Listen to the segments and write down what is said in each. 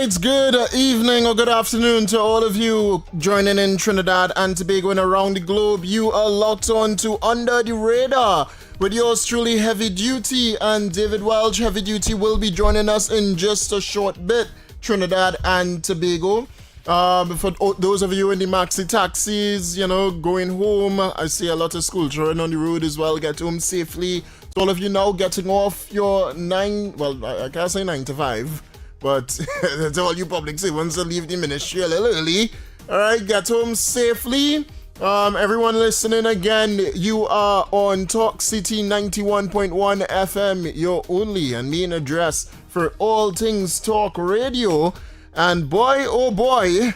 right, good evening or good afternoon to all of you joining in Trinidad and Tobago and around the globe. You are locked on to Under the Radar with yours truly, Heavy Duty, and David Welch. Heavy Duty will be joining us in just a short bit, Trinidad and Tobago. For those of you in the maxi taxis, going home, I see a lot of school children on the road as well. Get home safely. So all of you now getting off your I can't say 9 to 5. But that's all you public servants that leave the ministry a little early. Alright, get home safely. Everyone listening again, you are on Talk City 91.1 FM, your only and main address for all things talk radio. And boy, oh boy,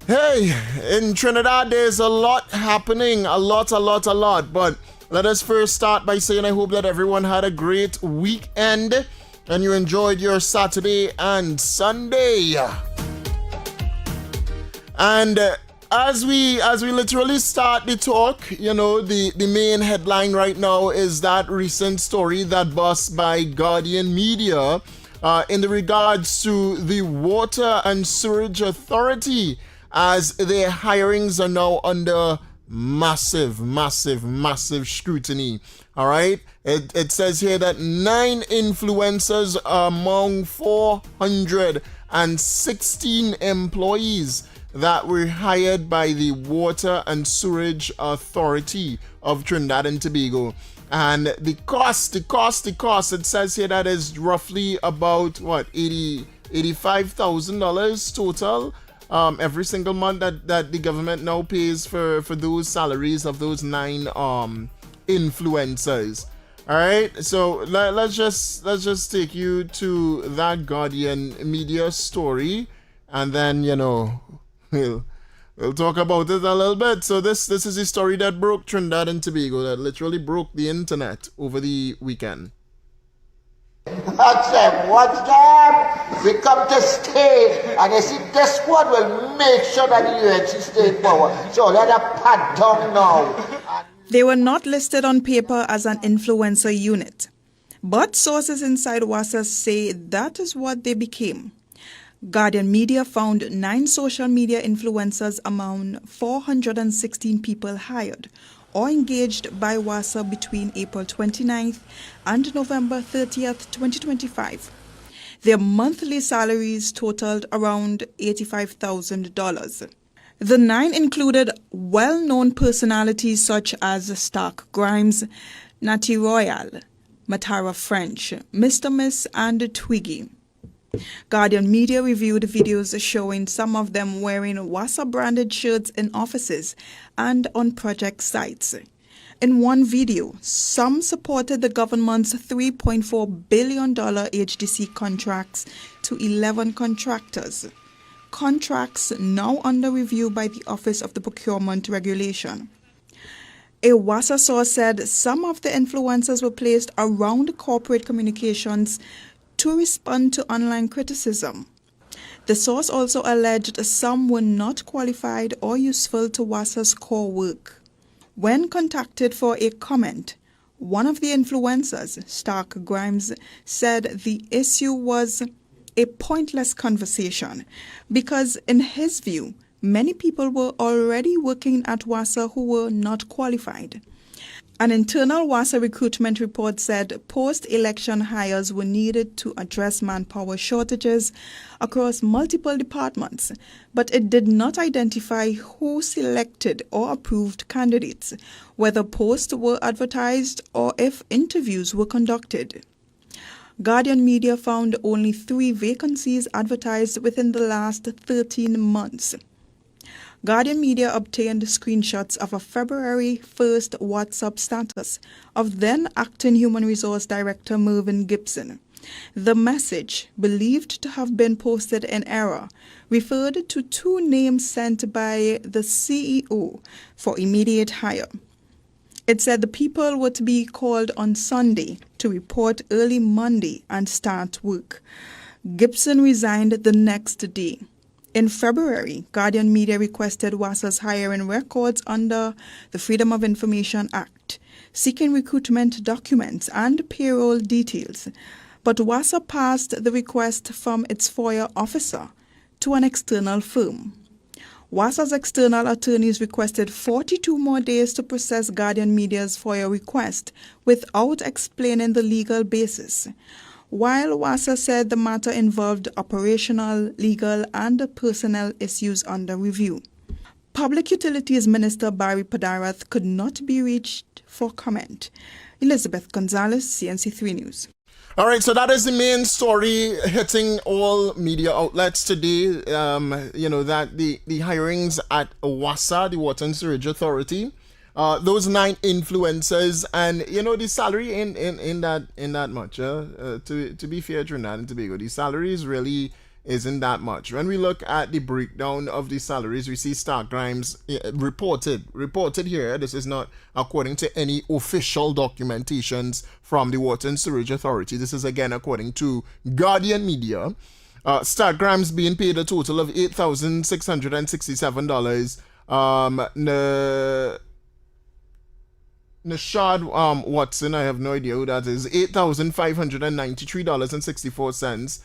hey, in Trinidad there's a lot happening, a lot. But let us first start by saying I hope that everyone had a great weekend and you enjoyed your Saturday and Sunday. And as we literally start the talk, the main headline right now is that recent story that bust by Guardian Media in regards to the Water and Sewerage Authority, as their hirings are now under massive scrutiny. All right, it says here that 9 influencers among 416 employees that were hired by the Water and Sewerage Authority of Trinidad and Tobago. And the cost, it says here that is roughly about $85,000 total every single month that the government now pays for those salaries of those 9 influencers. All right, so let's just take you to that Guardian Media story, and then we'll talk about it a little bit. So this is a story that broke Trinidad and Tobago, that literally broke the internet over the weekend. Watch them. We come to stay, and you see, this one will make sure that the UNC stay in power. So let them pat down now. They were not listed on paper as an influencer unit, but sources inside WASA say that is what they became. Guardian Media found 9 social media influencers among 416 people hired or engaged by WASA between April 29th and November 30th, 2025. Their monthly salaries totaled around $85,000. The 9 included well-known personalities such as Stark Grimes, Natty Royal, Matara French, Mr. Miss, and Twiggy. Guardian Media reviewed videos showing some of them wearing WASA-branded shirts in offices and on project sites. In one video, some supported the government's $3.4 billion HDC contracts to 11 contractors. Contracts now under review by the Office of the Procurement Regulation. A WASA source said some of the influencers were placed around corporate communications to respond to online criticism. The source also alleged some were not qualified or useful to WASA's core work. When contacted for a comment, one of the influencers, Stark Grimes, said the issue was a pointless conversation because, in his view, many people were already working at WASA who were not qualified. An internal WASA recruitment report said post-election hires were needed to address manpower shortages across multiple departments, but it did not identify who selected or approved candidates, whether posts were advertised, or if interviews were conducted. Guardian Media found only 3 vacancies advertised within the last 13 months. Guardian Media obtained screenshots of a February 1st WhatsApp status of then-acting Human Resource Director Mervyn Gibson. The message, believed to have been posted in error, referred to 2 names sent by the CEO for immediate hire. It said the people were to be called on Sunday to report early Monday and start work. Gibson resigned the next day. In February, Guardian Media requested WASA's hiring records under the Freedom of Information Act, seeking recruitment documents and payroll details. But WASA passed the request from its FOIA officer to an external firm. WASA's external attorneys requested 42 more days to process Guardian Media's FOIA request without explaining the legal basis. While WASA said the matter involved operational, legal, and personnel issues under review. Public Utilities Minister Barry Padarath could not be reached for comment. Elizabeth Gonzalez, CNC3 News. All right, so that is the main story hitting all media outlets today. That the hirings at WASA, the Water and Sewage Authority, those 9 influencers, and the salary in that much. To be fair, Trinidad and Tobago, the salaries really isn't that much. When we look at the breakdown of the salaries, we see Stark Grimes reported here. This is not according to any official documentations from the Water and Sewage Authority. This is again according to Guardian Media. Stark Grimes being paid a total of $8,667. Nashad Watson, I have no idea who that is, $8,593.64.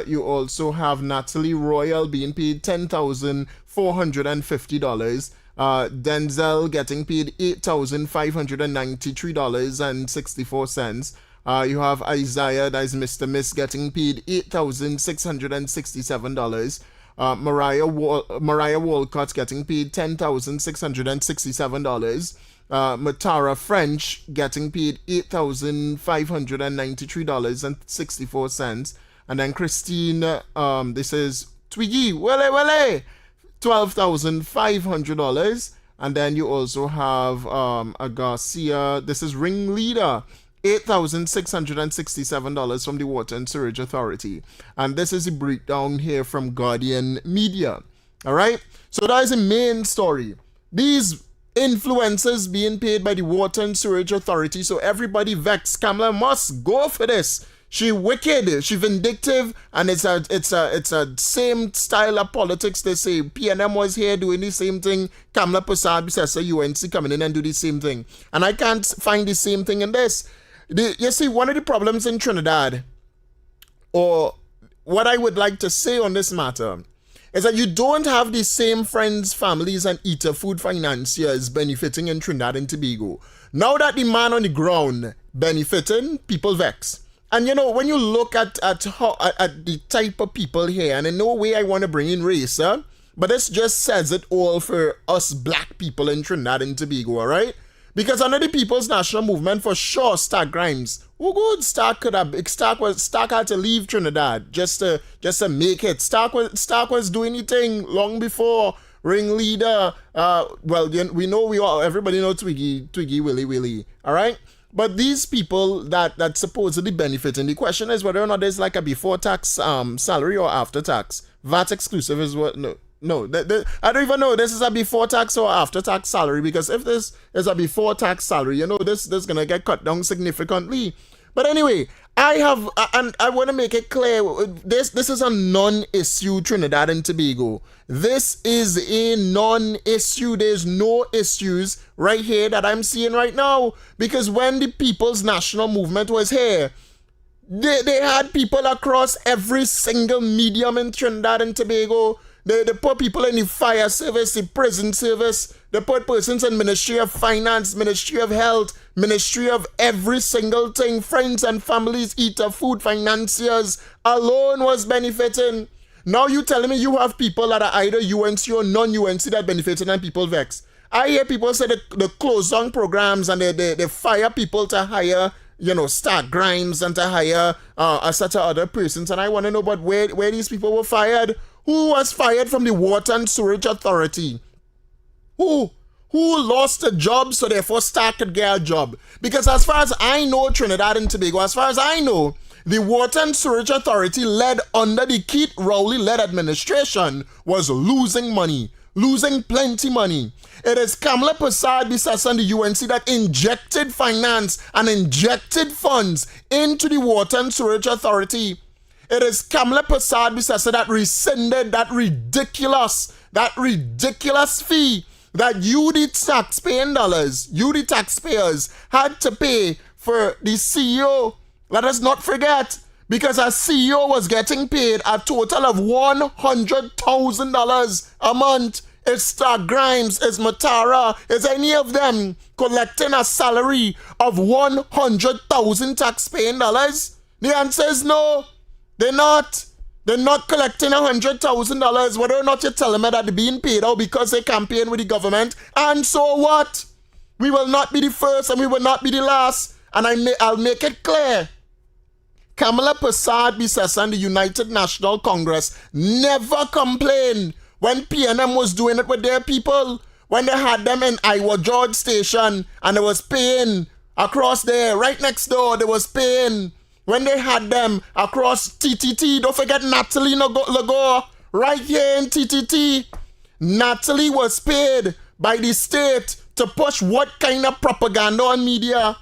You also have Natalie Royal being paid $10,450. Denzel getting paid $8,593.64. You have Isaiah, that is Mr. Miss, getting paid $8,667. Mariah Walcott getting paid $10,667. Matara French getting paid $8,593.64. And then Christine, this is Twiggy, wale, $12,500. And then you also have a Garcia, this is Ringleader, $8,667 from the Water and Sewage Authority. And this is a breakdown here from Guardian Media. All right, so that is the main story. These influencers being paid by the Water and Sewage Authority. So everybody vexed. Kamala must go for this. She wicked, she vindictive, and it's a same style of politics. They say PNM was here doing the same thing. Kamala Prasad, Bissessa, UNC coming in and do the same thing. And I can't find the same thing in this. You see, one of the problems in Trinidad, or what I would like to say on this matter, is that you don't have the same friends, families, and eater food financiers benefiting in Trinidad and Tobago. Now that the man on the ground benefiting, people vex. And when you look at the type of people here, and in no way I want to bring in race, but this just says it all for us black people in Trinidad and Tobago, all right? Because under the People's National Movement, for sure, Stark Grimes, who good Stark had to leave Trinidad just to make it. Stark was doing anything long before Ringleader. We know everybody know Twiggy Willy, all right? But these people that supposedly benefit, and the question is whether or not there's like a before tax salary or after tax. VAT exclusive is what? No. I don't even know this is a before tax or after tax salary, because if this is a before tax salary, this is gonna get cut down significantly. But anyway, I want to make it clear, this is a non-issue Trinidad and Tobago. This is a non-issue. There's no issues right here that I'm seeing right now. Because when the People's National Movement was here, they had people across every single medium in Trinidad and Tobago. They put people in the fire service, the prison service. They put persons in Ministry of Finance, Ministry of Health, Ministry of every single thing. Friends and families, eater, food, financiers alone was benefiting. Now you telling me you have people that are either UNC or non-UNC that benefiting and people vex. I hear people say they close down programs and they fire people to hire, Stark Grimes and to hire a set of other persons. And I want to know about where these people were fired. Who was fired from the Water and Sewage Authority? Who lost a job so therefore Stark could get a job? Because as far as I know, Trinidad and Tobago, as far as I know, the Water and Sewage Authority led under the Keith Rowley-led administration was losing money, losing plenty money. It is Kamala Prasad, Bissessa, and the UNC that injected finance and injected funds into the Water and Sewage Authority. It is Kamala Prasad, Bissessa, that rescinded that ridiculous fee that you, the taxpaying dollars, you, the taxpayers, had to pay for the CEO. Let us not forget, because a CEO was getting paid a total of $100,000 a month. Is Star Grimes, is Matara, is any of them collecting a salary of 100,000 tax-paying dollars? The answer is no. They're not. They're not collecting $100,000. Whether or not you're telling me that they're being paid out because they campaign with the government, and so what? We will not be the first and we will not be the last. And I'll make it clear. Kamala Persad-Bissessar and the United National Congress never complained when PNM was doing it with their people, when they had them in Iowa George Station and there was pain across there, right next door, there was pain. When they had them across TTT, don't forget Natalie Lagoa, right here in TTT. Natalie was paid by the state to push what kind of propaganda on media?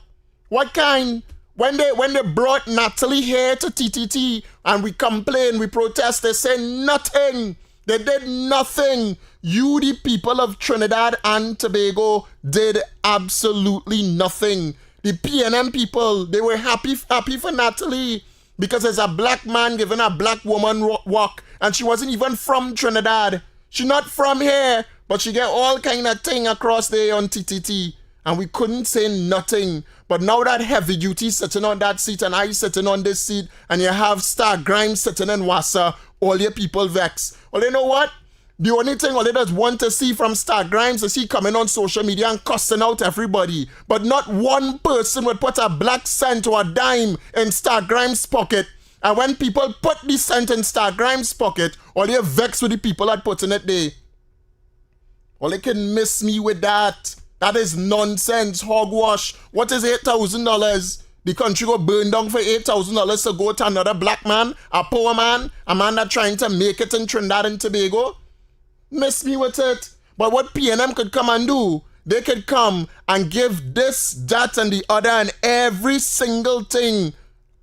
What kind? When they brought Natalie here to TTT and we complained, we protest, they say nothing. They did nothing. You, the people of Trinidad and Tobago, did absolutely nothing. The PNM people, they were happy for Natalie because there's a black man giving a black woman work, and she wasn't even from Trinidad. She not from here, but she get all kind of thing across there on TTT, and we couldn't say nothing. But now that Heavy Duty sitting on that seat and I sitting on this seat, and you have Star Grimes sitting in Wassa, all your people vex. Well, you know what? The only thing all they just want to see from Star Grimes is he coming on social media and cussing out everybody. But not one person would put a black cent or a dime in Star Grimes' pocket. And when people put the cent in Star Grimes' pocket, all they vex with the people that putting it there. All they can miss me with that. That is nonsense, hogwash. What is $8,000? The country go burn down for $8,000 to go to another black man, a poor man, a man that trying to make it in Trinidad and Tobago? Miss me with it. But what PNM could come and do, they could come and give this, that, and the other, and every single thing,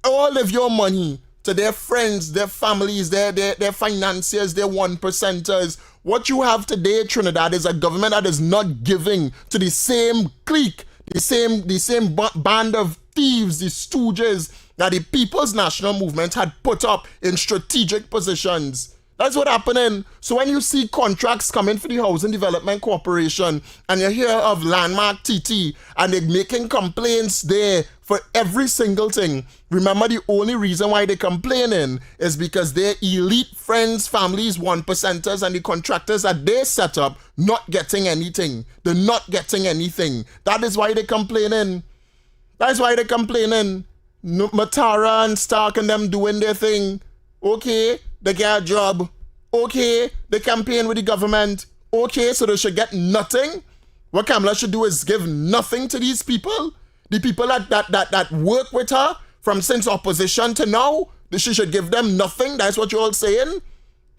all of your money to their friends, their families, their financiers, their 1%ers. What you have today, Trinidad, is a government that is not giving to the same clique, the same band of thieves, the stooges that the People's National Movement had put up in strategic positions. That's what happening. So when you see contracts coming for the Housing Development Corporation and you hear of Landmark TT and they're making complaints there for every single thing, remember the only reason why they're complaining is because their elite friends, families, 1%ers and the contractors that they set up not getting anything. They're not getting anything. That is why they're complaining. That's why they're complaining. Matara and Stark and them doing their thing. Okay, they get a job. Okay, they campaign with the government. Okay, so they should get nothing. What Kamala should do is give nothing to these people. The people that work with her from since opposition to now, she should give them nothing. That's what you're all saying.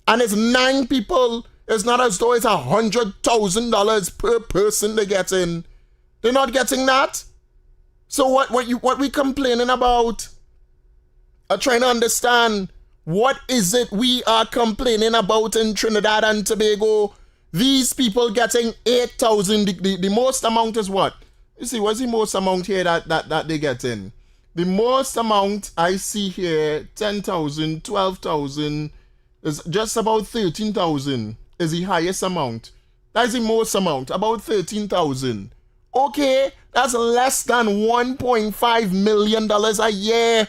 And it's 9 people. It's not as though it's $100,000 per person they get in. They're not getting that. So what we complaining about? I'm trying to understand. What is it we are complaining about in Trinidad and Tobago? These people getting 8,000. The most amount is what? You see, what's the most amount here that they get in? The most amount I see here, 10,000, 12,000, is just about 13,000 is the highest amount. That's the most amount, about 13,000. Okay, that's less than $1.5 million a year.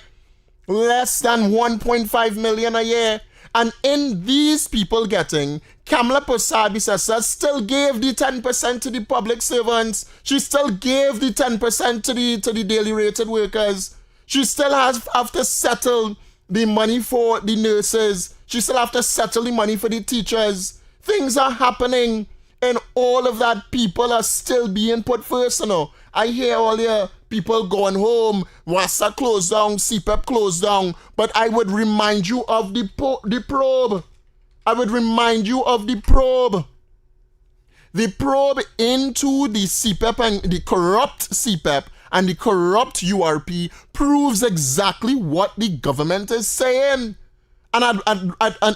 Less than 1.5 million a year. And in these people getting, Kamala Persad-Bissessar still gave the 10% to the public servants. She still gave the 10% to the daily rated workers. She still have to settle the money for the nurses. She still have to settle the money for the teachers. Things are happening, and all of that people are still being put first, you know. I hear all your people going home, WASA closed down, CPEP closed down, but I would remind you of the probe. I would remind you of the probe. The probe into the CPEP and the corrupt CPEP and the corrupt URP proves exactly what the government is saying. And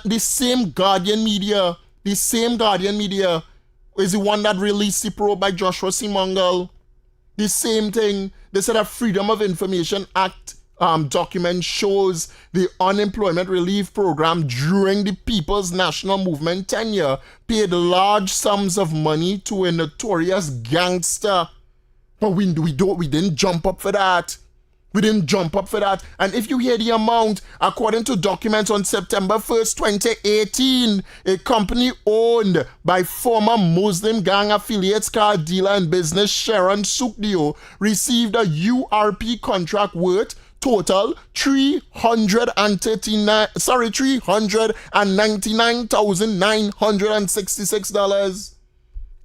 the same Guardian media is the one that released the probe by Joshua C. Mungal. The same thing. They said a Freedom of Information Act document shows the unemployment relief program during the People's National Movement tenure paid large sums of money to a notorious gangster. But we didn't jump up for that. We didn't jump up for that. And if you hear the amount, according to documents on September 1st, 2018, a company owned by former Muslim gang affiliates car dealer and business Sharon Sukdio received a URP contract worth total $399,966.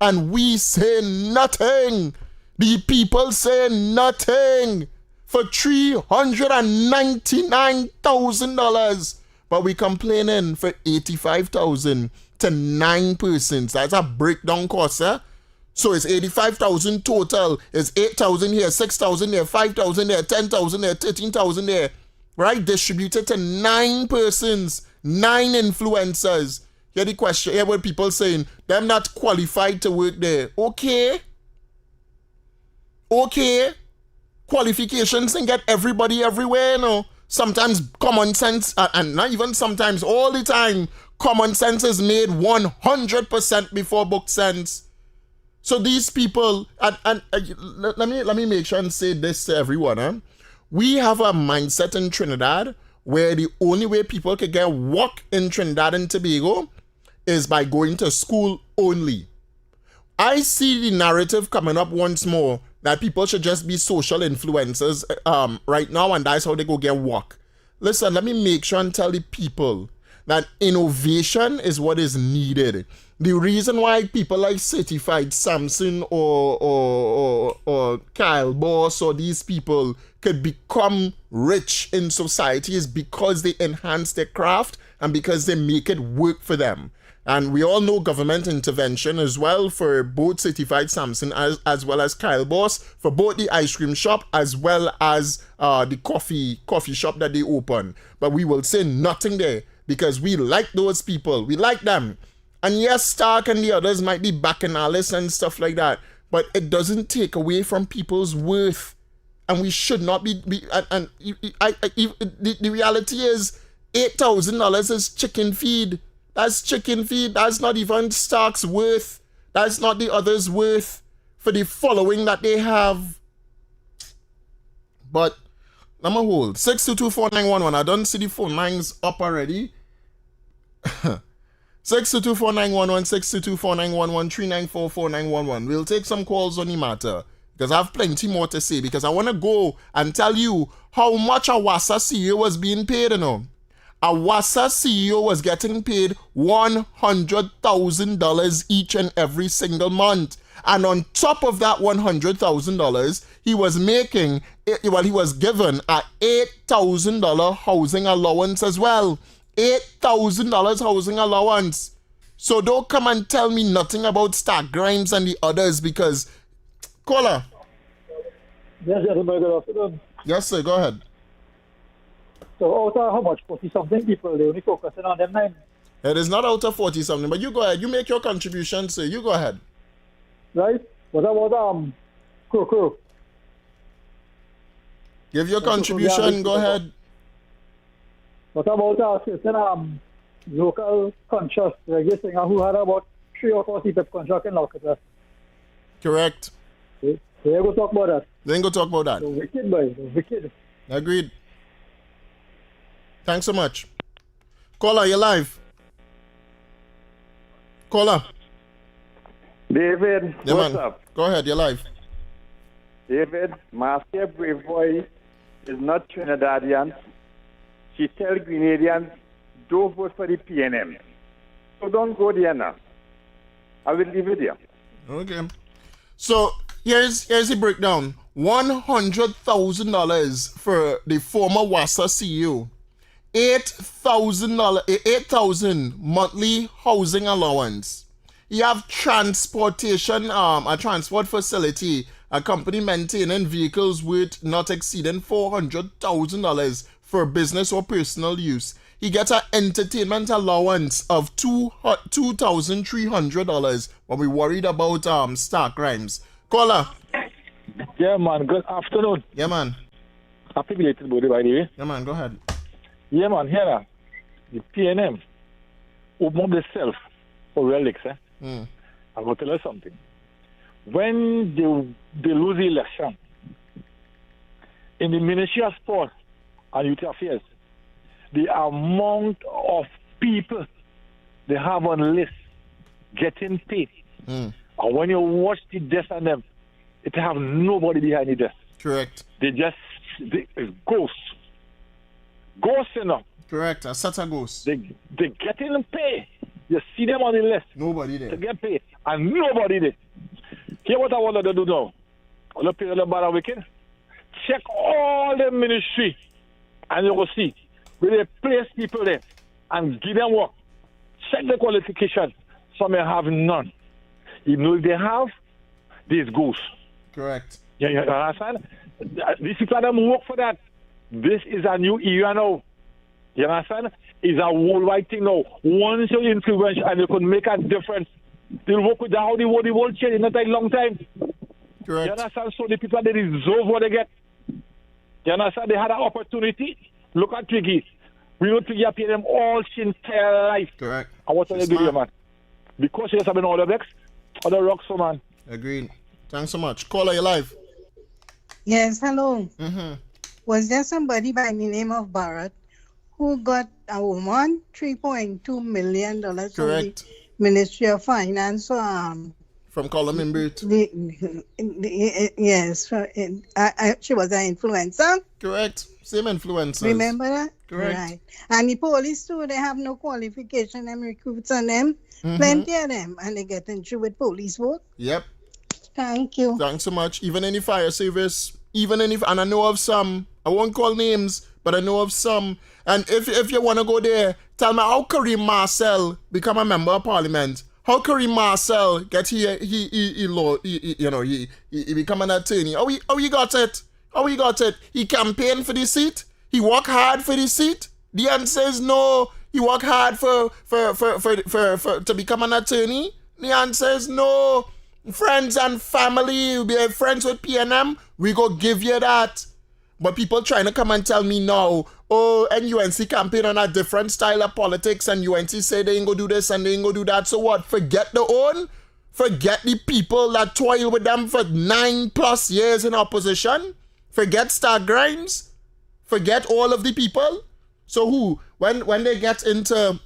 And we say nothing. The people say nothing for $399,000, but we complaining for $85,000 to 9 persons. That's a breakdown cost, eh? So it's $85,000 total. It's $8,000 here, $6,000 there, $5,000 there, $10,000 there, $13,000 there, right? Distributed to 9 persons, 9 influencers. Hear the question, hear what people saying, them not qualified to work there. Okay. Qualifications and get everybody everywhere, you know. Sometimes common sense, and not even sometimes, all the time, common sense is made 100% before book sense. So these people, and let me make sure and say this to everyone. Eh? We have a mindset in Trinidad where the only way people can get work in Trinidad and Tobago is by going to school only. I see the narrative coming up once more that people should just be social influencers right now, and that's how they go get work. Listen, let me make sure and tell the people that innovation is what is needed. The reason why people like Certified Samson or Kyle Boss or these people could become rich in society is because they enhance their craft and because they make it work for them. And we all know government intervention as well for both Certified Samson as well as Kyle Boss, for both the ice cream shop as well as the coffee shop that they open. But we will say nothing there because we like those people. We like them. And yes, Stark and the others might be bacchanalists and stuff like that, but it doesn't take away from people's worth. And we should not be the reality is $8,000 is chicken feed. That's chicken feed. That's not even Stark's worth. That's not the others' worth for the following that they have. But let me hold. 6224911. I don't see the phone lines up already. 6224911, 6224911, 3944911. We'll take some calls on the matter because I have plenty more to say, because I want to go and tell you how much a WASA CEO was being paid, you know. A WASA CEO was getting paid $100,000 each and every single month. And on top of that $100,000, he was making, well, he was given a $8,000 housing allowance as well. $8,000 housing allowance. So don't come and tell me nothing about Stark Grimes and the others, because... Caller. Yes, gentlemen, good afternoon. Yes, sir, go ahead. So out of how much? 40-something people, they only focusing on them 9. It is not out of 40-something, but you go ahead. You make your contribution, sir. You go ahead. Right? What about Crow? Give your contribution, go ahead. What about a certain local conscious reggae singer who had about 3 or 4 people contract in Lockett? Correct. Okay. So you go talk about that. Then go talk about that. The wicked boy, the wicked. Agreed. Thanks so much. Caller, you're live. Caller. David, Yeah, what's man. up? Go ahead, you're live. David, Marcia Bravoy is not Trinidadian. She tells Grenadians, don't vote for the PNM. So don't go there now. I will leave it there. Okay. So here's the breakdown. $100,000 for the former WASA CEO. $8,000 monthly housing allowance. You have transportation, a transport facility, a company maintaining vehicles worth not exceeding $400,000 for business or personal use. He gets an entertainment allowance of $2,300 when we worried about Stark Grimes. Caller. Yeah, man. Good afternoon. Yeah, man. Happy belated birthday, by the way. Yeah, man, go ahead. Yeah, man, here now. The PNM open up themselves for relics, eh? I'm going to tell you something. When they lose the election, in the Ministry of Sport and Youth Affairs, the amount of people they have on list getting paid. And when you watch the desk on them, it have nobody behind the desk. Correct. It's ghosts. Ghosts, you know. Correct. A set of ghosts. They getting paid. You see them on the list. Nobody there. To get paid. And nobody there. Hear what I want to do now. I want to pay the bar weekend. Check all the ministry and you will see where they place people there and give them work. Check the qualification. Some may have none. You know if they have, these ghosts. Correct. You understand? These people that work for that. This is a new era now. You understand? It's a worldwide thing now. Once you influence and you can make a difference, they'll work with how the world change in not a long time. Correct. You understand? So the people, they deserve what they get. You understand? They had an opportunity. Look at Twiggy. We know Twiggy pay them all his entire life. Correct. And what do they do here, man? Because he has been all the vex, all the rocks, so man. Agreed. Thanks so much. Caller, you live. Yes, hello. Was there somebody by the name of Barrett who got a woman $3.2 million from the Ministry of Finance? From Column Booth. Yes, she was an influencer. Correct. Same influencers. Remember that? Correct. Right. And the police too, they have no qualification, them recruits on them. Plenty of them. And they get into with police work. Yep. Thank you. Thanks so much. Even in the fire service, and I know of some, I won't call names, but I know of some. And if you want to go there, tell me how Kareem Marcel become a member of parliament. How Kareem Marcel get here, he become an attorney. How he got it? How he got it? He campaigned for the seat? He worked hard for the seat? The answer is no. He worked hard for to become an attorney? The answer is no. Friends and family, you be friends with PNM, we go give you that. But people trying to come and tell me now, oh, NUNC campaign on a different style of politics and UNC say they ain't go do this and they ain't go do that. So what? Forget the own? Forget the people that toil with them for 9+ years in opposition? Forget Star Grimes? Forget all of the people? So who? When they get into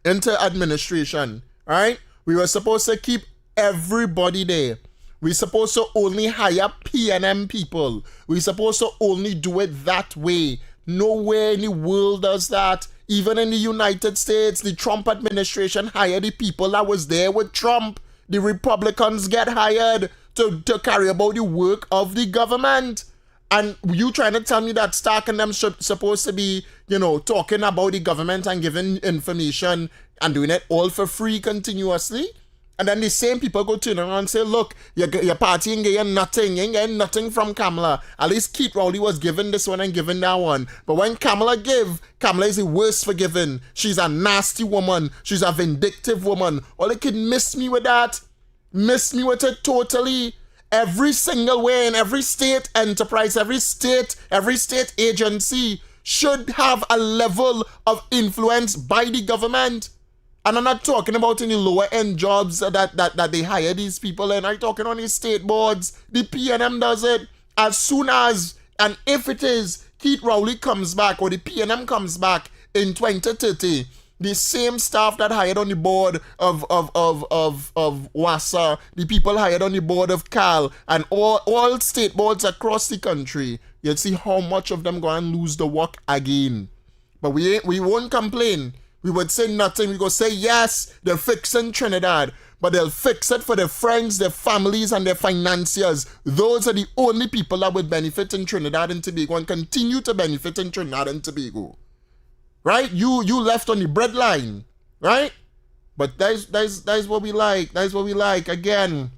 administration, right? We were supposed to keep everybody there. We're supposed to only hire PNM people. We're supposed to only do it that way. Nowhere in the world does that. Even in the United States, the Trump administration hired the people that was there with Trump. The Republicans get hired to carry about the work of the government. And you trying to tell me that Stark and them supposed to be, talking about the government and giving information and doing it all for free continuously? And then the same people go turn around and say, look, your party ain't getting nothing. You ain't getting nothing from Kamala. At least Keith Rowley was given this one and given that one. But when Kamala is the worst for giving. She's a nasty woman. She's a vindictive woman. All they could miss me with that. Miss me with it totally. Every single way in every state enterprise, every state agency should have a level of influence by the government. And I'm not talking about any lower end jobs that they hire these people in. I'm talking on the state boards. The PNM does it. As soon as, and if it is, Keith Rowley comes back or the PNM comes back in 2030, the same staff that hired on the board of WASA, the people hired on the board of CAL, and all state boards across the country, you'll see how much of them going to lose the work again. But we won't complain. We would say nothing. We go say, yes, they're fixing Trinidad, but they'll fix it for their friends, their families, and their financiers. Those are the only people that would benefit in Trinidad and Tobago and continue to benefit in Trinidad and Tobago. Right? You left on the breadline, right? But that's what we like. That's what we like. Again,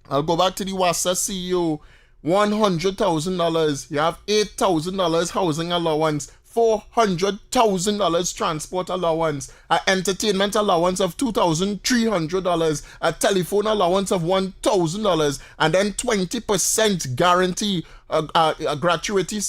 I'll go back to the WASA CEO. $100,000. You have $8,000 housing allowance. $400,000 transport allowance, an entertainment allowance of $2,300, a telephone allowance of $1,000, and then 20% guarantee a gratuity,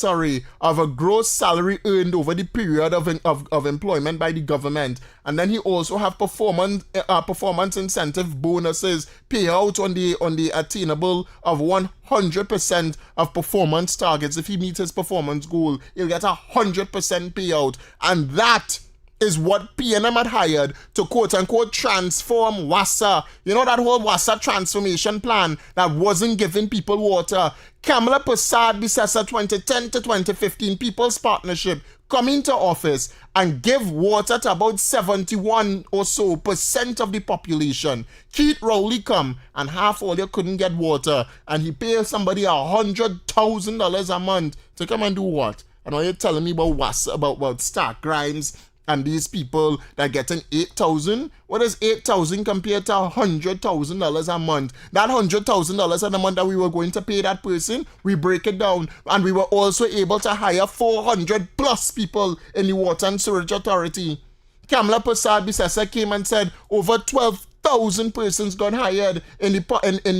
of a gross salary earned over the period of employment by the government. And then he also have performance incentive bonuses payout on the attainable of 100% of performance targets. If he meets his performance goal, he'll get 100% payout. And that is what PNM had hired to quote-unquote transform WASA. You know that whole WASA transformation plan that wasn't giving people water. Kamala Persad-Bissessar 2010 to 2015 People's Partnership come into office and give water to about 71% or so of the population. Keith Rowley come and half all you couldn't get water, and he pays somebody $100,000 a month to come and do what? And now you're telling me about WASA, about Stark Grimes, and these people that getting $8,000. What is $8,000 compared to $100,000 a month? That $100,000 a month that we were going to pay that person, we break it down, and we were also able to hire 400 plus people in the Water and Sewerage Authority. Kamala Persad-Bissessar came and said over 12,000 persons got hired in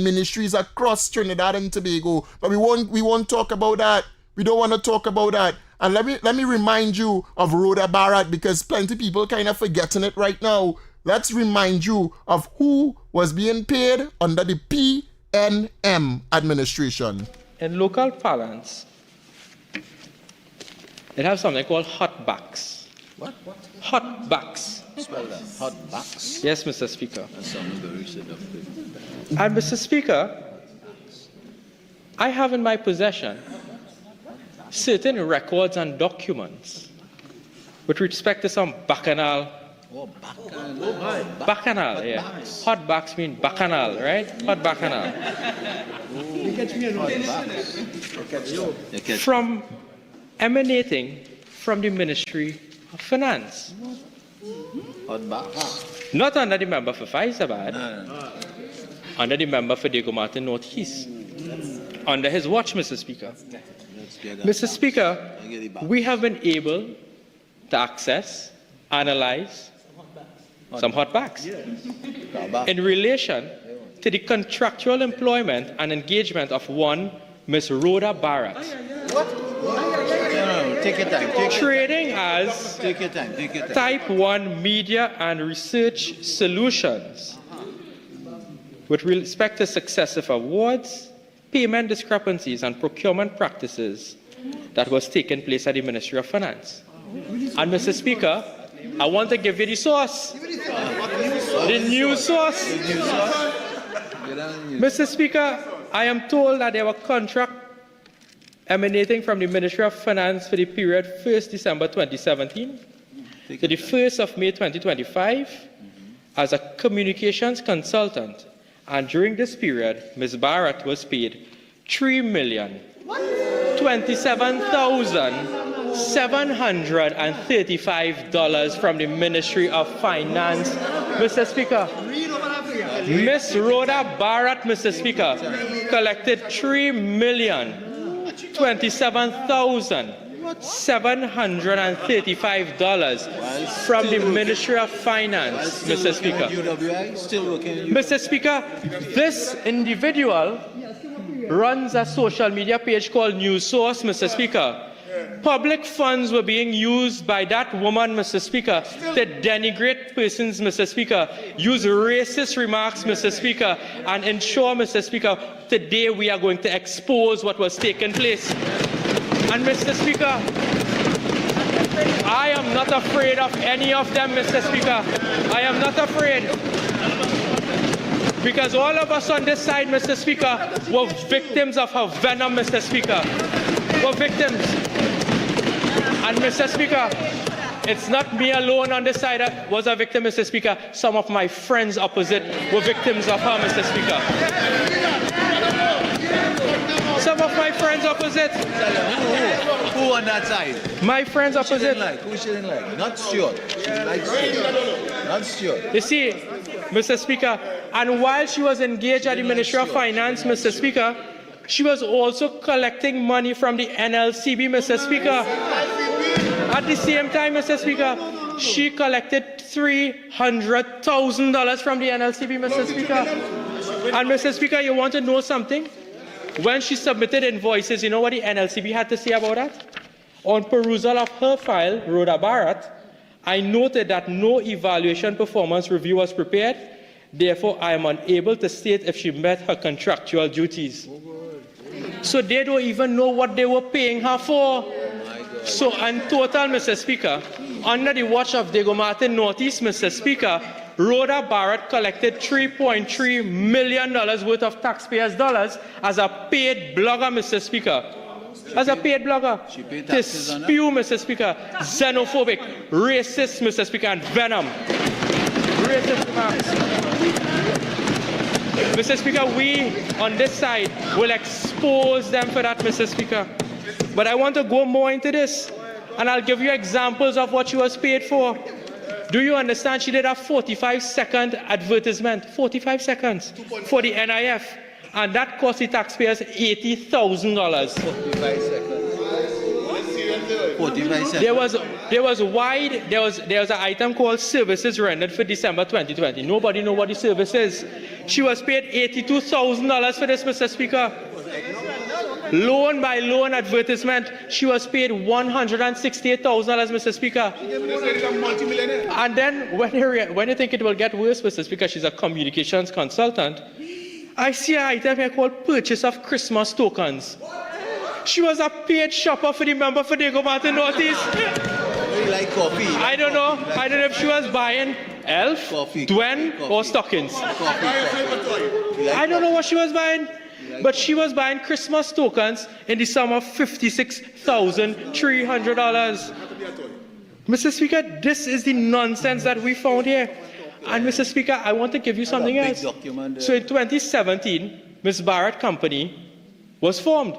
ministries across Trinidad and Tobago. But we won't talk about that. We don't want to talk about that. And let me remind you of Rhoda Barrett, because plenty people kind of forgetting it right now. Let's remind you of who was being paid under the PNM administration. In local parlance, it has something called hotbacks. What? Hotbacks. Spell that. Hotbacks. Yes, Mr. Speaker. That sounds very seductive. And Mr. Speaker, I have in my possession certain records and documents with respect to some bacchanal. Oh, bacchanal. Bacchanal, yeah. Hotbacks mean bacchanal, right? Hot bacchanal. From emanating from the Ministry of Finance. Hotbacks. Not under the member for Fitzdavid. No. Under the member for Diego Martin Northeast. Under his watch, Mr. Speaker. Mr. Speaker, we have been able to access, analyze some hotbacks in relation to the contractual employment and engagement of one Miss Rhoda Barrett. What? No, take your time. Trading as Take your time. Type 1 Media and Research Solutions with respect to successive awards, payment discrepancies and procurement practices that was taking place at the Ministry of Finance. And Mr. Speaker, I want to give you the source. The news source. Mr. Speaker, I am told that there were contracts emanating from the Ministry of Finance for the period 1st December 2017 to the 1st of May 2025 as a communications consultant. And during this period, Ms. Barrett was paid $3,027,735 from the Ministry of Finance. Mr. Speaker, Ms. Rhoda Barrett, Mr. Speaker, collected $3,027,735 from the Ministry of Finance, Mr. Speaker. Mr. Speaker, this individual runs a social media page called News Source, Mr. Speaker. Public funds were being used by that woman, Mr. Speaker, to denigrate persons, Mr. Speaker, use racist remarks, Mr. Speaker, and ensure, Mr. Speaker, today we are going to expose what was taking place. And Mr. Speaker, I am not afraid of any of them, Mr. Speaker. I am not afraid. Because all of us on this side, Mr. Speaker, were victims of her venom, Mr. Speaker. Were victims. And Mr. Speaker, it's not me alone on this side that was a victim, Mr. Speaker. Some of my friends opposite were victims of her, Mr. Speaker. Some of my friends opposite. Who on that side? My friends opposite. Who she didn't like? Not Stuart. Not Stuart. You see, Mr. Speaker, and while she was engaged at the Ministry of Finance, Mr. Speaker, she was also collecting money from the NLCB, Mr. Speaker. At the same time, Mr. Speaker, she collected $300,000 from the NLCB, Mr. Speaker. And Mr. Speaker, you want to know something? when she submitted invoices, you know what the NLCB had to say about that? On perusal of her file, Rhoda Barrett, I noted that no evaluation performance review was prepared. Therefore, I am unable to state if she met her contractual duties. So they don't even know what they were paying her for. So in total, Mr. Speaker, under the watch of Diego Martin Northeast, Mr. Speaker, Rhoda Barrett collected $3.3 million worth of taxpayers' dollars as a paid blogger, Mr. Speaker. As a paid blogger. To spew, Mr. Speaker, xenophobic, racist, Mr. Speaker, and venom. Racist remarks. Mr. Speaker, we on this side will expose them for that, Mr. Speaker. But I want to go more into this, and I'll give you examples of what she was paid for. Do you understand? She did a 45-second advertisement, 45 seconds, for the NIF, and that cost the taxpayers $80,000. 45 seconds. 45 seconds. There was an item called services rendered for December 2020. Nobody know what the service is. She was paid $82,000 for this, Mr. Speaker. Loan by loan advertisement, she was paid $168,000, Mr. Speaker. And then when you think it will get worse, Mr. Speaker, she's a communications consultant. I see an item here called purchase of Christmas tokens. She was a paid shopper for the member for Diego Martin Northeast. You like coffee? I don't know. I don't know if she was buying Elf, Dwen, or stockings. I don't know what she was buying. But she was buying Christmas tokens in the sum of $56,300. Mr. Speaker, this is the nonsense that we found here. And Mr. Speaker, I want to give you something else. So in 2017, Ms. Barrett Company was formed.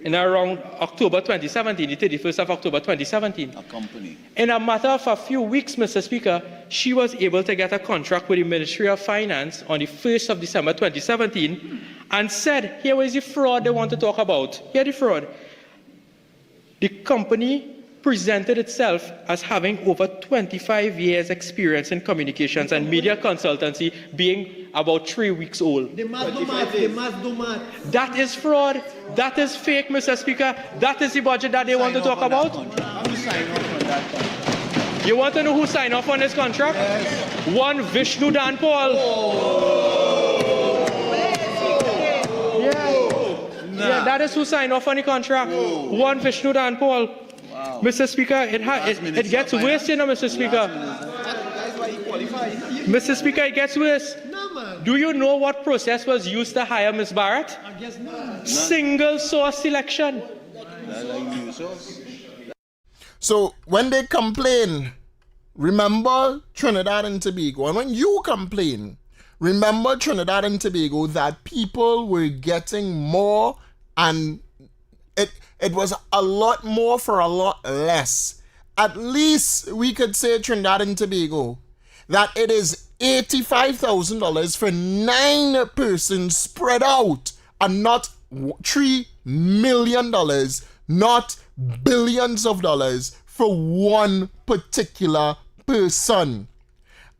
In around October 2017, the 31st of October 2017. A company. In a matter of a few weeks, Mr. Speaker, she was able to get a contract with the Ministry of Finance on the 1st of December 2017 and said, here is the fraud they want to talk about. Here the fraud. The company presented itself as having over 25 years experience in communications and media consultancy, being about 3 weeks old. They must do math. That is fraud. That is fake, Mr. Speaker. That is the budget that they want to talk about. Who signed off on that contract? You want to know who signed off on this contract? Yes. One Vishnu Dan Paul. Yeah, that is who signed off on the contract. One Vishnu Dan Paul. Wow. Mr. Speaker, it gets worse, you know, Mr. Speaker. Mr. Speaker, it gets worse. Do you know what process was used to hire Ms. Barrett? Single source selection. So when they complain, remember Trinidad and Tobago. And when you complain, remember Trinidad and Tobago, that people were getting more, and it was a lot more for a lot less. At least we could say Trinidad and Tobago that it is $85,000 for 9 persons spread out, and not $3 million, not billions of dollars for one particular person.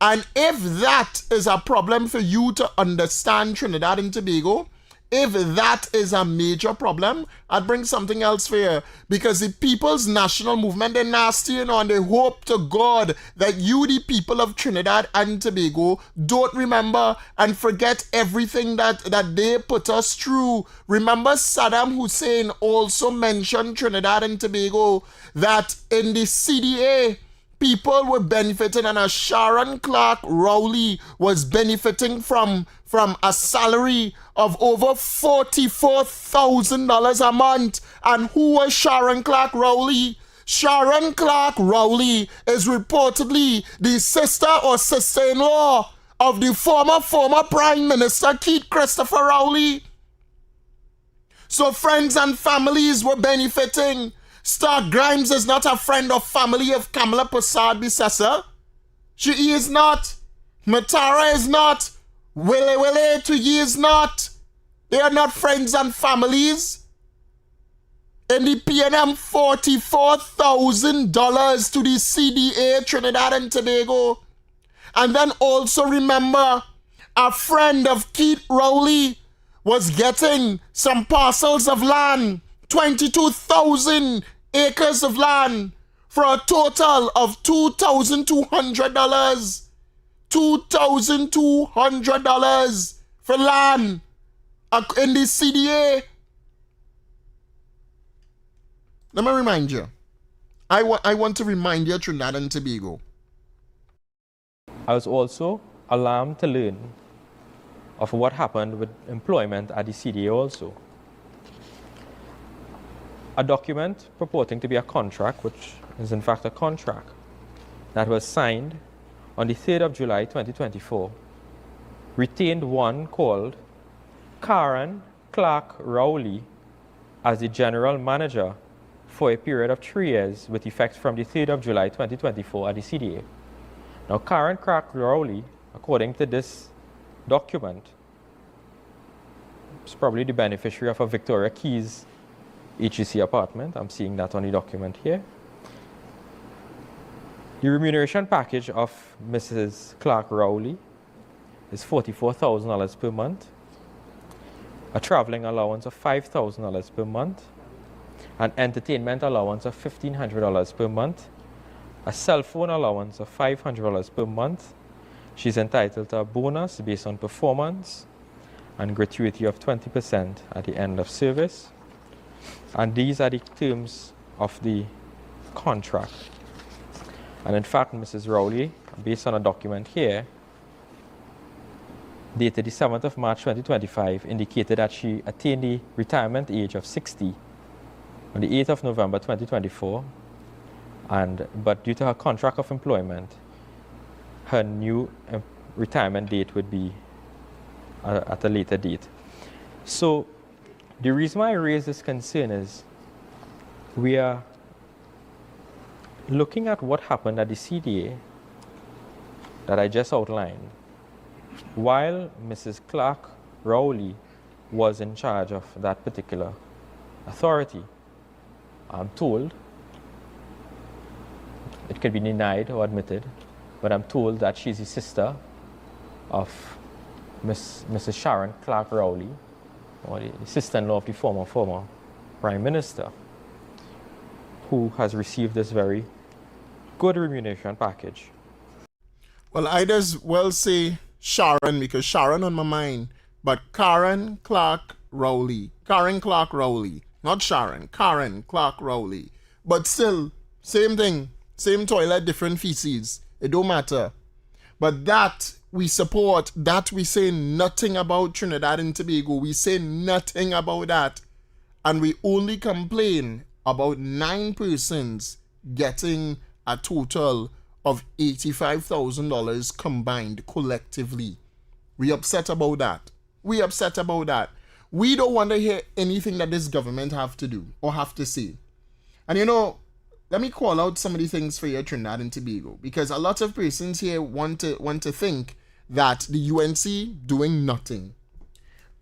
And if that is a problem for you to understand Trinidad and Tobago, if that is a major problem, I'd bring something else for you. Because the People's National Movement, they're nasty, you know, and they hope to God that you, the people of Trinidad and Tobago, don't remember and forget everything that they put us through. Remember, Saddam Hussein also mentioned Trinidad and Tobago, that in the CDA, people were benefiting, and Sharon Clark Rowley was benefiting from a salary of over $44,000 a month. And who was Sharon Clark Rowley? Sharon Clark Rowley is reportedly the sister or sister-in-law of the former Prime Minister Keith Christopher Rowley. So friends and families were benefiting. Stark Grimes is not a friend or family of Kamala Prasad Bissessa. She is not. Matara is not. Willie Tuyi is not. They are not friends and families. In the PNM, $44,000 to the CDA, Trinidad and Tobago. And then also remember, a friend of Keith Rowley was getting some parcels of land, 22,000 acres of land, for a total of $2,200. $2,200 for land in the CDA. Let me remind you. I want to remind you, Trinidad and Tobago. I was also alarmed to learn of what happened with employment at the CDA also. A document purporting to be a contract, which is in fact a contract, that was signed on the 3rd of July 2024, retained one called Karen Clark Rowley as the general manager for a period of 3 years with effect from the 3rd of July 2024 at the CDA. Now, Karen Clark Rowley, according to this document, is probably the beneficiary of a Victoria Keys HEC apartment. I'm seeing that on the document here. The remuneration package of Mrs. Clark Rowley is $44,000 per month, a traveling allowance of $5,000 per month, an entertainment allowance of $1,500 per month, a cell phone allowance of $500 per month. She's entitled to a bonus based on performance and gratuity of 20% at the end of service. And these are the terms of the contract. And in fact, Mrs. Rowley, based on a document here, dated the 7th of March 2025, indicated that she attained the retirement age of 60 on the 8th of November 2024, but due to her contract of employment, her new retirement date would be at a later date. So the reason why I raise this concern is we are looking at what happened at the CDA that I just outlined, while Mrs. Clark Rowley was in charge of that particular authority. I'm told, it can be denied or admitted, but I'm told that she's the sister of Mrs. Sharon Clark Rowley, or the sister-in-law of the former Prime Minister, who has received this very good remuneration package. Well, I'd as well say Sharon, because Sharon on my mind, but Karen Clark Rowley. Karen Clark Rowley. Not Sharon. Karen Clark Rowley. But still, same thing. Same toilet, different feces. It don't matter. But that we support, that we say nothing about Trinidad and Tobago. We say nothing about that. And we only complain about 9 persons getting a total of $85,000 combined collectively. We upset about that. We upset about that. We don't want to hear anything that this government have to do or have to say. And you know, let me call out some of the things for your Trinidad and Tobago, because a lot of persons here want to think that the UNC doing nothing.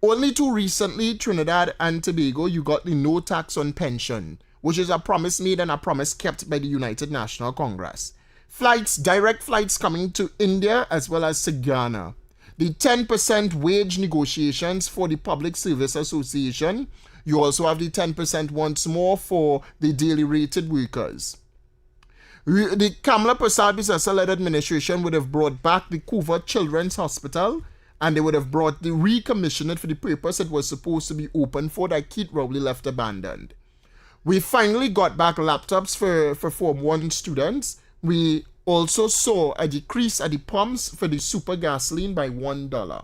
Only too recently, Trinidad and Tobago, you got the no tax on pension, which is a promise made and a promise kept by the United National Congress. Flights, direct flights coming to India as well as to Ghana. The 10% wage negotiations for the Public Service Association. You also have the 10% once more for the daily rated workers. The Kamala Persad-Bissessar-led administration would have brought back the Coover Children's Hospital, and they would have recommissioned it for the purpose it was supposed to be open for, that Keith Rowley left abandoned. We finally got back laptops for Form 1 students. We also saw a decrease at the pumps for the super gasoline by $1.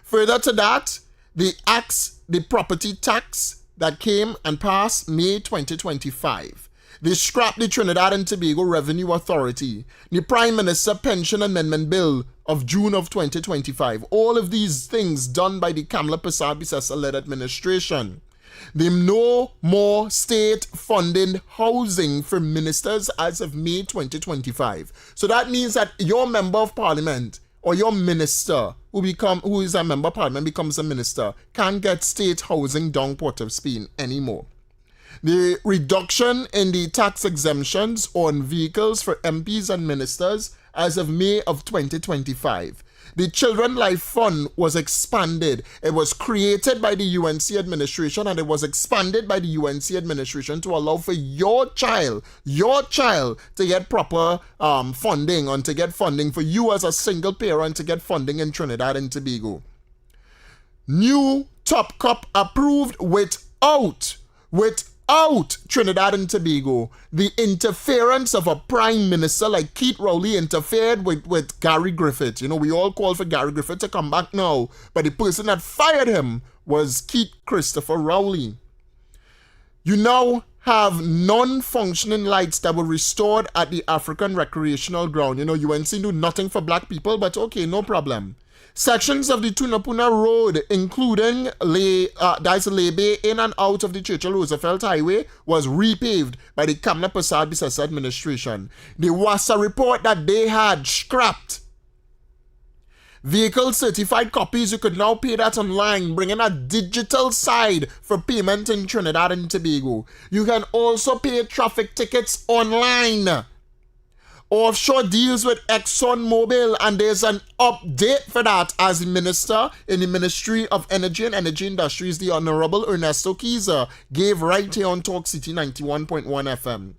Further to that, the property tax that came and passed May 2025. They scrapped the Trinidad and Tobago Revenue Authority, the Prime Minister Pension Amendment Bill of June of 2025. All of these things done by the Kamala Persad-Bissessar-led administration. They no more state funded housing for ministers as of May 2025. So that means that your member of parliament or your minister who is a member of parliament becomes a minister can't get state housing down Port of Spain anymore. The reduction in the tax exemptions on vehicles for MPs and ministers as of May of 2025. The Children Life Fund was expanded. It was created by the UNC administration, and it was expanded by the UNC administration to allow for your child to get proper funding, and to get funding for you as a single parent to get funding in Trinidad and Tobago. New Top Cup approved without Trinidad and Tobago. The interference of a prime minister like Keith Rowley interfered with Gary Griffith. You know, we all called for Gary Griffith to come back now, but the person that fired him was Keith Christopher Rowley. You now have non-functioning lights that were restored at the African Recreational Ground. You know, UNC do nothing for black people, but okay, no problem. Sections of the Tunapuna Road, including Lebe in and out of the Churchill Roosevelt Highway, was repaved by the Kamla Prasad Bisesa administration. The WASA report that they had scrapped vehicle certified copies. You could now pay that online, bringing a digital side for payment in Trinidad and Tobago. You can also pay traffic tickets online. Offshore deals with ExxonMobil, and there's an update for that as the Minister in the Ministry of Energy and Energy Industries, the Honorable Ernesto Kiza, gave right here on Talk City 91.1 FM.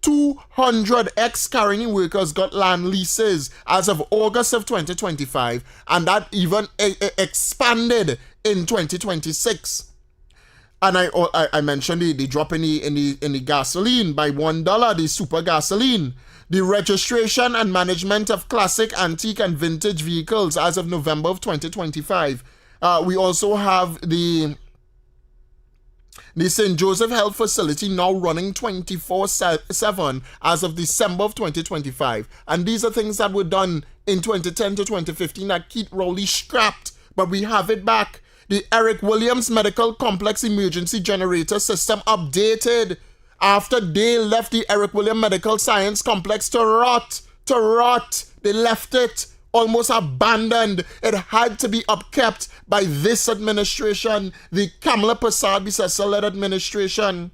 200 ex-Caroni workers got land leases as of August of 2025, and that even expanded in 2026. And I mentioned the drop in the gasoline by $1, the super gasoline. The registration and management of classic, antique, and vintage vehicles as of November of 2025. We also have the St. Joseph Health Facility now running 24/7 as of December of 2025. And these are things that were done in 2010 to 2015 that Keith Rowley scrapped, but we have it back. The Eric Williams Medical Complex Emergency Generator System updated after they left the Eric Williams Medical Science Complex to rot. They left it almost abandoned. It had to be upkept by this administration, the Kamla Prasad Bisesa-led administration.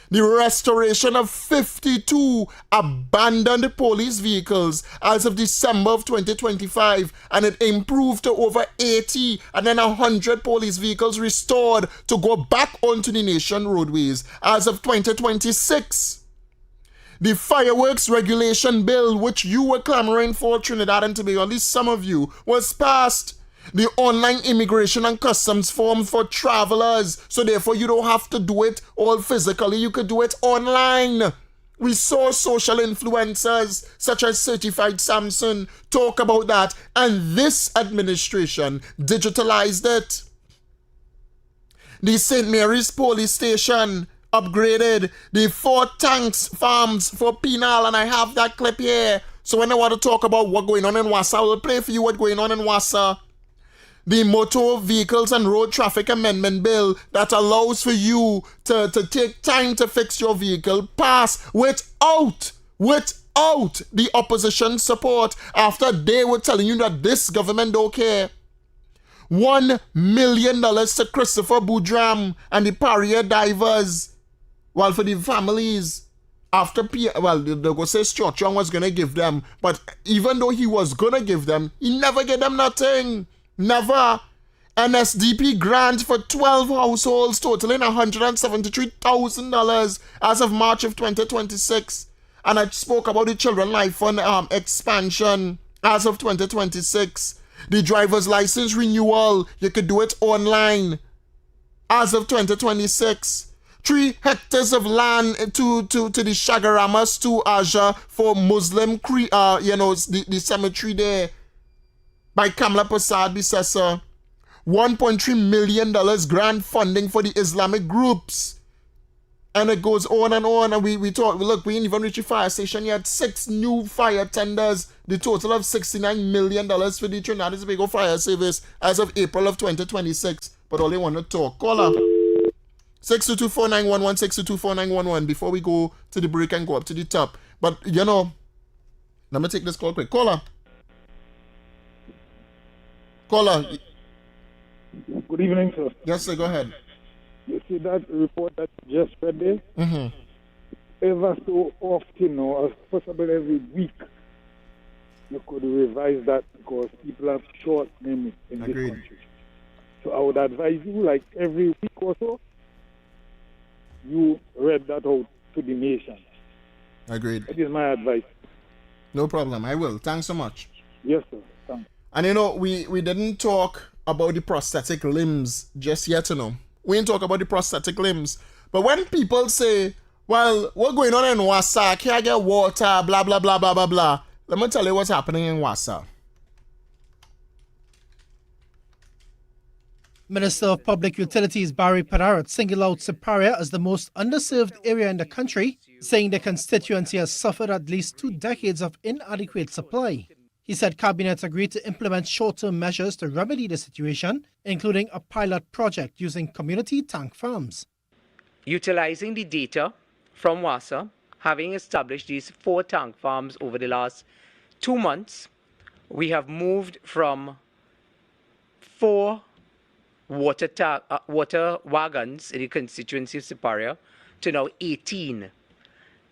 The restoration of 52 abandoned police vehicles as of December of 2025, and it improved to over 80, and then 100 police vehicles restored to go back onto the nation roadways as of 2026. The fireworks regulation bill, which you were clamoring for, Trinidad and Tobago, at least some of you, was passed. The online immigration and customs form for travelers, so therefore you don't have to do it all physically, you could do it online. We saw social influencers such as Certified Samson talk about that, and this administration digitalized it. The St. Mary's Police Station upgraded. The 4 tanks farms for penal, and I have that clip here. So when I want to talk about what's going on in Wassa, I will play for you what's going on in Wassa. The Motor Vehicles and Road Traffic Amendment Bill that allows for you to take time to fix your vehicle passed without the opposition support, after they were telling you that this government don't care. $1 million to Christopher Boudram and the Paria divers. Well, for the families, after they're going to say Stuart Young was going to give them, but even though he was going to give them, he never gave them nothing. Never. NSDP grant for 12 households totaling $173,000 as of March of 2026. And I spoke about the Children Life Fund expansion as of 2026. The driver's license renewal, you could do it online as of 2026. 3 hectares of land to the Shagaramas to Aja for Muslim, the cemetery there by Kamla Prasad Bisesa. $1.3 million grant funding for the Islamic groups. And it goes on, and we thought, look, we didn't even reach the fire station yet. 6 new fire tenders, the total of $69 million for the Trinidad and Tobago Fire Service as of April of 2026. But all they want to talk. Caller 6224911, 6224911 before we go to the break and go up to the top. But let me take this call quick. Caller. Good evening, sir. Yes, sir, go ahead. You see that report that you just read there? Mm-hmm. Ever so often, or possibly every week, you could revise that because people have short memory in this country. So I would advise you, like every week or so, you read that out to the nation. Agreed. That is my advice. No problem. I will. Thanks so much. Yes, sir. Thanks. And we didn't talk about the prosthetic limbs just yet, We didn't talk about the prosthetic limbs. But when people say, well, what's going on in Wassa? Can't get water, blah, blah, blah, blah, blah, blah. Let me tell you what's happening in Wassa. Minister of Public Utilities Barry Padarat singled out Siparia as the most underserved area in the country, saying the constituency has suffered at least 2 decades of inadequate supply. He said Cabinet agreed to implement short-term measures to remedy the situation, including a pilot project using community tank farms. Utilizing the data from WASA, having established these 4 tank farms over the last 2 months, we have moved from 4 water wagons in the constituency of Siparia to now 18.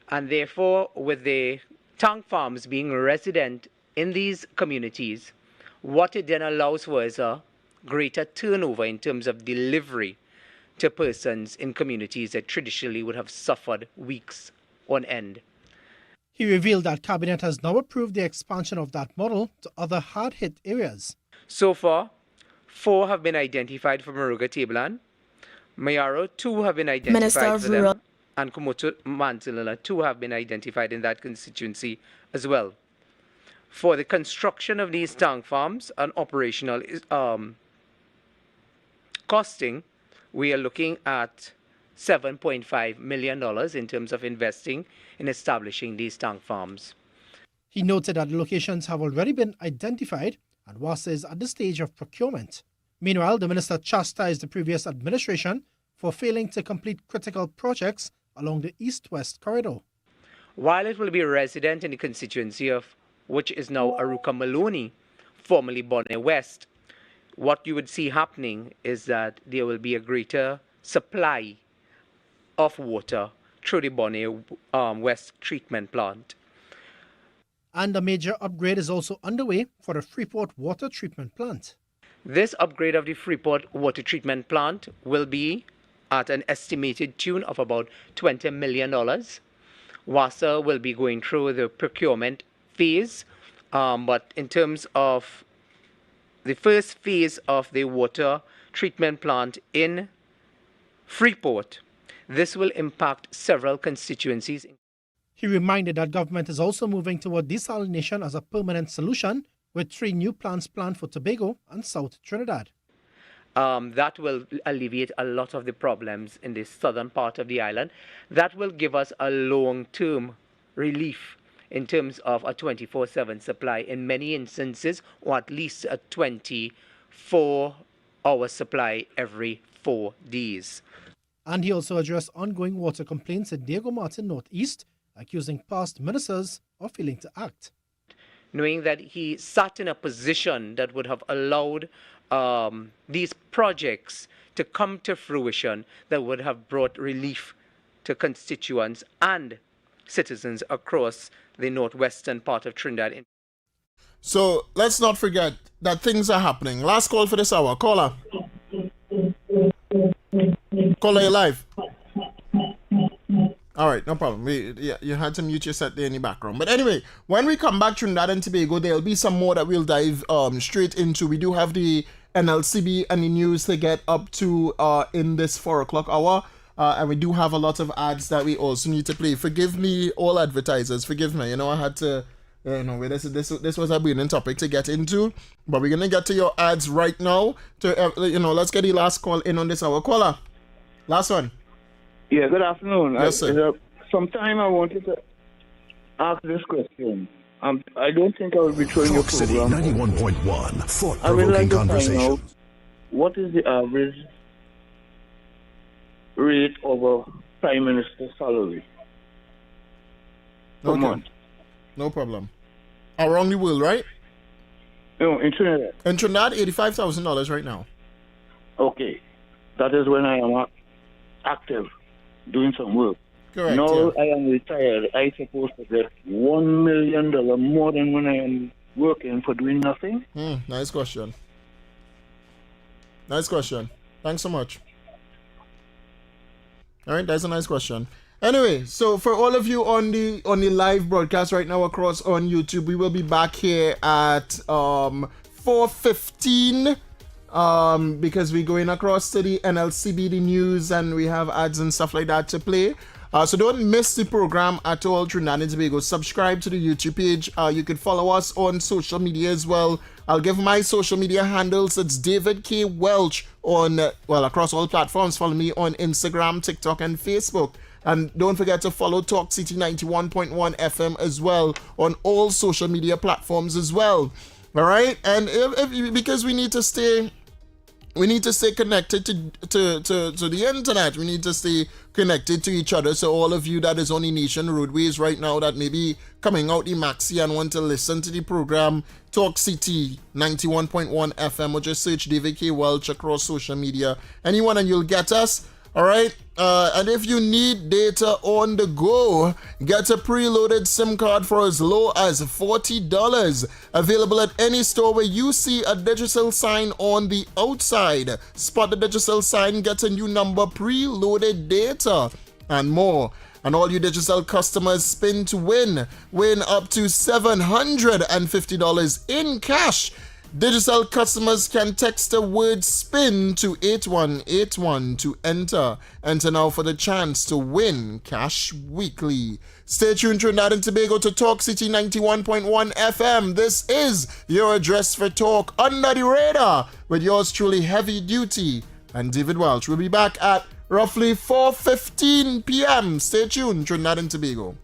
And therefore, with the tank farms being resident in these communities, what it then allows for is a greater turnover in terms of delivery to persons in communities that traditionally would have suffered weeks on end. He revealed that Cabinet has now approved the expansion of that model to other hard-hit areas. So far, 4 have been identified for Moruga Tableland, Mayaro 2 have been identified for them, and Kumoto Mantilala 2 have been identified in that constituency as well. For the construction of these tank farms and operational costing, we are looking at $7.5 million in terms of investing in establishing these tank farms. He noted that the locations have already been identified and WASA is at the stage of procurement. Meanwhile, the minister chastised the previous administration for failing to complete critical projects along the east-west corridor. While it will be resident in the constituency of which is now Aruka Maloney, formerly Bonnet West, what you would see happening is that there will be a greater supply of water through the Bonnet West treatment plant. And a major upgrade is also underway for the Freeport water treatment plant. This upgrade of the Freeport water treatment plant will be at an estimated tune of about $20 million. WASA will be going through the procurement phase, but in terms of the first phase of the water treatment plant in Freeport, this will impact several constituencies. He reminded that government is also moving toward desalination as a permanent solution, with 3 new plants planned for Tobago and South Trinidad. That will alleviate a lot of the problems in the southern part of the island. That will give us a long-term relief in terms of a 24/7 supply in many instances, or at least a 24-hour supply every 4 days. And he also addressed ongoing water complaints in Diego Martin Northeast, accusing past ministers of failing to act. Knowing that he sat in a position that would have allowed these projects to come to fruition, that would have brought relief to constituents and citizens across the northwestern part of Trinidad. So let's not forget that things are happening. Last call for this hour. Caller. Caller, you're live. All right, no problem. You had to mute your set there in the background. But anyway, when we come back to Trinidad and Tobago, there'll be some more that we'll dive straight into. We do have the NLCB and the news to get up to in this 4 o'clock hour. And we do have a lot of ads that we also need to play. Forgive me, all advertisers. Forgive me. I had to, this was a burning topic to get into. But we're going to get to your ads right now. Let's get the last call in on this hour. Caller, last one. Yeah, good afternoon. Yes, sir. Sometime I wanted to ask this question. I don't think I will be throwing your program. 91.1, thought-provoking I would like to conversation. find out what is the average rate of a Prime Minister's salary per month. No problem. Around the world, right? No, in Trinidad. In Trinidad, $85,000 right now. Okay. That is when I am active, doing some work. Correct. Now yeah. I am retired. I supposed to get $1 million more than when I am working for doing nothing? Nice question. Nice question. Thanks so much. All right, that's a nice question. Anyway, so for all of you on the live broadcast right now across on YouTube, we will be back here at 4:15 because we're going across to the NLCBD news and we have ads and stuff like that to play. So don't miss the program at all, Trinidad and Tobago. Subscribe to the YouTube page. You can follow us on social media as well. I'll give my social media handles. It's David K. Welch on, across all platforms. Follow me on Instagram, TikTok, and Facebook. And don't forget to follow Talk City 91.1 FM as well on all social media platforms as well. All right? And because we need to stay connected to the internet. We need to stay connected to each other. So all of you that is on the Nation Roadways right now that may be coming out the Maxi and want to listen to the program, Talk City 91.1 FM, or just search David K. Welch across social media. Anyone and you'll get us. All right. And if you need data on the go, get a preloaded SIM card for as low as $40. Available at any store where you see a digital sign on the outside. Spot the digital sign, get a new number, preloaded data, and more. And all you digital customers spin to win. Win up to $750 in cash. Digital customers can text the word SPIN to 8181 to enter. Enter now for the chance to win cash weekly. Stay tuned, Trinidad and Tobago, to Talk City 91.1 FM. This is your address for talk under the radar with yours truly, Heavy Duty and David Welch. We'll be back at roughly 4:15 p.m. Stay tuned, Trinidad and Tobago.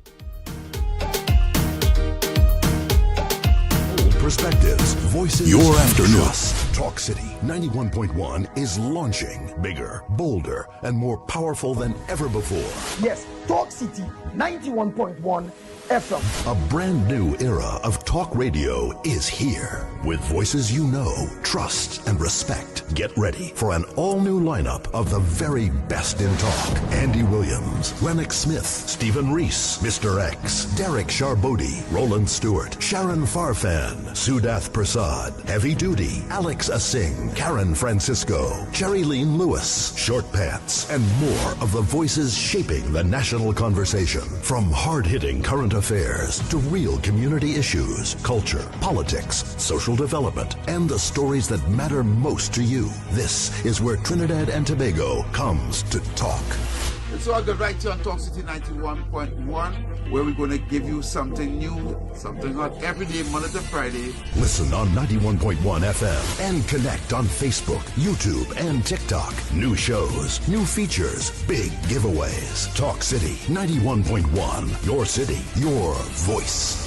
Perspectives, voices, your afternoon. Talk City 91.1 is launching bigger, bolder, and more powerful than ever before. Yes, Talk City 91.1 FM. A brand new era of talk radio is here. With voices you know, trust, and respect. Get ready for an all-new lineup of the very best in talk. Andy Williams, Lennox Smith, Stephen Reese, Mr. X, Derek Charbodi, Roland Stewart, Sharon Farfan, Sudath Prasad, Heavy Duty, Alex Asing, Karen Francisco, Cherry-Leen Lewis, Short Pants, and more of the voices shaping the national conversation. From hard-hitting current affairs to real community issues, culture, politics, social development, and the stories that matter most to you. This is where Trinidad and Tobago comes to talk. It's all good right here on Talk City 91.1, where we're going to give you something new, something hot every day, Monday to Friday. Listen on 91.1 FM and connect on Facebook, YouTube, and TikTok. New shows, new features, big giveaways. Talk City 91.1, your city, your voice.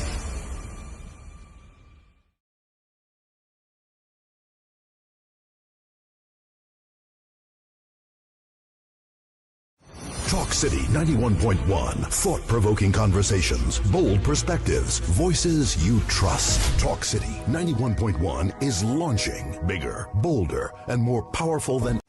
Talk City 91.1. Thought-provoking conversations, bold perspectives, voices you trust. Talk City 91.1 is launching bigger, bolder, and more powerful than...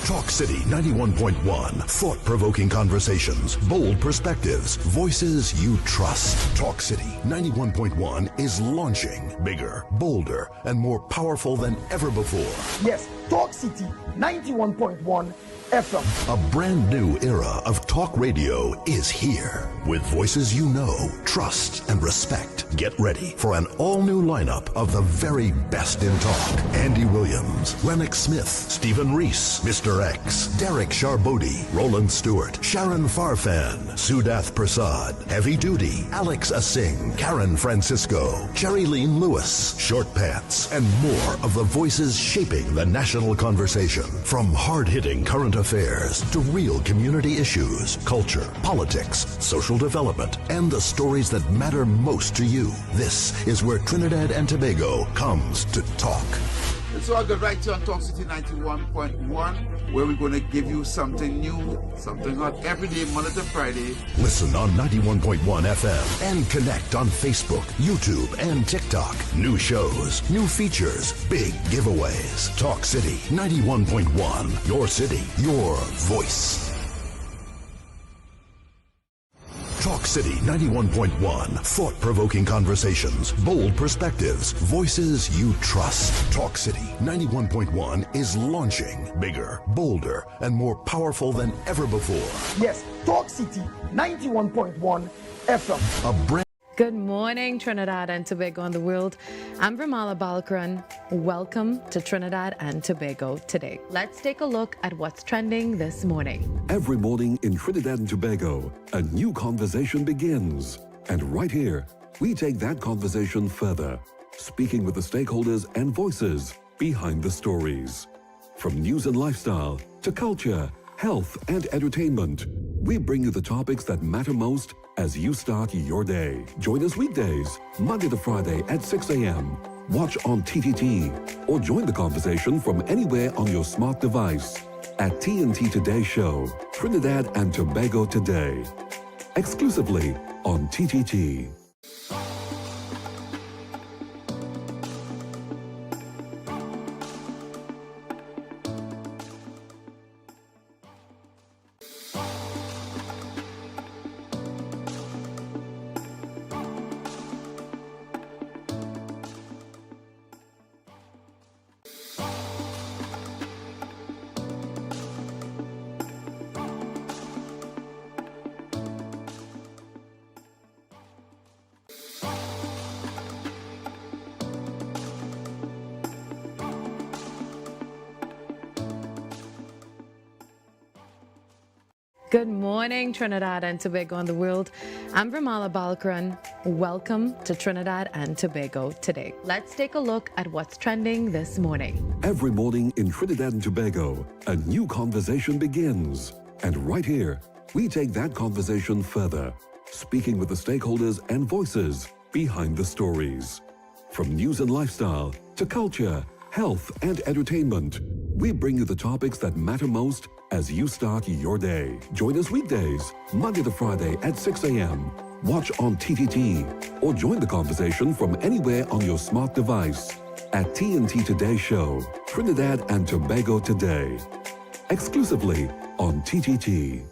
Talk City 91.1. Thought-provoking conversations, bold perspectives, voices you trust. Talk City 91.1 is launching bigger, bolder, and more powerful than ever before. Yes, Talk City 91.1 FM. A brand new era of talk radio is here. With voices you know, trust, and respect. Get ready for an all-new lineup of the very best in talk. Andy Williams, Lennox Smith, Stephen Reese, Mr. X, Derek Charbodi, Roland Stewart, Sharon Farfan, Sudath Prasad, Heavy Duty, Alex Asing, Karen Francisco, Cherry-Leen Lewis, Short Pants, and more of the voices shaping the national conversation. From hard-hitting current affairs to real community issues, culture, politics, social development, and the stories that matter most to you. This is where Trinidad and Tobago comes to talk. It's all good right here on Talk City 91.1, where we're going to give you something new, something hot every day, Monday to Friday. Listen on 91.1 FM and connect on Facebook, YouTube, and TikTok. New shows, new features, big giveaways. Talk City 91.1, your city, your voice. Talk Talk City 91.1. Thought-provoking conversations, bold perspectives, voices you trust. Talk City 91.1 is launching bigger, bolder, and more powerful than ever before. Yes, Talk City 91.1 FM. A brand. Good morning, Trinidad and Tobago and the world. I'm Vermala Balkaran. Welcome to Trinidad and Tobago today. Let's take a look at what's trending this morning. Every morning in Trinidad and Tobago, a new conversation begins. And right here, we take that conversation further, speaking with the stakeholders and voices behind the stories. From news and lifestyle to culture, health and entertainment, we bring you the topics that matter most as you start your day. Join us weekdays, Monday to Friday at 6 a.m. Watch on TTT or join the conversation from anywhere on your smart device at TNT Today Show, Trinidad and Tobago Today, exclusively on TTT. Good morning, Trinidad and Tobago and the world. I'm Vermala Balkaran. Welcome to Trinidad and Tobago today. Let's take a look at what's trending this morning. Every morning in Trinidad and Tobago, a new conversation begins. And right here, we take that conversation further, speaking with the stakeholders and voices behind the stories. From news and lifestyle to culture, health and entertainment, we bring you the topics that matter most as you start your day. Join us weekdays, Monday to Friday at 6 a.m. Watch on TTT or join the conversation from anywhere on your smart device at TNT Today Show, Trinidad and Tobago Today, exclusively on TTT.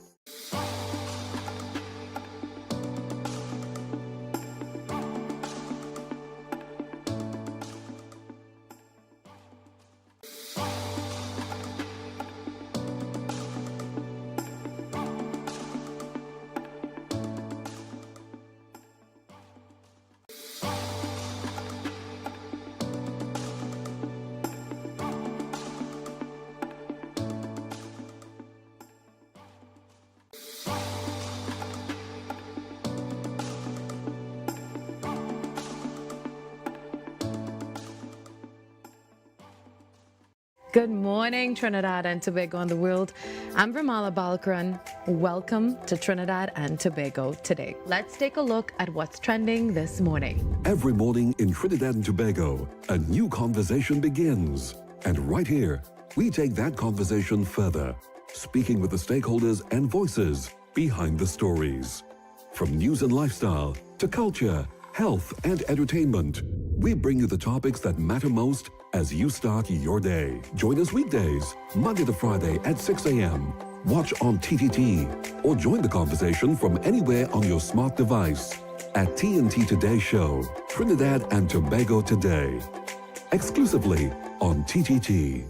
Good morning, Trinidad and Tobago and the world. I'm Vermala Balkaran. Welcome to Trinidad and Tobago today. Let's take a look at what's trending this morning. Every morning in Trinidad and Tobago, a new conversation begins. And right here, we take that conversation further, speaking with the stakeholders and voices behind the stories. From news and lifestyle to culture, health and entertainment, we bring you the topics that matter most as you start your day. Join us weekdays, Monday to Friday at 6 a.m. Watch on TTT or join the conversation from anywhere on your smart device at TNT Today Show, Trinidad and Tobago Today, exclusively on TTT.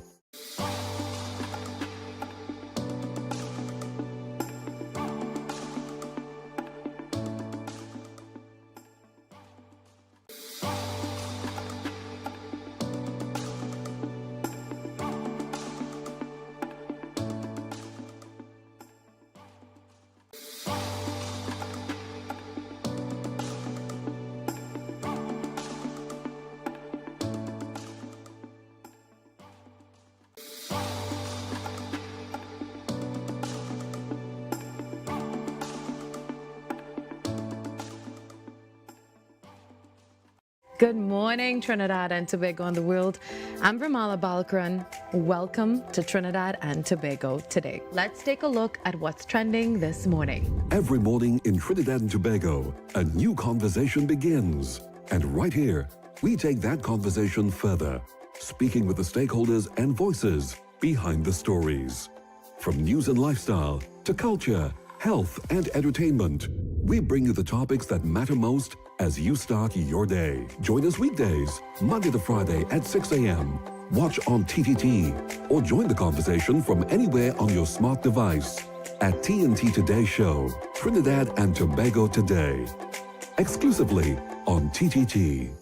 Good morning, Trinidad and Tobago and the world. I'm Vermala Balkaran. Welcome to Trinidad and Tobago today. Let's take a look at what's trending this morning. Every morning in Trinidad and Tobago, a new conversation begins. And right here, we take that conversation further, speaking with the stakeholders and voices behind the stories. From news and lifestyle to culture, health and entertainment, we bring you the topics that matter most as you start your day. Join us weekdays, Monday to Friday at 6 a.m. Watch on TTT or join the conversation from anywhere on your smart device at TNT Today Show, Trinidad and Tobago Today, exclusively on TTT.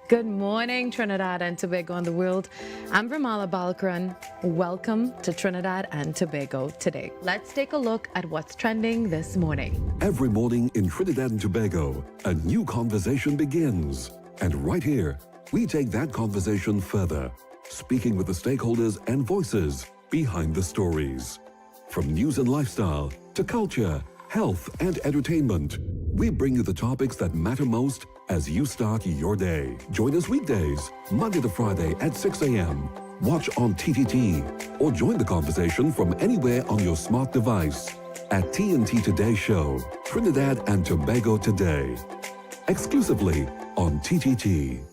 Good morning, Trinidad and Tobago and the world. I'm Ramala Balkaran. Welcome to Trinidad and Tobago today. Let's take a look at what's trending this morning. Every morning in Trinidad and Tobago, a new conversation begins. And right here, we take that conversation further, speaking with the stakeholders and voices behind the stories. From news and lifestyle to culture, health and entertainment, we bring you the topics that matter most as you start your day. Join us weekdays, Monday to Friday at 6 a.m. Watch on TTT or join the conversation from anywhere on your smart device at TNT Today Show, Trinidad and Tobago Today, exclusively on TTT.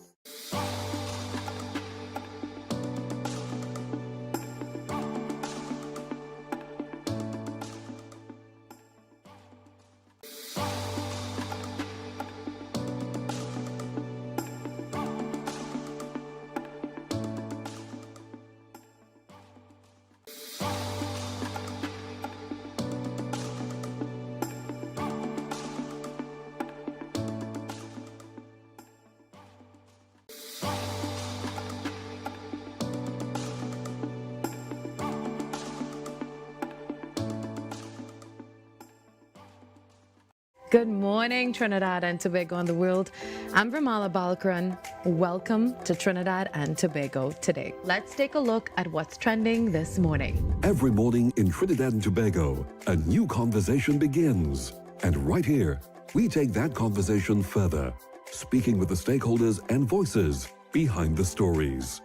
Good morning, Trinidad and Tobago and the world. I'm Ramala Balkaran. Welcome to Trinidad and Tobago today. Let's take a look at what's trending this morning. Every morning in Trinidad and Tobago, a new conversation begins. And right here, we take that conversation further, speaking with the stakeholders and voices behind the stories.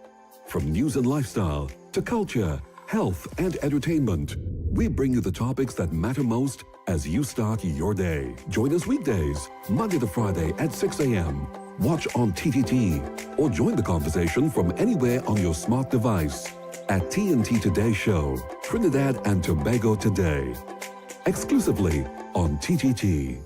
From news and lifestyle to culture, health and entertainment, we bring you the topics that matter most as you start your day. Join us weekdays, Monday to Friday at 6 a.m. Watch on TTT or join the conversation from anywhere on your smart device at TNT Today Show, Trinidad and Tobago Today, exclusively on TTT.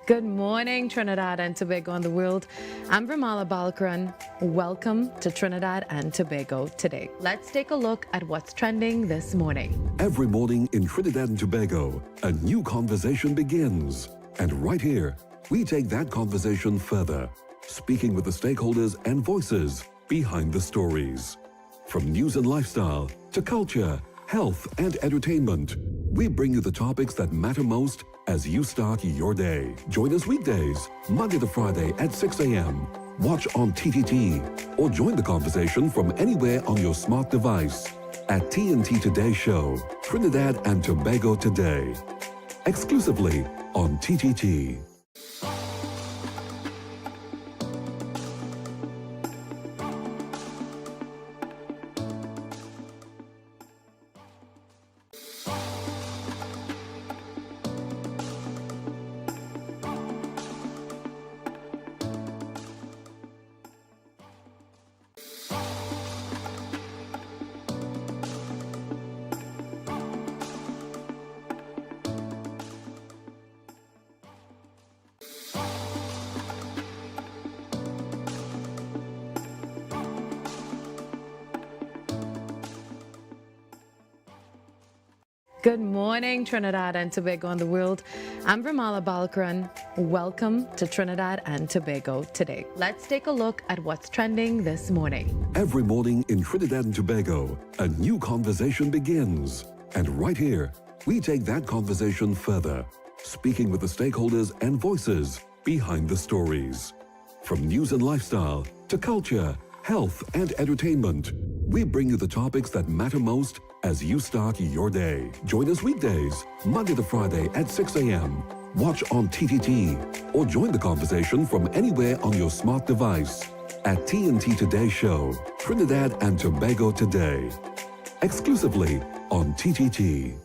Good morning, Trinidad and Tobago and the world. I'm Ramala Balkaran. Welcome to Trinidad and Tobago today. Let's take a look at what's trending this morning. Every morning in Trinidad and Tobago, a new conversation begins. And right here, we take that conversation further, speaking with the stakeholders and voices behind the stories. From news and lifestyle to culture, health and entertainment, we bring you the topics that matter most as you start your day. Join us weekdays, Monday to Friday at 6 a.m. Watch on TTT or join the conversation from anywhere on your smart device at TNT Today Show, Trinidad and Tobago Today, exclusively on TTT. Good morning, Trinidad and Tobago and the world. I'm Ramala Balkaran. Welcome to Trinidad and Tobago today. Let's take a look at what's trending this morning. Every morning in Trinidad and Tobago, a new conversation begins. And right here, we take that conversation further, speaking with the stakeholders and voices behind the stories. From news and lifestyle to culture, health and entertainment, we bring you the topics that matter most as you start your day. Join us weekdays, Monday to Friday at 6 a.m. Watch on TTT or join the conversation from anywhere on your smart device at TNT Today Show, Trinidad and Tobago Today, exclusively on TTT.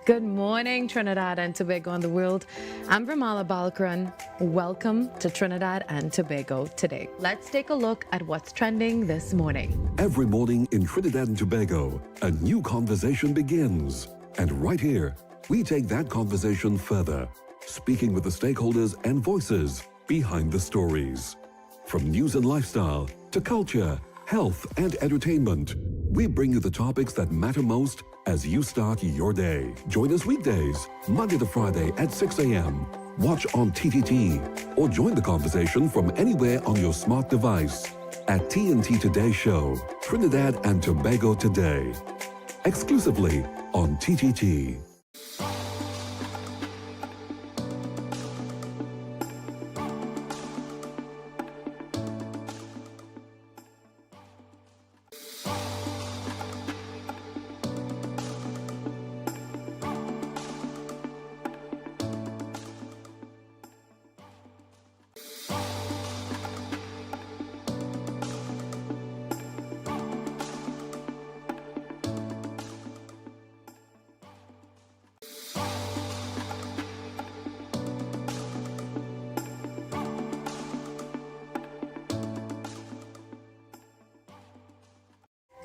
Good morning, Trinidad and Tobago and the world. I'm Ramala Balkaran. Welcome to Trinidad and Tobago today. Let's take a look at what's trending this morning. Every morning in Trinidad and Tobago, a new conversation begins. And right here, we take that conversation further, speaking with the stakeholders and voices behind the stories. From news and lifestyle to culture, health and entertainment, we bring you the topics that matter most as you start your day. Join us weekdays, Monday to Friday at 6 a.m. Watch on TTT or join the conversation from anywhere on your smart device at TNT Today Show, Trinidad and Tobago Today, exclusively on TTT.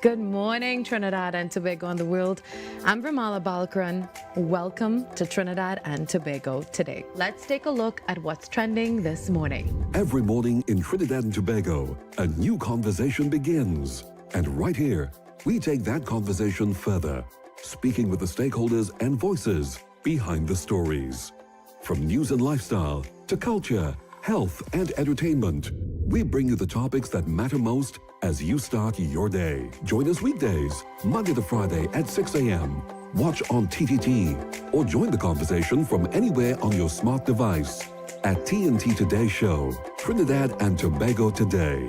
Good morning, Trinidad and Tobago and the world. I'm Ramala Balkaran. Welcome to Trinidad and Tobago today. Let's take a look at what's trending this morning. Every morning in Trinidad and Tobago, a new conversation begins. And right here, we take that conversation further, speaking with the stakeholders and voices behind the stories. From news and lifestyle to culture, health and entertainment, we bring you the topics that matter most as you start your day. Join us weekdays, Monday to Friday at 6 a.m. Watch on TTT or join the conversation from anywhere on your smart device at TNT Today Show, Trinidad and Tobago Today,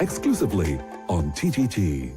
exclusively on TTT.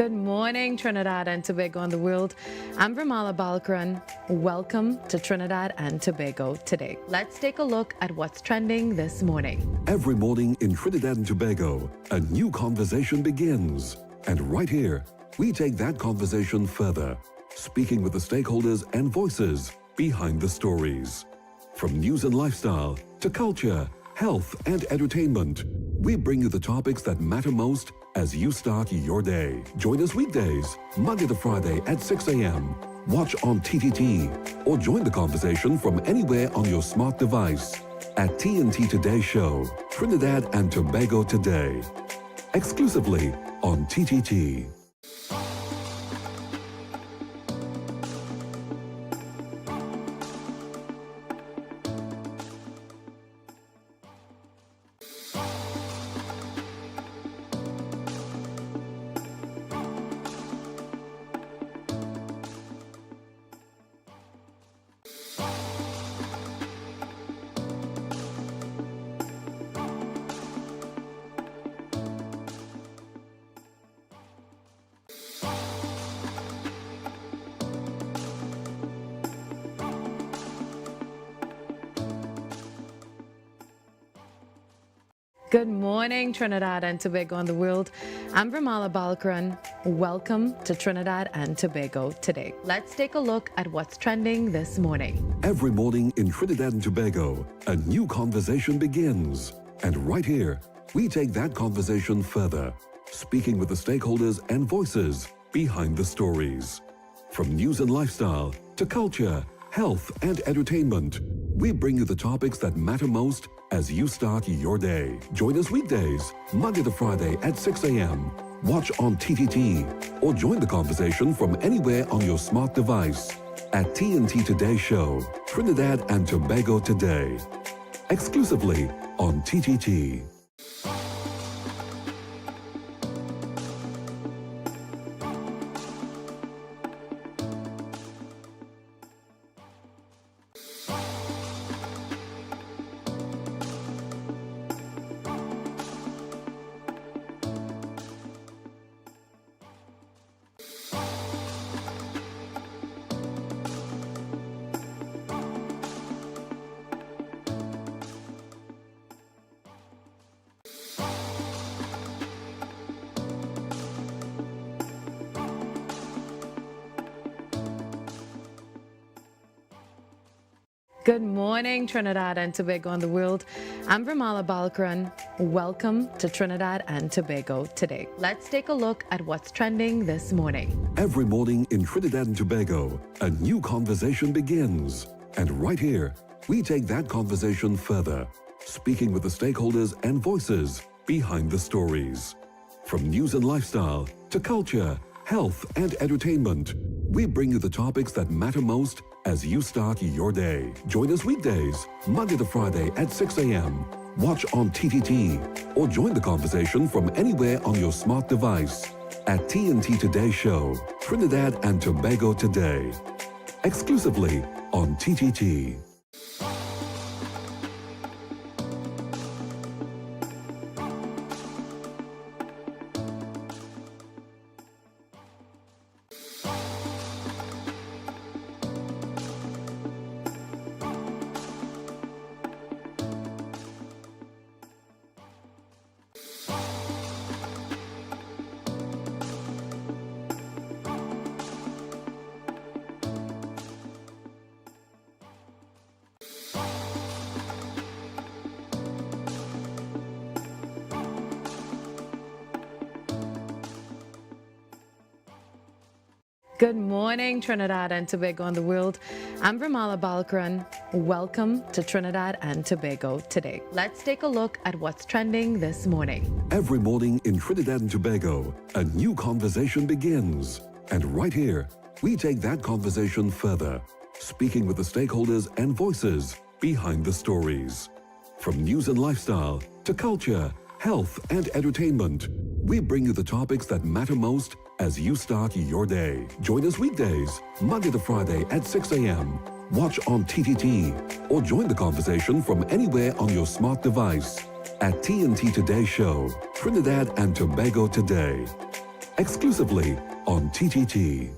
Good morning, Trinidad and Tobago and the world. I'm Ramala Balkaran. Welcome to Trinidad and Tobago today. Let's take a look at what's trending this morning. Every morning in Trinidad and Tobago, a new conversation begins. And right here, we take that conversation further, speaking with the stakeholders and voices behind the stories. From news and lifestyle to culture, health and entertainment, we bring you the topics that matter most as you start your day. Join us weekdays, Monday to Friday at 6 a.m. Watch on TTT or join the conversation from anywhere on your smart device at TNT Today Show, Trinidad and Tobago Today, exclusively on TTT. Good morning, Trinidad and Tobago and the world. I'm Ramala Balkaran. Welcome to Trinidad and Tobago today. Let's take a look at what's trending this morning. Every morning in Trinidad and Tobago, a new conversation begins. And right here, we take that conversation further, speaking with the stakeholders and voices behind the stories. From news and lifestyle to culture, health, and entertainment, we bring you the topics that matter most as you start your day. Join us weekdays, Monday to Friday at 6 a.m. Watch on TTT or join the conversation from anywhere on your smart device at TNT Today Show, Trinidad and Tobago Today, exclusively on TTT. Good morning, Trinidad and Tobago and the world. I'm Ramala Balkaran. Welcome to Trinidad and Tobago today. Let's take a look at what's trending this morning. Every morning in Trinidad and Tobago, a new conversation begins. And right here, we take that conversation further, speaking with the stakeholders and voices behind the stories. From news and lifestyle to culture, health, and entertainment, we bring you the topics that matter most as you start your day. Join us weekdays, Monday to Friday at 6 a.m. Watch on TTT or join the conversation from anywhere on your smart device at TNT Today Show, Trinidad and Tobago Today, exclusively on TTT. Good morning, Trinidad and Tobago and the world. I'm Ramala Balkaran. Welcome to Trinidad and Tobago today. Let's take a look at what's trending this morning. Every morning in Trinidad and Tobago, a new conversation begins. And right here, we take that conversation further, speaking with the stakeholders and voices behind the stories. From news and lifestyle to culture, health, and entertainment, we bring you the topics that matter most as you start your day. Join us weekdays, Monday to Friday at 6 a.m. Watch on TTT or join the conversation from anywhere on your smart device at TNT Today Show, Trinidad and Tobago Today, exclusively on TTT.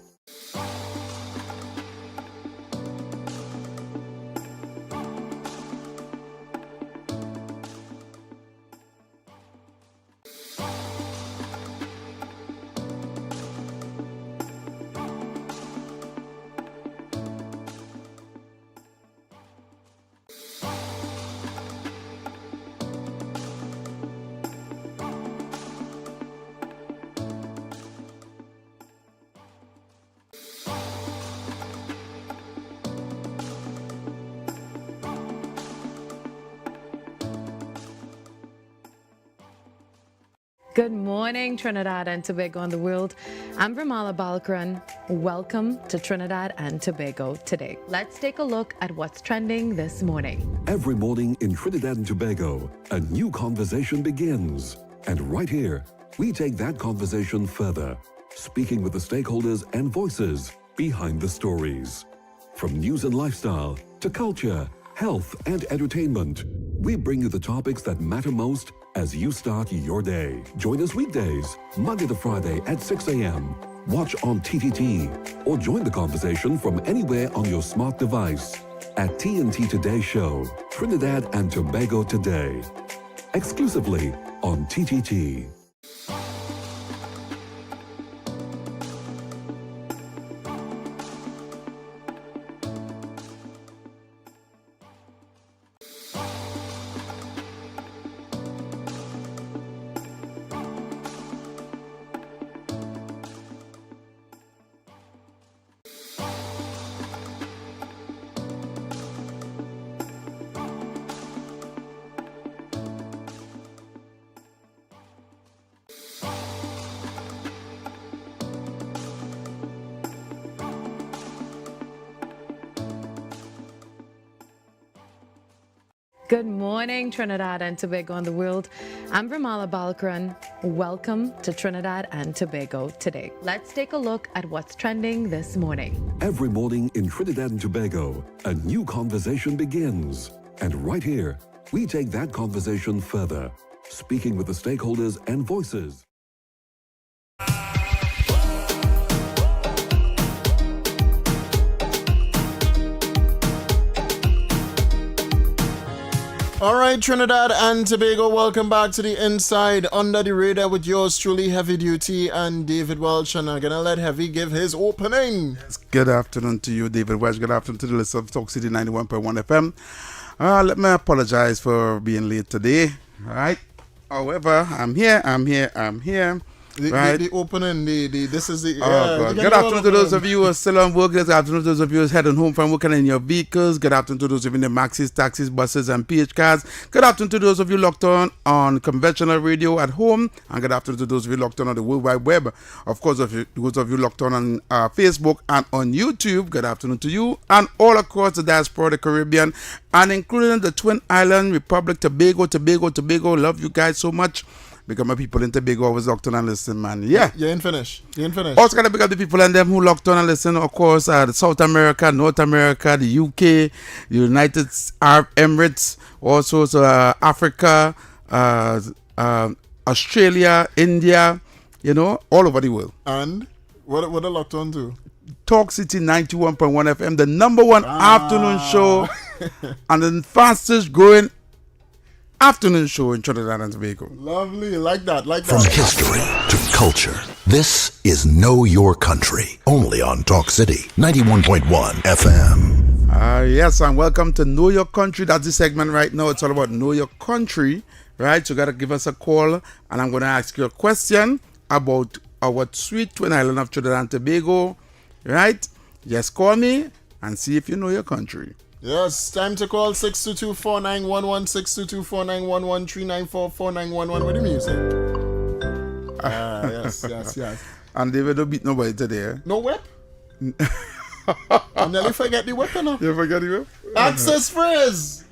Good morning, Trinidad and Tobago and the world. I'm Ramala Balkaran. Welcome to Trinidad and Tobago today. Let's take a look at what's trending this morning. Every morning in Trinidad and Tobago, a new conversation begins. And right here, we take that conversation further, speaking with the stakeholders and voices behind the stories. From news and lifestyle to culture, health and entertainment, we bring you the topics that matter most as you start your day. Join us weekdays, Monday to Friday at 6 a.m. Watch on TTT or join the conversation from anywhere on your smart device at TNT Today Show, Trinidad and Tobago Today, exclusively on TTT. Good morning, Trinidad and Tobago and the world. I'm Ramala Balkaran. Welcome to Trinidad and Tobago today. Let's take a look at what's trending this morning. Every morning in Trinidad and Tobago, a new conversation begins. And right here, we take that conversation further, speaking with the stakeholders and voices. All right, Trinidad and Tobago, welcome back to the Inside Under the Radar with yours truly, Heavy Duty and David Welch. And I'm going to let Heavy give his opening. Good afternoon to you, David Welch. Good afternoon to the listeners of Talk City 91.1 FM. Let me apologize for being late today. All right. However, I'm here. The opening, this is the... God. Good afternoon to those of you who are still on work. Good afternoon to those of you who are heading home from working in your vehicles. Good afternoon to those of you in the maxis, taxis, buses, and PH cars. Good afternoon to those of you locked on conventional radio at home. And good afternoon to those of you locked on the World Wide Web. Of course, those of you locked on Facebook and on YouTube. Good afternoon to you. And all across the diaspora, the Caribbean, and including the Twin Island Republic, Tobago. Love you guys so much. Because my people in Tobago always locked on and listen, man. Yeah. You ain't finished. Also, got to pick up the people and them who locked on and listen. Of course, the South America, North America, the UK, the United Arab Emirates, also Africa, Australia, India, all over the world. And what are locked on to? Talk City 91.1 FM, the number one afternoon show and the fastest growing afternoon show in Trinidad and Tobago. Lovely, like that. From history to culture, this is Know Your Country, only on Talk City 91.1 FM. Yes, and welcome to Know Your Country. That's the segment right now. It's all about Know Your Country, right? So you got to give us a call, and I'm going to ask you a question about our sweet Twin Island of Trinidad and Tobago, right? Just call me and see if you know your country. Yes, time to call 622-4911, 622-4911-394-4911 with the music. Yes. And David don't beat nobody today. No whip? I nearly forget the whip, now. You forget the whip? Access phrase.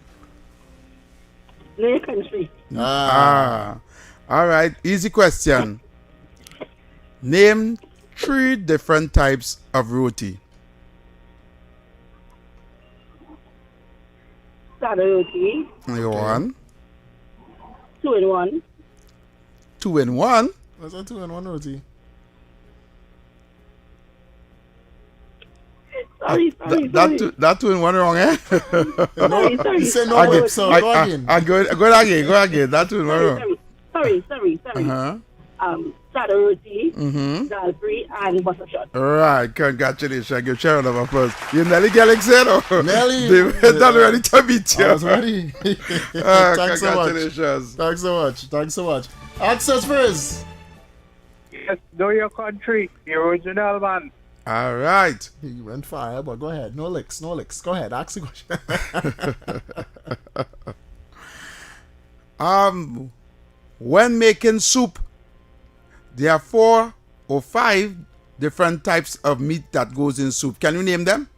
Know your country. All right, easy question. Name 3 different types of roti. Roti. One. 2 in 1. 2 in 1? What's a 2 in 1 roti? Sorry. That 2 in 1 wrong, eh? Sorry. You say no whip, so go again. Go again. That 2 in 1 wrong. Sorry. Roti, Dalbury, and Buttershot. All right, congratulations. Give Sharon a first. You nearly getting set up. Nelly. They're not ready to meet you. I was ready. Congratulations. Thanks so much. Access phrase. Yes, Know Your Country, the original man. All right. You went fire, but go ahead. No licks. Go ahead. Ask the question. When making soup, there are 4 or 5 different types of meat that goes in soup. Can you name them?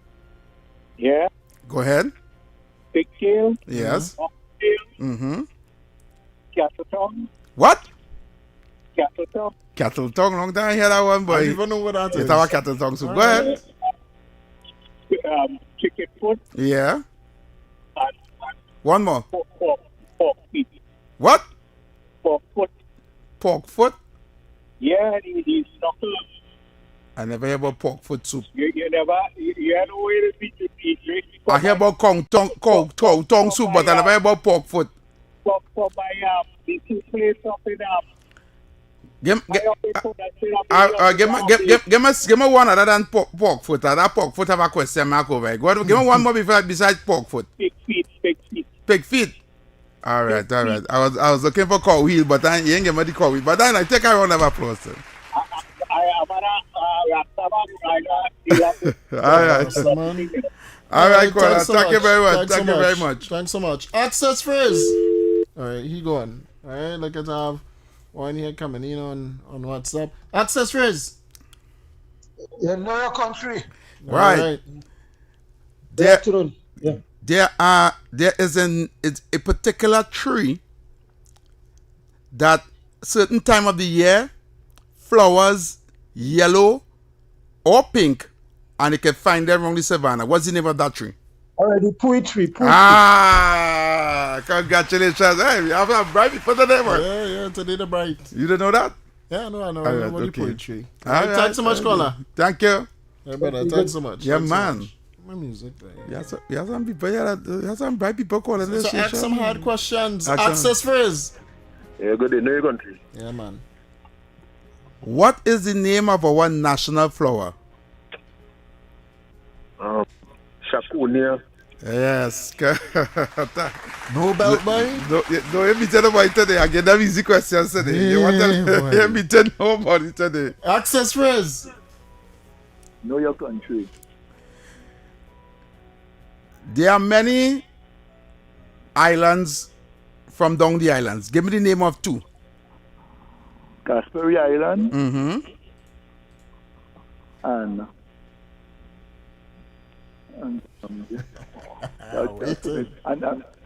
Yeah. Go ahead. Pigtail. Yes. Oxtail. Mm-hmm. Cattle tongue. What? Cattle tongue. Cattle tongue. Long time I hear that one, boy. I don't even know what that is. It's our cattle tongue soup. Go ahead. Chicken foot. Yeah. And One more. pork feet. What? Pork foot. Pork foot? Yeah, these knuckles. I never hear about pork foot soup. You never, you had no way to beat the beef. I hear about cow tongue soup, but I never hear about pork foot. For my, the two place up in, Give me one other than pork foot. That pork foot have a question mark over it. Give me one more besides pork foot. Pig feet. Pig feet. All right. I was looking for cow heel, but you ain't give me the cow heel. But then I take a round of applause. All right, Connor. Thank you very much. Thank you very much. Thanks so much. Access Frizz. All right, he going. All right, look at have one here coming in on WhatsApp. Access Frizz. You know your country. Right. There is a particular tree that certain time of the year flowers yellow or pink, and you can find them around the savannah. What's the name of that tree? Already poetry. Ah, congratulations. Hey, you have a bright for the name. Yeah, today the bright. You didn't know that? Yeah, no, I know. All I right, know the okay. poetry. All All right, right, thanks so much, caller. Thank you. Yeah, brother, thanks so much. Yeah, Thanks so man. much. My music. Yes, some people. Yeah, some bright people calling this. So ask some hard questions. Ask Access Frizz. Yeah, good. Know your country. Yeah, man. What is the name of our national flower? Shakunia. Yes. No belt boy? No, you meet nobody today. I get them easy questions today. You want to meet nobody today. Access Frizz. Know your country. There are many islands from down the islands. Give me the name of 2. Caspery Island. Mm-hmm. And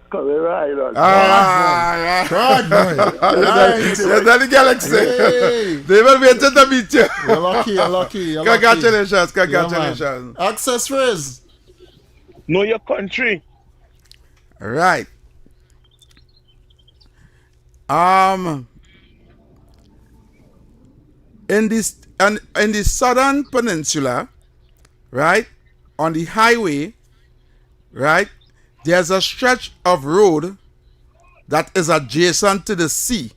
Carrera Island. Yeah. You're not the galaxy. Hey. They will wait to meet you. You're lucky. Congratulations. Yeah, Access Frizz. Know your country. Right. In the southern peninsula, right, on the highway, right, there's a stretch of road that is adjacent to the sea,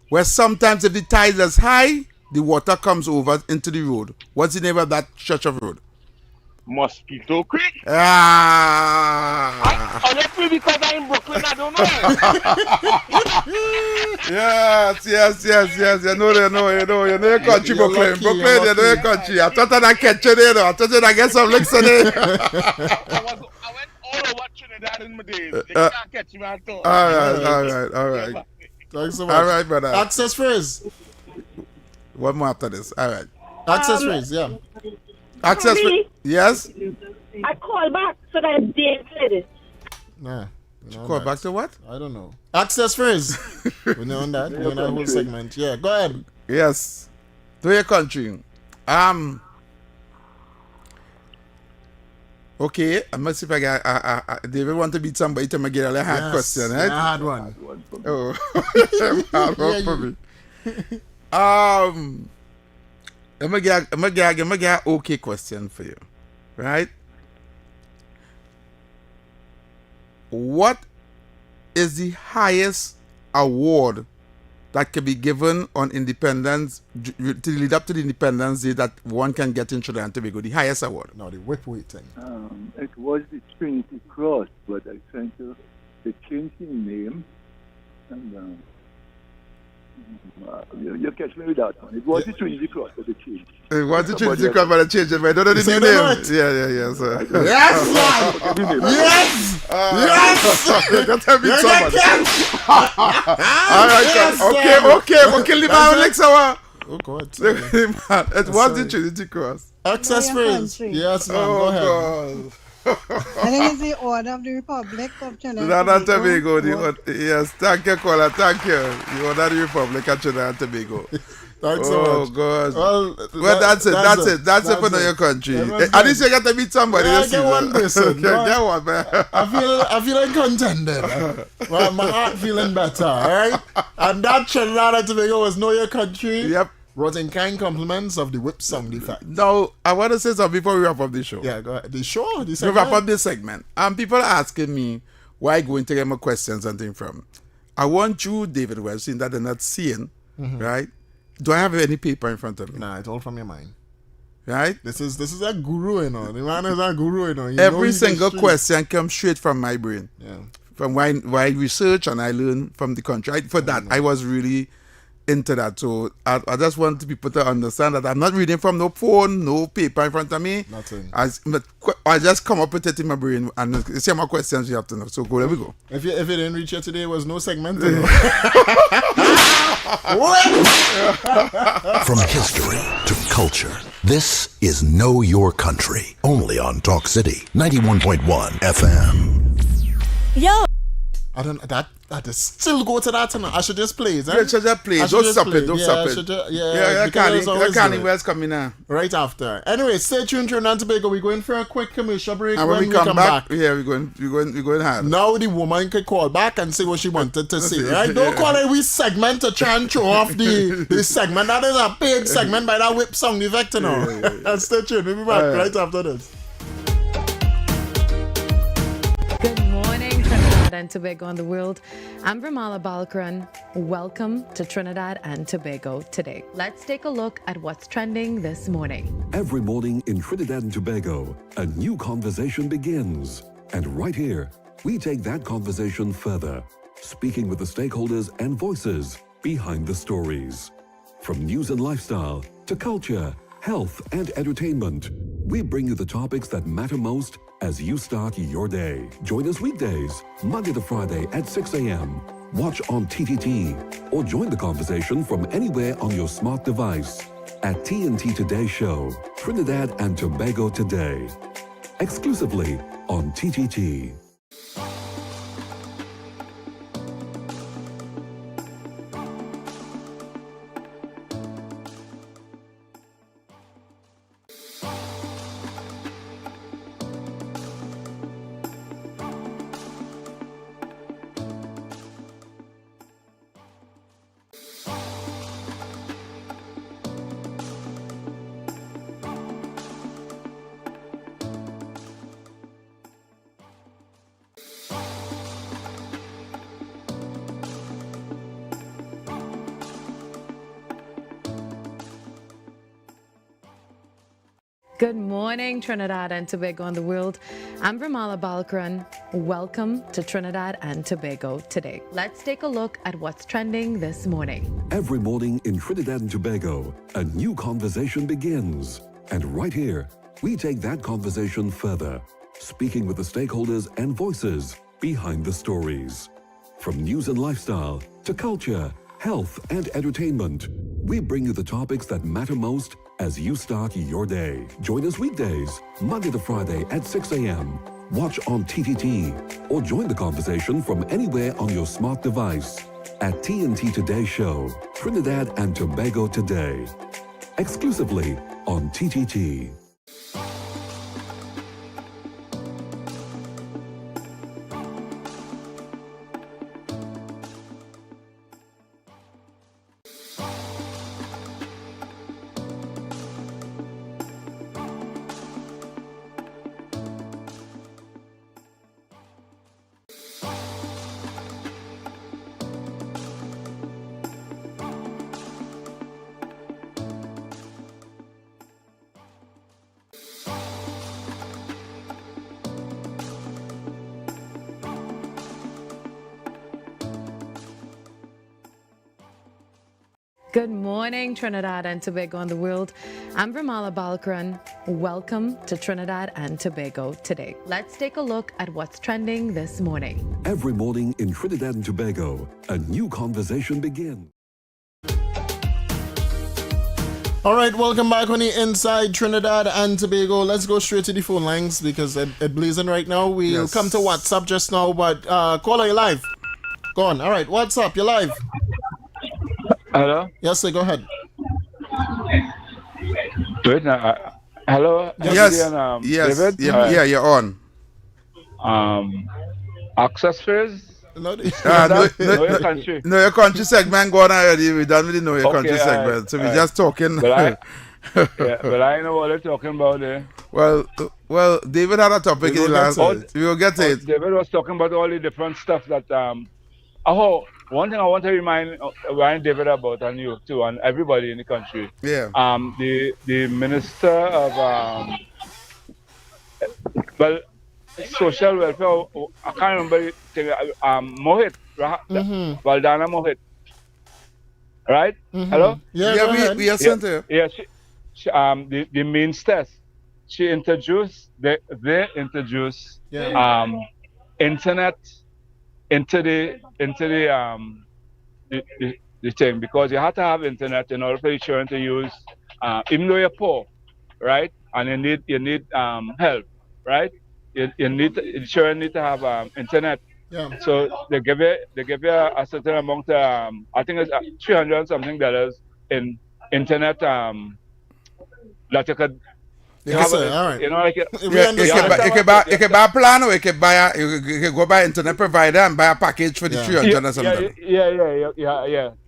where sometimes if the tide is high, the water comes over into the road. What's the name of that stretch of road? Mosquito Creek. Honestly, because I'm in Brooklyn, I don't know. Yes. You know your country, Brooklyn. You know your country. I thought I'd catch you there, though. I thought I'd get some licks on it. I went all over Trinidad in my days. They can't catch me at all. All right. Thanks so much. All right, brother. Access Frizz. One more after this. All right. Access Frizz, yeah. Access Frizz. Yes? I called back so that Dave said it. Nah. Call back to what? I don't know. Access Frizz. We know that. We're in that whole segment. Yeah, go ahead. Yes. To your country. Okay, I must see if I got. David want to beat somebody to make it a hard question, right? A hard one. Oh, hard one for me. Let me get an okay question for you, right? What is the highest award that can be given on Independence to lead up to the Independence Day that one can get in Trinidad and Tobago? The highest award? No, the whip thing. It was the Trinity Cross, but I think they changed the name. And you catch me with that one. It was the Trinity Cross, but they changed. It was the Trinity Cross, but they changed it. But I don't know the new name. Yeah, sir. Yes, man! Yes! That's a big somebody. All right, okay. Leave our next hour. Oh, God. It was the Trinity Cross. Access phrase. Yes, ma'am. Go ahead. God. I think it's the order of the Republic of Trinidad and Tobago. Yes, thank you, caller. Thank you. The order of the Republic of Trinidad and Tobago. Thanks so much. Oh, God. Well, that's it for your country. At least you got to meet somebody. Yeah, get one person. Get one, man. I feel like contended. Well, my heart feeling better, all right? And that Trinidad and Tobago was Know Your Country. Yep. Wrote in kind compliments of the whip song defect. Now, I want to say something before we wrap up the show. Yeah, go ahead. The show? The segment? We wrap up this segment. People are asking me where I going to get my questions and things from. I want you, David Welch, seeing that they're not seeing, right? Do I have any paper in front of me? Nah, it's all from your mind. Right? This is a guru, you know. The man is a guru, you know. Every single question comes straight from my brain. Yeah. From why I research and I learn from the country. For that, I was really into that. So I just want people to understand that I'm not reading from no phone, no paper in front of me. Nothing. I just come up with it in my brain and see more questions you have to know. So there we go. If you didn't reach here today, it was no segment. From history to culture, this is Know Your Country, only on Talk City 91.1 FM. Yo! I don't that is still go to that tonight. I should just play it. Yeah, should just play. Don't stop it. Don't stop it. That Carnival's coming now. Right after. Anyway, stay tuned to Trinidad and Tobago. We're going for a quick commercial break. And when we come back, yeah, we're going hard. Now the woman can call back and say what she wanted to say. Right? Don't call it we segment to try and throw off the segment. That is a paid segment by that whip song, the Vector now. And stay tuned. We'll be back right after this. And Tobago and the world. I'm Ramala Balkaran. Welcome to Trinidad and Tobago today. Let's take a look at what's trending this morning. Every morning in Trinidad and Tobago, a new conversation begins. And right here, we take that conversation further, speaking with the stakeholders and voices behind the stories. From news and lifestyle to culture, health and entertainment, we bring you the topics that matter most as you start your day. Join us weekdays, Monday to Friday at 6 a.m. Watch on TTT or join the conversation from anywhere on your smart device at TNT Today Show, Trinidad and Tobago Today, exclusively on TTT. Good morning, Trinidad and Tobago and the world. I'm Ramala Balkaran. Welcome to Trinidad and Tobago today. Let's take a look at what's trending this morning. Every morning in Trinidad and Tobago, a new conversation begins. And right here, we take that conversation further, speaking with the stakeholders and voices behind the stories. From news and lifestyle to culture, health and entertainment, we bring you the topics that matter most as you start your day. Join us weekdays, Monday to Friday at 6 a.m. Watch on TTT or join the conversation from anywhere on your smart device at TNT Today Show, Trinidad and Tobago Today, exclusively on TTT. Good morning, Trinidad and Tobago and the world. I'm Ramala Balkaran. Welcome to Trinidad and Tobago today. Let's take a look at what's trending this morning. Every morning in Trinidad and Tobago, a new conversation begins. All right, welcome back on the Inside Trinidad and Tobago. Let's go straight to the phone lines because it's blazing right now. We'll come to WhatsApp just now, but caller, you're live. Go on. All right, what's up? You're live. Hello? Yes, sir, go ahead. Wait, hello? Yes. Yes. David? Yeah, you're on. Access phase? No, your country segment going already. We don't really know your country segment, so we're just talking. But I know what they're talking about there. Well, David had a topic in the last. We will get to it. David was talking about all the different stuff that. One thing I want to remind David about, and you too, and everybody in the country. Yeah. The minister of social welfare. I can't remember. Mohit, Valdana Mohit. Right? Hello. Yeah, we are sent here. Yeah. The means test. She introduced. They introduced. Internet into the thing, because you have to have internet in order for your children to use, even though you're poor, right? And you need help, right? The children need to have internet. Yeah. So they give you a certain amount of I think it's $300 and something in internet that you could. Yes, sir. All right. You know, like you can buy a plan, or you can go by internet provider and buy a package for the $300 or something. Yeah.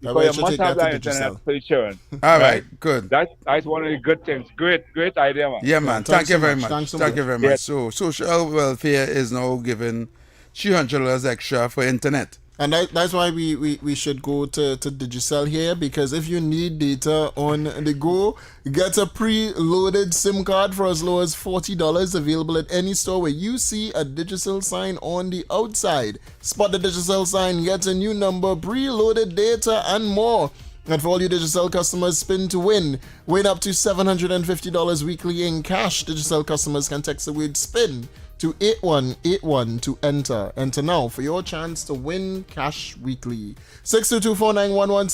Because you must have that internet for the children. All right, good. That's one of the good things. Great idea, man. Yeah, man. Thank you very much. Thank you very much. So social welfare is now giving $300 extra for internet. And that's why we should go to Digicel here, because if you need data on the go, get a pre-loaded SIM card for as low as $40 available at any store where you see a Digicel sign on the outside. Spot the Digicel sign, get a new number, pre-loaded data, and more. And for all you Digicel customers, spin to win. Win up to $750 weekly in cash. Digicel customers can text the word SPIN to 8181 to enter. Enter now for your chance to win cash weekly. 622-4911,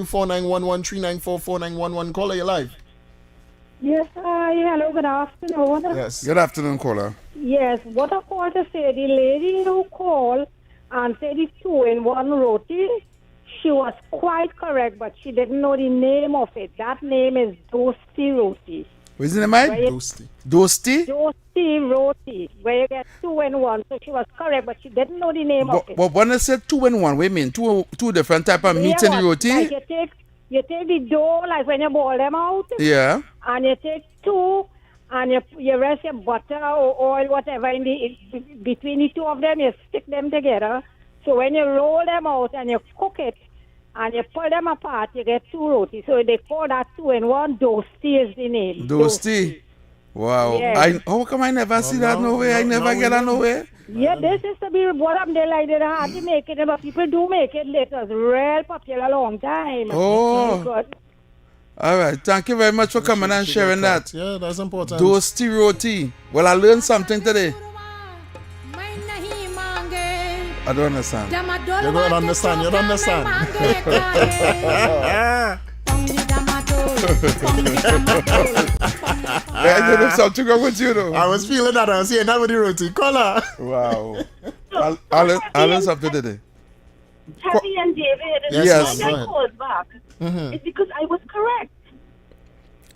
622-4911, 394-4911. Caller, you live. Yes, hello, good afternoon. Yes. Good afternoon, caller. Yes, what I called to say, the lady who called and said it's 2-in-1 roti, she was quite correct, but she didn't know the name of it. That name is Dosti Roti. What is the name, Mike? Dosti. Dosti Roti, where you get 2-in-1. So she was correct, but she didn't know the name of it. But when I said 2-in-1, what do you mean? Two different type of meat in the roti? Like you take the dough, like when you boil them out. Yeah. And you take two, and you rest your butter or oil, whatever, between the two of them, you stick them together. So when you roll them out and you cook it, and you pull them apart, you get two rotis. So they call that 2-in-1. Dosti is the name. Dosti. Wow. Yes. How come I never see that nowhere? I never get that nowhere. Yeah, this is to be what I'm there like. They don't have to make it, but people do make it later. It's real popular a long time. Oh. All right. Thank you very much for coming and sharing that. Yeah, that's important. Dosti roti. Well, I learned something today. I don't understand. You don't understand. You don't understand. I don't know something wrong with you, though. I was feeling that. I was hearing that with the roti. Caller. Wow. I'll learn something today. Happy and David. Yes. Why I called back? It's because I was correct.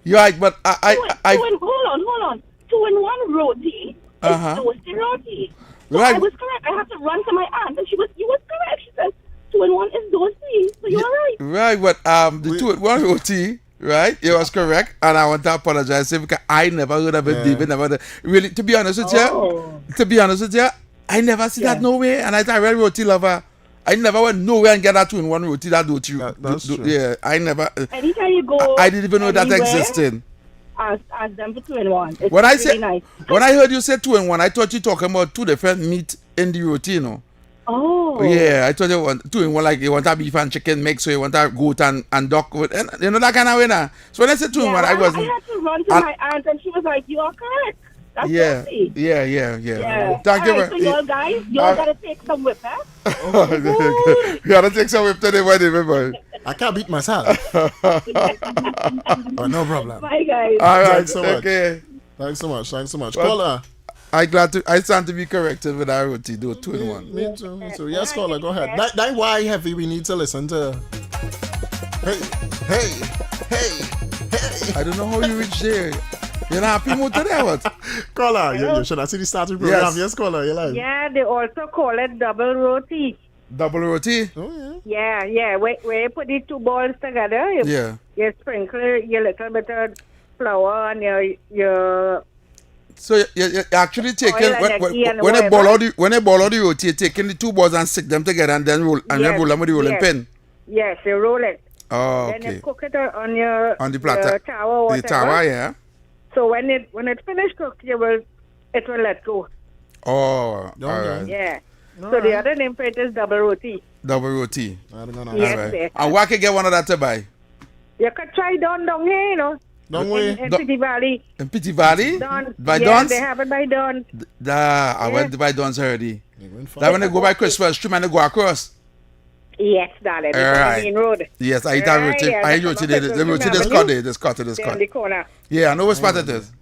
You're right, but I hold on. 2-in-1 roti. It's Dosti roti. So right. I was correct. I had to run to my aunt, and you was correct. She said 2-in-1 is Dosti. So you're right. Right, but the 2-in-1 roti, right? You was correct, and I want to apologize because I never heard of it. David never really. To be honest with you, I never see that nowhere, and I'm a real roti lover. I never went nowhere and get that 2-in-1 roti that do to you. That's true. Yeah, I never. Anytime you go, I didn't even know that existed. Ask them for 2-in-1. It's When I really say, nice. when I heard you say 2-in-1, I thought you talking about two different meat in the roti, you know. Oh. Yeah, I thought you want 2-in-1, like you want a beef and chicken mix, so you want a goat and duck, and you know that kind of way now. So when I said 2-in-1, I wasn't. I had to run to my aunt, and she was like, "You are correct." That's yeah. Thank you very much. So y'all guys, y'all gotta take some whip, huh? You gotta take some whip today, boy. I can't beat myself. But no problem. Bye, guys. All right. Thanks so much. Okay. Thanks so much. Well, Caller. I stand to be corrected with that roti, though, 2-in-1. Me too. Yes, caller, go ahead. That why heavy we need to listen to. Hey. I don't know how you reach there. You're not happy more today, what? Caller, you should have seen the starting program. Yes, caller, you're live. Yeah, they also call it double roti. Double roti? Oh, yeah. Yeah. Where you put the two balls together, you sprinkle your little bit of flour and your So you actually taking when they boil out the roti, you're taking the two balls and stick them together and then roll them with the rolling pin. Yes, you roll it. Oh, okay. Then you cook it on the platter. tower, whatever. The tower, yeah. So when it finished cooked, it will let go. Oh, all right. Yeah. So the other name for it is double roti. Double roti. Yes, sir. And where can get one of that to buy? You could try down here, you know. Down where? In Pity Valley. In Pity Valley? By Don? Don's? They have it by Don. I went by Don's already. That when they go by Christmas Street and they go across. Yes, darling. All right. Main road. Yes, I eat that roti. Yes, I eat roti. The roti this cut. In the corner. Yeah, I know what spot it is.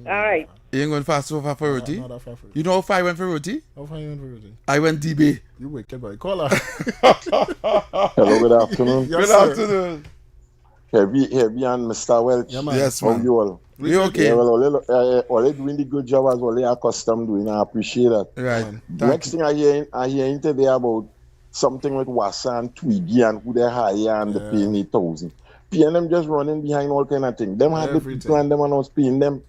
All right. You ain't going fast so far for roti? Not that far for roti. You know how far I went for roti? How far you went for roti? I went DB. You wicked boy. Caller. Hello, good afternoon. Yes, Good sir. afternoon. Heavy and Mr. Welch. Yeah, man. Yes, How man. you all? We okay? Yeah, well, all doing the good job as well. They are accustomed doing. I appreciate that. Right. Next thing I hear today about something with Wassa and Twiggy and who they hire and they paying 8,000. PNM just running behind all kind of things. Them had the people and them and us paying them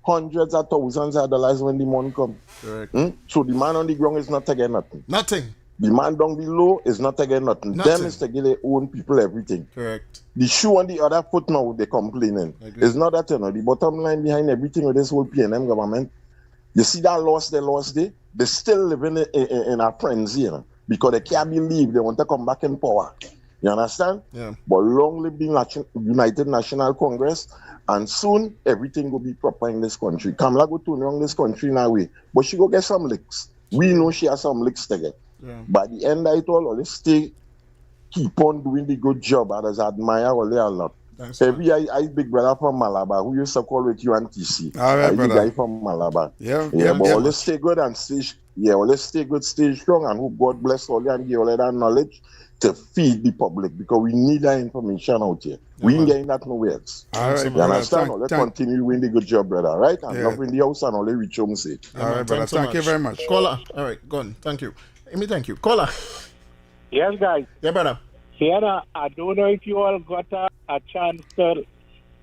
hundreds of thousands of dollars when the money come. Correct. So the man on the ground is not taking nothing. Nothing. The man down below is not taking nothing. Them is taking their own people everything. Correct. The shoe on the other foot now, they complaining. It's not that, you know, the bottom line behind everything with this whole PNM government, you see that loss they still living in a frenzy, you know, because they can't believe they want to come back in power. You understand? Yeah. But long live the United National Congress, and soon everything will be proper in this country. Kamala go turn around this country in a way, but she go get some licks. We know she has some licks to get. Yeah. By the end of it all, let's keep on doing the good job. Others admire all a lot. I big brother from Malabar who used to call with you and TC. All right, I brother. the guy from Malabar. But let's stay good and let's stay good, stay strong, and hope God bless all you and give all that knowledge to feed the public, because we need that information out here. We ain't getting that nowhere else. All right, you brother. understand? Let's continue doing the good job, brother. Right? And love in the house and only reach home safe. All right, brother. Thank you very much. Caller. All right, go on. Thank you. Amy, thank you. Caller. Yes, guys. Yeah, brother. Here, I don't know if you all got a chance to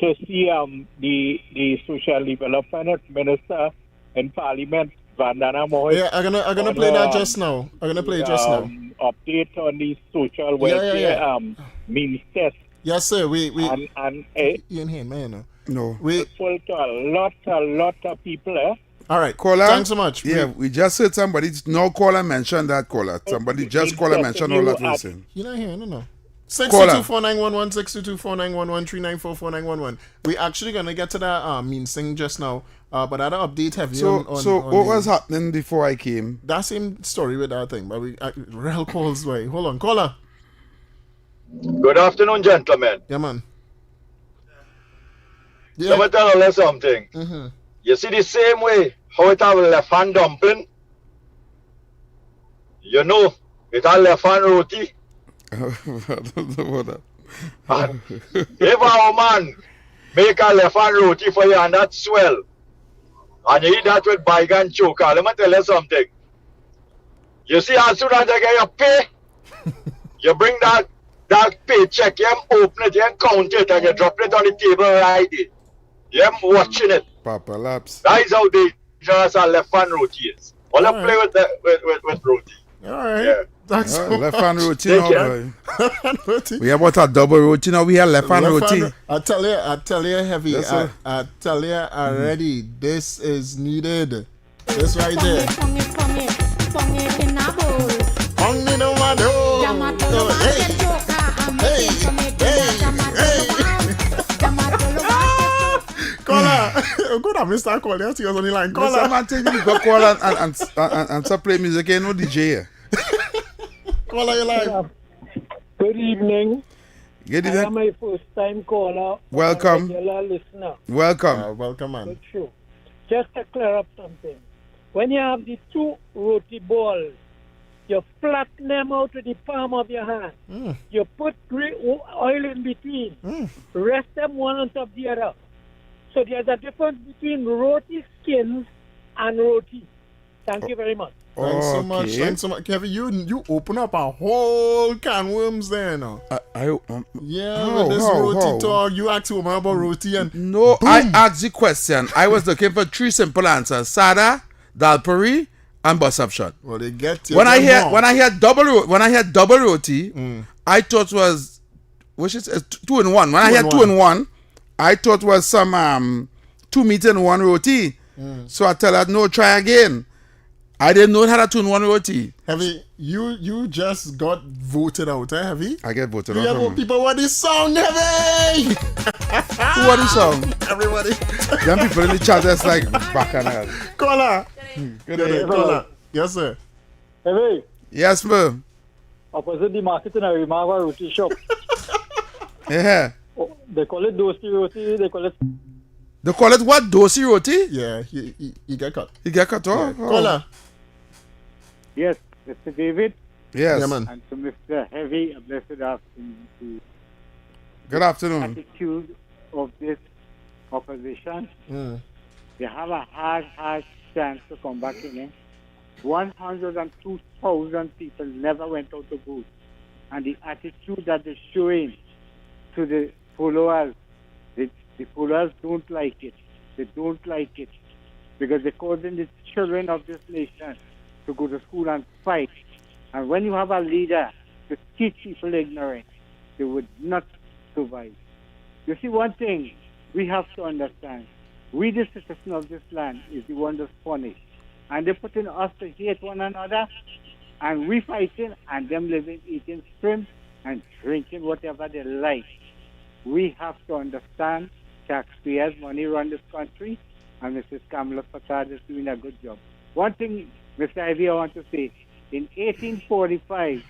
see the social development minister in Parliament, Vandana Mohan. Yeah, I'm gonna play that just now. I'm gonna play it just now. Update on the social welfare means test. Yes, sir. We and Ian here, man. No. We full to a lot of people. All right, caller. Thanks so much. Yeah, we just heard somebody. No caller mentioned that, caller. Somebody just call and mention all that we're saying. You're not hearing, no. 622-4911, 622-4911, 394-4911. We actually gonna get to that means thing just now. But I'll update heavy on what was happening before I came? That same story with that thing, but we real calls way. Hold on, caller. Good afternoon, gentlemen. Yeah, man. Let me tell you something. Mm-hmm. You see the same way how it have left hand dumpling? You know, it have left hand roti. I don't know what that. And if a woman make a left hand roti for you and that swell, and you eat that with bygone choker, let me tell you something. You see, as soon as they get your pay, you bring that paycheck, you open it, you count it, and you drop it on the table right there. You're watching it. Papa Laps. That is how dangerous a left hand roti is. All I play with roti. All right. Yeah. That's left hand roti now, boy. We have about a double roti now. We have left hand roti. I tell you, heavy. Yes, sir. I tell you already. This is needed. This right there. Caller, good have Mr. Call. Yes, he was on the line. Caller, man, take me go call and play music. No DJ here. Caller, you live. Good evening. Good I evening. am my first time caller. Welcome. Regular listener. Welcome. Welcome, man. Good show. Just to clear up something. When you have the two roti balls, you flatten them out with the palm of your hand. You put oil in between. Rest them one on top of the other. So there's a difference between roti skins and roti. Thank you very much. Thanks so much. Thanks so much. Kevin, you open up a whole can of worms there now. With this roti talk, you asked woman about roti and no, boom. I asked the question. I was looking for three simple answers: sada, dal puri, and bus up shot. Well, they get you. When I hear double roti, I thought was which is 2 in 1. When I hear 2 in 1, I thought was some 2 meat in 1 roti. So I tell her no, try again. I didn't know how to 2 in 1 roti. Heavy, you just got voted out, eh, Heavy? I get voted out. Yeah, people want this song, Heavy! Who want this song? Everybody. Them people in the chat that's like bacchanal. Caller. Good day. Caller. Yes, sir. Hey, yes, ma'am. Opposite the market in a Rimava roti shop. Yeah. Oh, they call it dosi roti. They call it what? Dosi roti? Yeah, he get cut. He get cut, yeah. Caller. Yes, Mr. David. Yes. Yeah, man. And to Mr. Heavy, a blessed afternoon to you. Good afternoon. Attitude of this opposition. They have a hard chance to come back in. 102,000 people never went out to vote. And the attitude that they're showing to the followers, the followers don't like it. They don't like it. Because they're causing the children of this nation to go to school and fight. And when you have a leader to teach people ignorance, they would not survive. You see, one thing we have to understand, we the citizens of this land is the one that's punished. And they're putting us to hate one another, and we fighting, and them living, eating shrimp, and drinking whatever they like. We have to understand taxpayers' money run this country, and Mrs. Kamala Fattah is doing a good job. One thing, Mr. Ivy, I want to say, in 1845,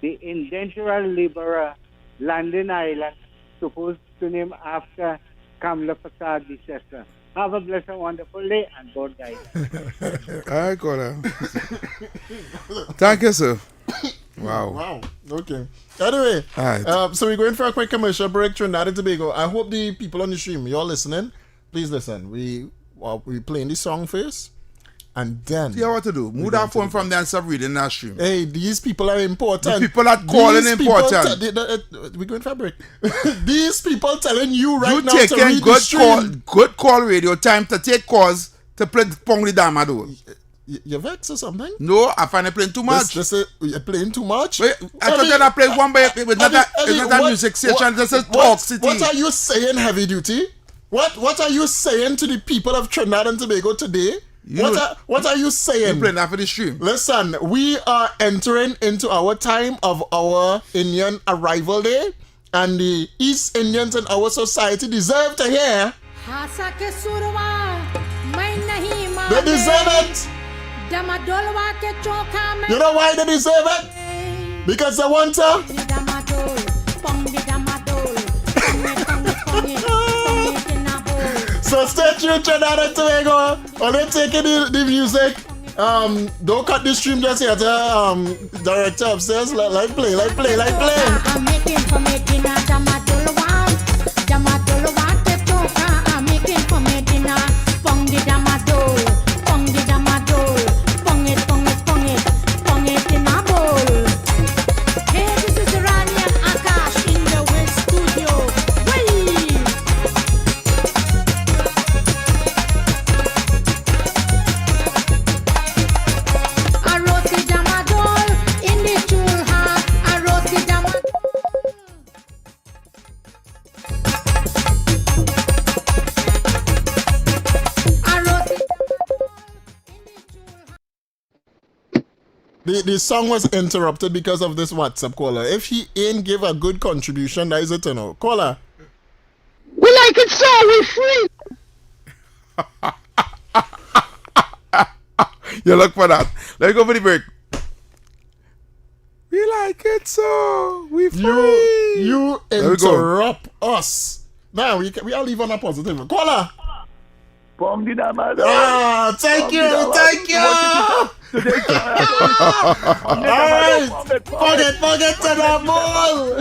the indentured laborer Landing Island, supposed to name after Kamala Fattah's decessor. Have a blessed, wonderful day, and God guide. All right, caller. Thank you, sir. Wow. Okay. Anyway, all right. So we're going for a quick commercial break. Trinidad and Tobago. I hope the people on the stream, you're listening. Please listen. We playing this song first, and then see what to do. Move that phone from there and stop reading that stream. Hey, these people are important. The people that calling important. We're going for a break. These people telling you right now to read the stream. Good call radio time to take calls to play Pong the Damado. You vex or something? No, I find it playing too much. You're playing too much? Wait, I thought that I played one by with not music station. This is Talk City. What are you saying, Heavy Duty? What are you saying to the people of Trinidad and Tobago today? What are you saying? You playing that for the stream. Listen, we are entering into our time of our Indian arrival day, and the East Indians in our society deserve to hear. They deserve it. You know why they deserve it? Because they want to. So stay tuned, Trinidad and Tobago. While they're taking the music, don't cut the stream just yet. Director upstairs, like play. I'm making for making a I'm making for making a pong the damadol, pong the damadol, pong it in a bowl. Hey, this is Rani and Akash in the Welch studio. The song was interrupted because of this WhatsApp caller. If he ain't give a good contribution, that is it, you know. Caller. We like it so, we free. You look for that. Let me go for the break. We like it so. We free. You There we go. interrupt us. Now we all leave on a positive. Caller. Thank you. All right. Forget to the ball.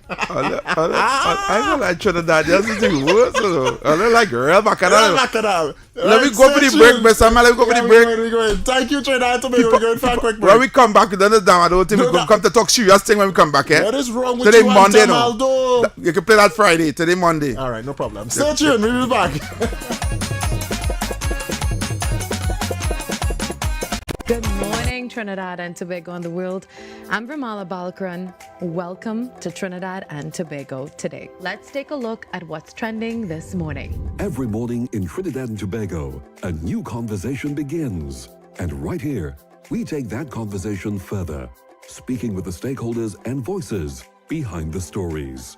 I don't like Trinidad. That's the thing. I don't like real bacchanal. Let me go for the break, Mr. Sam. Let me go for the break. We're going. Thank you, Trinidad. We're going for a quick break. When we come back, we don't down. I don't think we're going to come to talk serious thing when we come back. What is wrong with today you Monday, and no. Tamaldo? You can play that Friday. Today Monday. All right, no problem. Stay tuned. We'll be back. Good morning, Trinidad and Tobago and the world. I'm Ramala Balkaran. Welcome to Trinidad and Tobago today. Let's take a look at what's trending this morning. Every morning in Trinidad and Tobago, a new conversation begins. And right here, we take that conversation further, speaking with the stakeholders and voices behind the stories.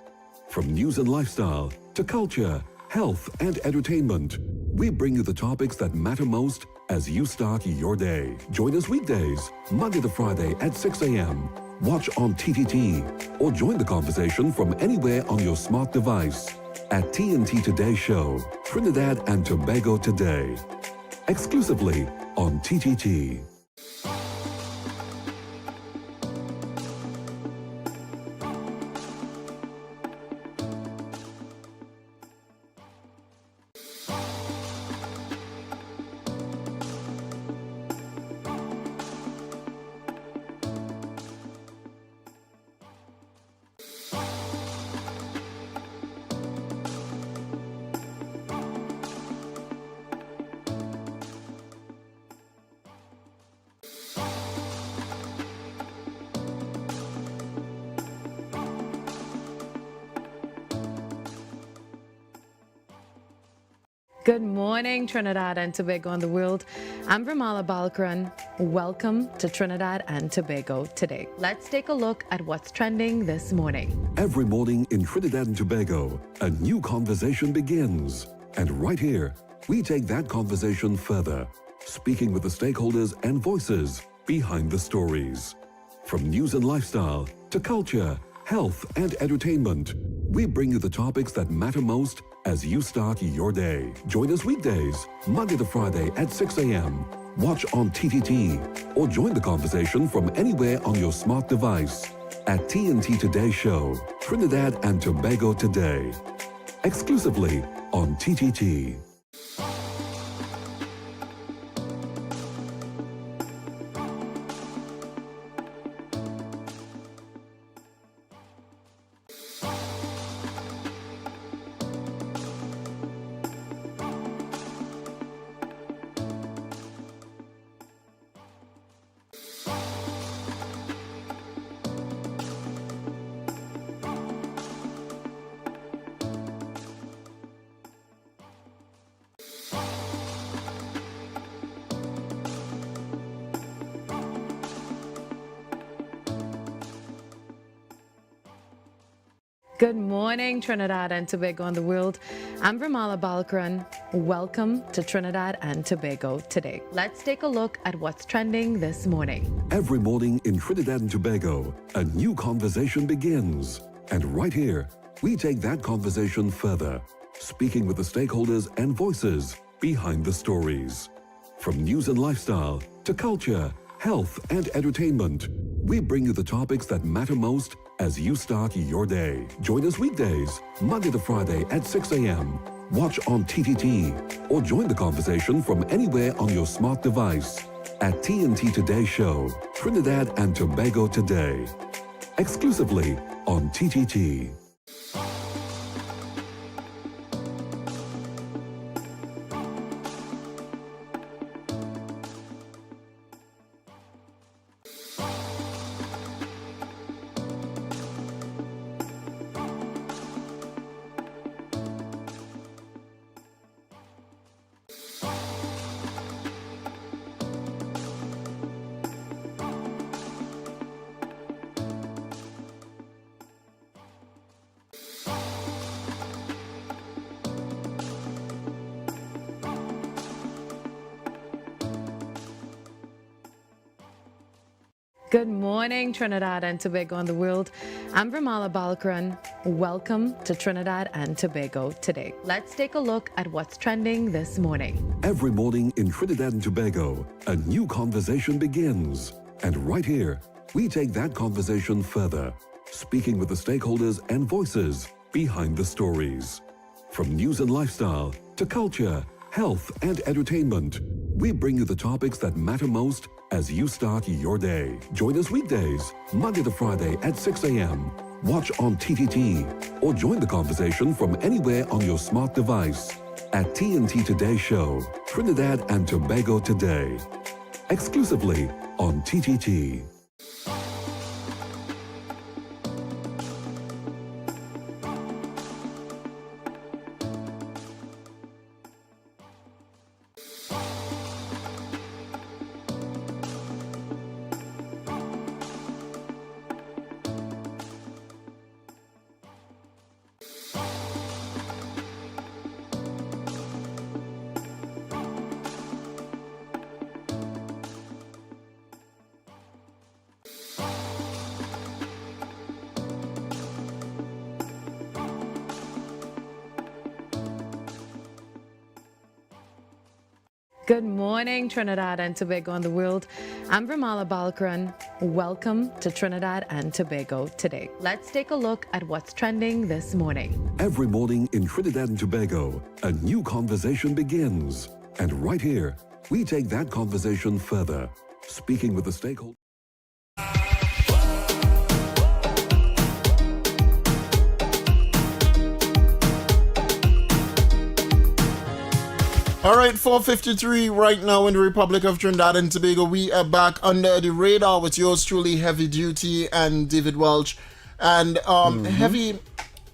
From news and lifestyle to culture, health and entertainment, we bring you the topics that matter most as you start your day. Join us weekdays, Monday to Friday at 6 a.m. Watch on TTT or join the conversation from anywhere on your smart device at TNT Today Show, Trinidad and Tobago Today, exclusively on TTT. Good morning, Trinidad and Tobago and the world. I'm Ramala Balkaran. Welcome to Trinidad and Tobago today. Let's take a look at what's trending this morning. Every morning in Trinidad and Tobago, a new conversation begins. And right here, we take that conversation further, speaking with the stakeholders and voices behind the stories. From news and lifestyle to culture, health and entertainment, we bring you the topics that matter most as you start your day. Join us weekdays, Monday to Friday at 6 a.m. Watch on TTT or join the conversation from anywhere on your smart device at TNT Today Show, Trinidad and Tobago Today, exclusively on TTT. Good morning, Trinidad and Tobago and the world. I'm Ramala Balkaran. Welcome to Trinidad and Tobago today. Let's take a look at what's trending this morning. Every morning in Trinidad and Tobago, a new conversation begins. And right here, we take that conversation further, speaking with the stakeholders and voices behind the stories. From news and lifestyle to culture, health and entertainment, we bring you the topics that matter most as you start your day. Join us weekdays, Monday to Friday at 6 a.m. Watch on TTT or join the conversation from anywhere on your smart device at TNT Today Show, Trinidad and Tobago Today, exclusively on TTT. Good morning, Trinidad and Tobago and the world. I'm Ramala Balkaran. Welcome to Trinidad and Tobago today. Let's take a look at what's trending this morning. Every morning in Trinidad and Tobago, a new conversation begins. And right here, we take that conversation further, speaking with the stakeholders and voices behind the stories. From news and lifestyle to culture, health and entertainment, we bring you the topics that matter most as you start your day. Join us weekdays, Monday to Friday at 6 a.m. Watch on TTT or join the conversation from anywhere on your smart device at TNT Today Show, Trinidad and Tobago Today, exclusively on TTT. Good morning, Trinidad and Tobago and the world. I'm Ramala Balkaran. Welcome to Trinidad and Tobago today. Let's take a look at what's trending this morning. Every morning in Trinidad and Tobago, a new conversation begins. And right here, we take that conversation further, speaking with the stakeholders. All right, 4:53 right now in the Republic of Trinidad and Tobago. We are back under the radar with yours truly, Heavy Duty and David Welch. And Heavy,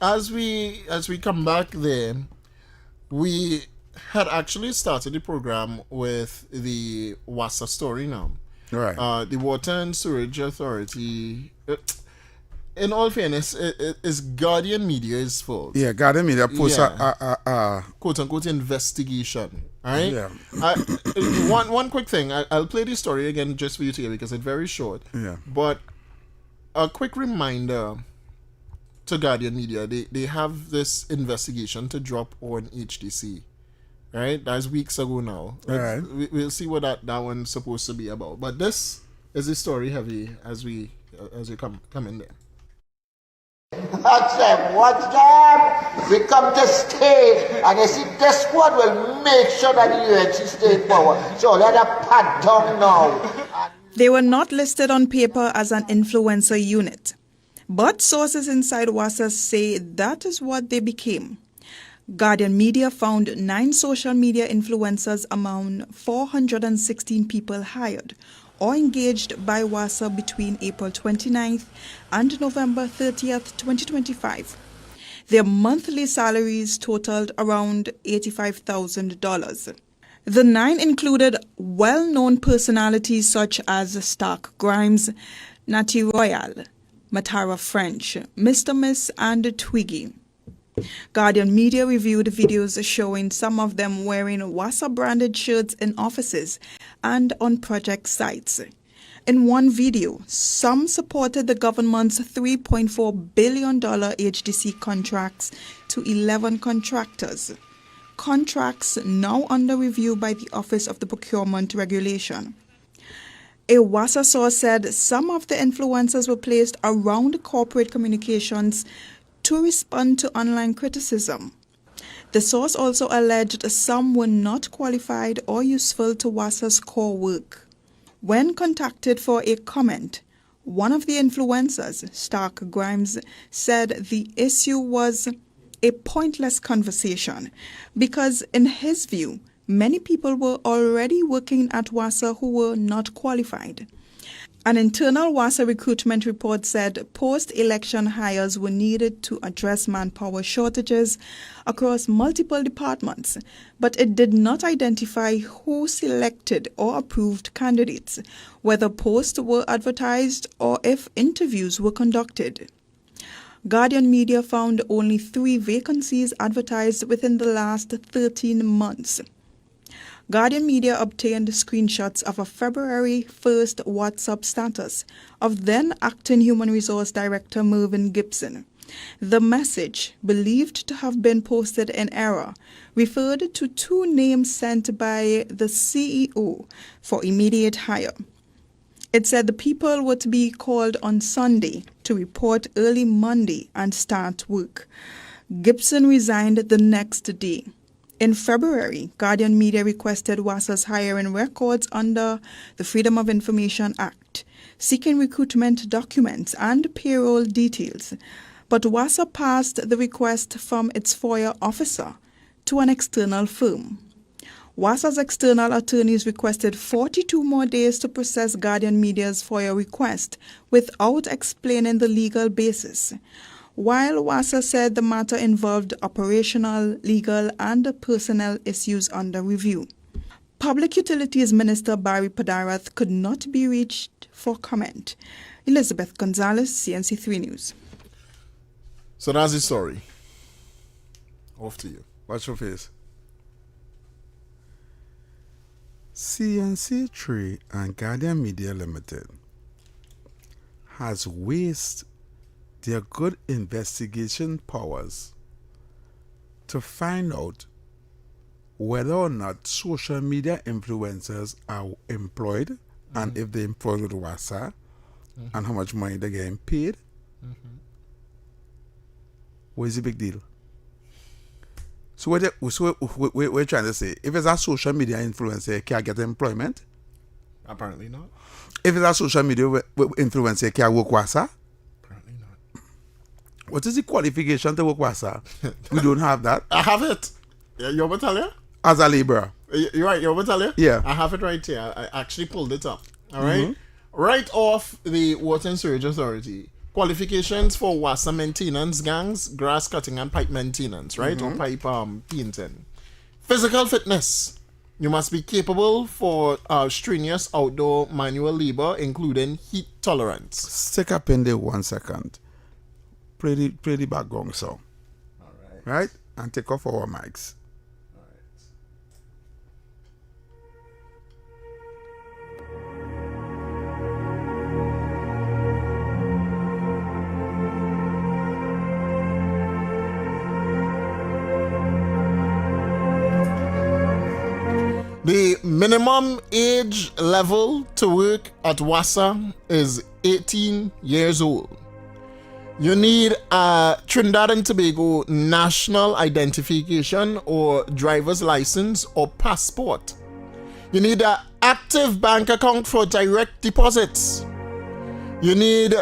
as we come back there, we had actually started the program with the WASA story now. Right. The Water and Sewerage Authority. In all fairness, it's Guardian Media's fault. Yeah, Guardian Media posts a quote-unquote investigation. All right? Yeah. One quick thing. I'll play the story again just for you to hear because it's very short. Yeah. But a quick reminder to Guardian Media. They have this investigation to drop on HDC. Right? That's weeks ago now. All right. We'll see what that one's supposed to be about. But this is the story, Heavy, as you come in there. Watch them. We come to stay, and you see, this squad will make sure that the UNC stay in power. So let us pat down now. They were not listed on paper as an influencer unit, but sources inside WASA say that is what they became. Guardian Media found 9 social media influencers among 416 people hired or engaged by WASA between April 29th and November 30th, 2025. Their monthly salaries totaled around $85,000. The 9 included well-known personalities such as Stark Grimes, Natty Royal, Matara French, Mr. Miss, and Twiggy. Guardian Media reviewed videos showing some of them wearing WASA-branded shirts in offices and on project sites. In one video, some supported the government's $3.4 billion HDC contracts to 11 contractors. Contracts now under review by the Office of the Procurement Regulation. A WASA source said some of the influencers were placed around corporate communications to respond to online criticism. The source also alleged some were not qualified or useful to WASA's core work. When contacted for a comment, one of the influencers, Stark Grimes, said the issue was a pointless conversation because, in his view, many people were already working at WASA who were not qualified. An internal WASA recruitment report said post-election hires were needed to address manpower shortages across multiple departments, but it did not identify who selected or approved candidates, whether posts were advertised, or if interviews were conducted. Guardian Media found only 3 vacancies advertised within the last 13 months. Guardian Media obtained screenshots of a February 1st WhatsApp status of then Acting Human Resource Director Mervyn Gibson. The message, believed to have been posted in error, referred to 2 names sent by the CEO for immediate hire. It said the people were to be called on Sunday to report early Monday and start work. Gibson resigned the next day. In February, Guardian Media requested WASA's hiring records under the Freedom of Information Act, seeking recruitment documents and payroll details. But WASA passed the request from its FOIA officer to an external firm. WASA's external attorneys requested 42 more days to process Guardian Media's FOIA request without explaining the legal basis. While WASA said the matter involved operational, legal, and personnel issues under review. Public Utilities Minister Barry Padarath could not be reached for comment. Elizabeth Gonzalez, CNC3 News. So that's the story. Off to you. Watch your face. CNC3 and Guardian Media Limited has wasted their good investigation powers to find out whether or not social media influencers are employed and if they're employed with WASA and how much money they're getting paid. What is the big deal? So what we're trying to say, if it's a social media influencer, can get employment? Apparently not. If it's a social media influencer, can work WASA? Apparently not. What is the qualification to work WASA? We don't have that. I have it. You want me to tell you? As a laborer. You're right. You want me to tell you? Yeah. I have it right here. I actually pulled it up. All right. Right off the Water and Sewage Authority. Qualifications for WASA maintenance, gangs, grass cutting, and pipe maintenance, right? Or pipe painting. Physical fitness. You must be capable for strenuous outdoor manual labor, including heat tolerance. Stick up in there 1 second. Play the background song. All right. Right? And take off our mics. The minimum age level to work at WASA is 18 years old. You need a Trinidad and Tobago national identification or driver's license or passport. You need an active bank account for direct deposits. You need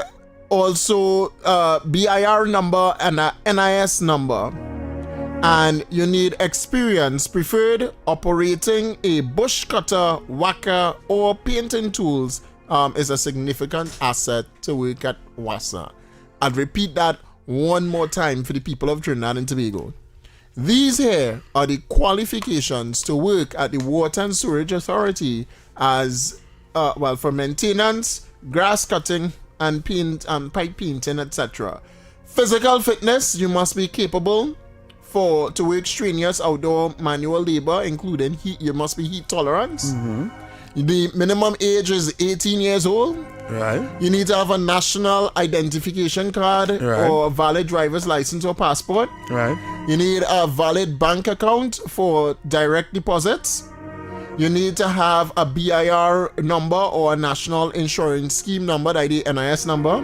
also a BIR number and a NIS number. And you need experience preferred operating a bush cutter, whacker, or painting tools is a significant asset to work at WASA. I'd repeat that one more time for the people of Trinidad and Tobago. These here are the qualifications to work at the Water and Sewage Authority as, for maintenance, grass cutting, and paint and pipe painting, etc. Physical fitness, you must be capable to work strenuous outdoor manual labor, including heat. You must be heat tolerant. The minimum age is 18 years old. Right. You need to have a national identification card or a valid driver's license or passport. Right. You need a valid bank account for direct deposits. You need to have a BIR number or a national insurance scheme number, the NIS number.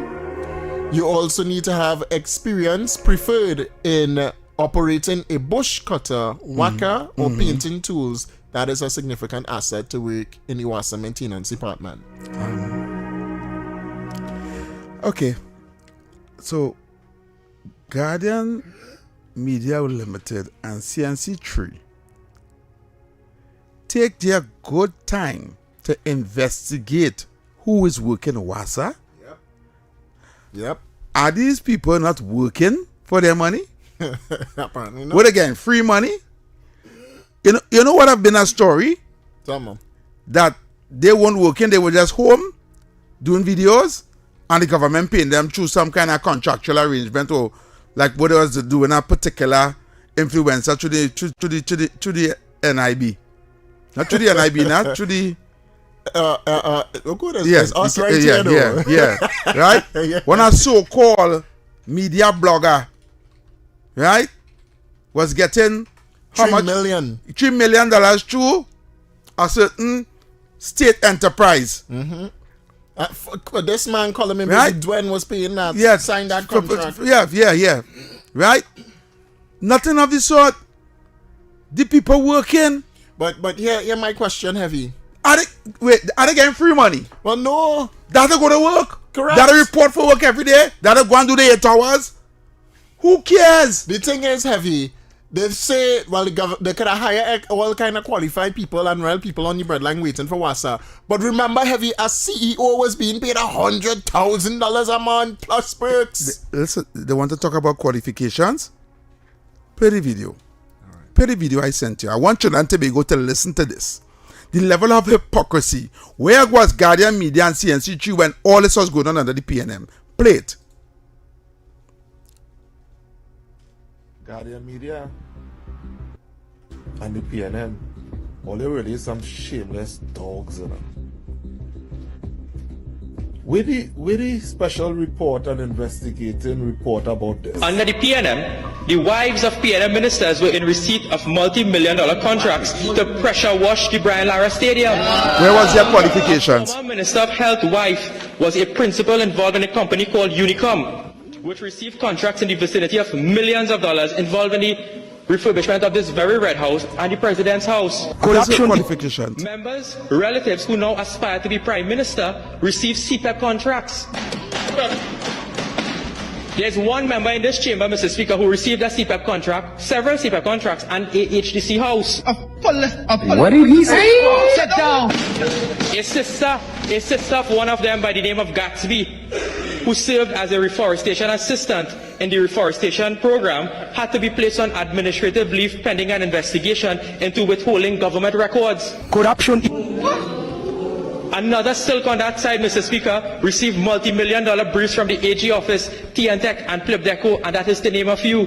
You also need to have experience preferred in operating a bush cutter, whacker, or painting tools. That is a significant asset to work in the WASA maintenance department. Okay. So, Guardian Media Limited and CNC3 take their good time to investigate who is working at WASA. Yep. Are these people not working for their money? Apparently not. What again? Free money? You know what have been a story? Tell me. That they weren't working, they were just home doing videos, and the government paying them through some kind of contractual arrangement, or like what they was doing a particular influencer to the NIB. Not through the NIB, not through the... Good, it's us right here, though. Right? Yeah. When a so-called media blogger, right, was getting how $3 much? million. $3 million through a certain state enterprise. This man calling me Right? Dwayne was paying that. Yes. Signed that contract. Yeah. Right? Nothing of the sort. The people working. But here my question, Heavy. Are they getting free money? Well, no. That they go to work? Correct. That they report for work every day? That they go and do the 8 hours? Who cares? The thing is, Heavy, they say, well, they could hire all kind of qualified people and real people on the breadline waiting for WASA. But remember, Heavy, a CEO was being paid $100,000 a month plus perks. Listen, they want to talk about qualifications? Play the video. Play the video I sent you. I want Trinidad and Tobago to listen to this. The level of hypocrisy. Where was Guardian Media and CNC3 when all this was going on under the PNM? Play it. Guardian Media and the PNM, all they really is some shameless dogs, you know. With the special report and investigating report about this. Under the PNM, the wives of PNM ministers were in receipt of multi-million-dollar contracts to pressure wash the Brian Lara Stadium. Where was their qualifications? Former Minister of Health wife was a principal involved in a company called Unicom, which received contracts in the vicinity of millions of dollars involved in the refurbishment of this very Red House and the President's house. Corruption qualifications. Members, relatives who now aspire to be Prime Minister receive CPEP contracts. There's one member in this chamber, Mr. Speaker, who received a CPEP contract, several CPEP contracts, and a HDC house. What did he say? Sit down. A sister of one of them by the name of Gatsby, who served as a reforestation assistant in the reforestation program, had to be placed on administrative leave pending an investigation into withholding government records. Corruption. Another silk on that side, Mr. Speaker, received multi-million-dollar briefs from the AG office, TNTech and Plibdeco, and that is to name a few.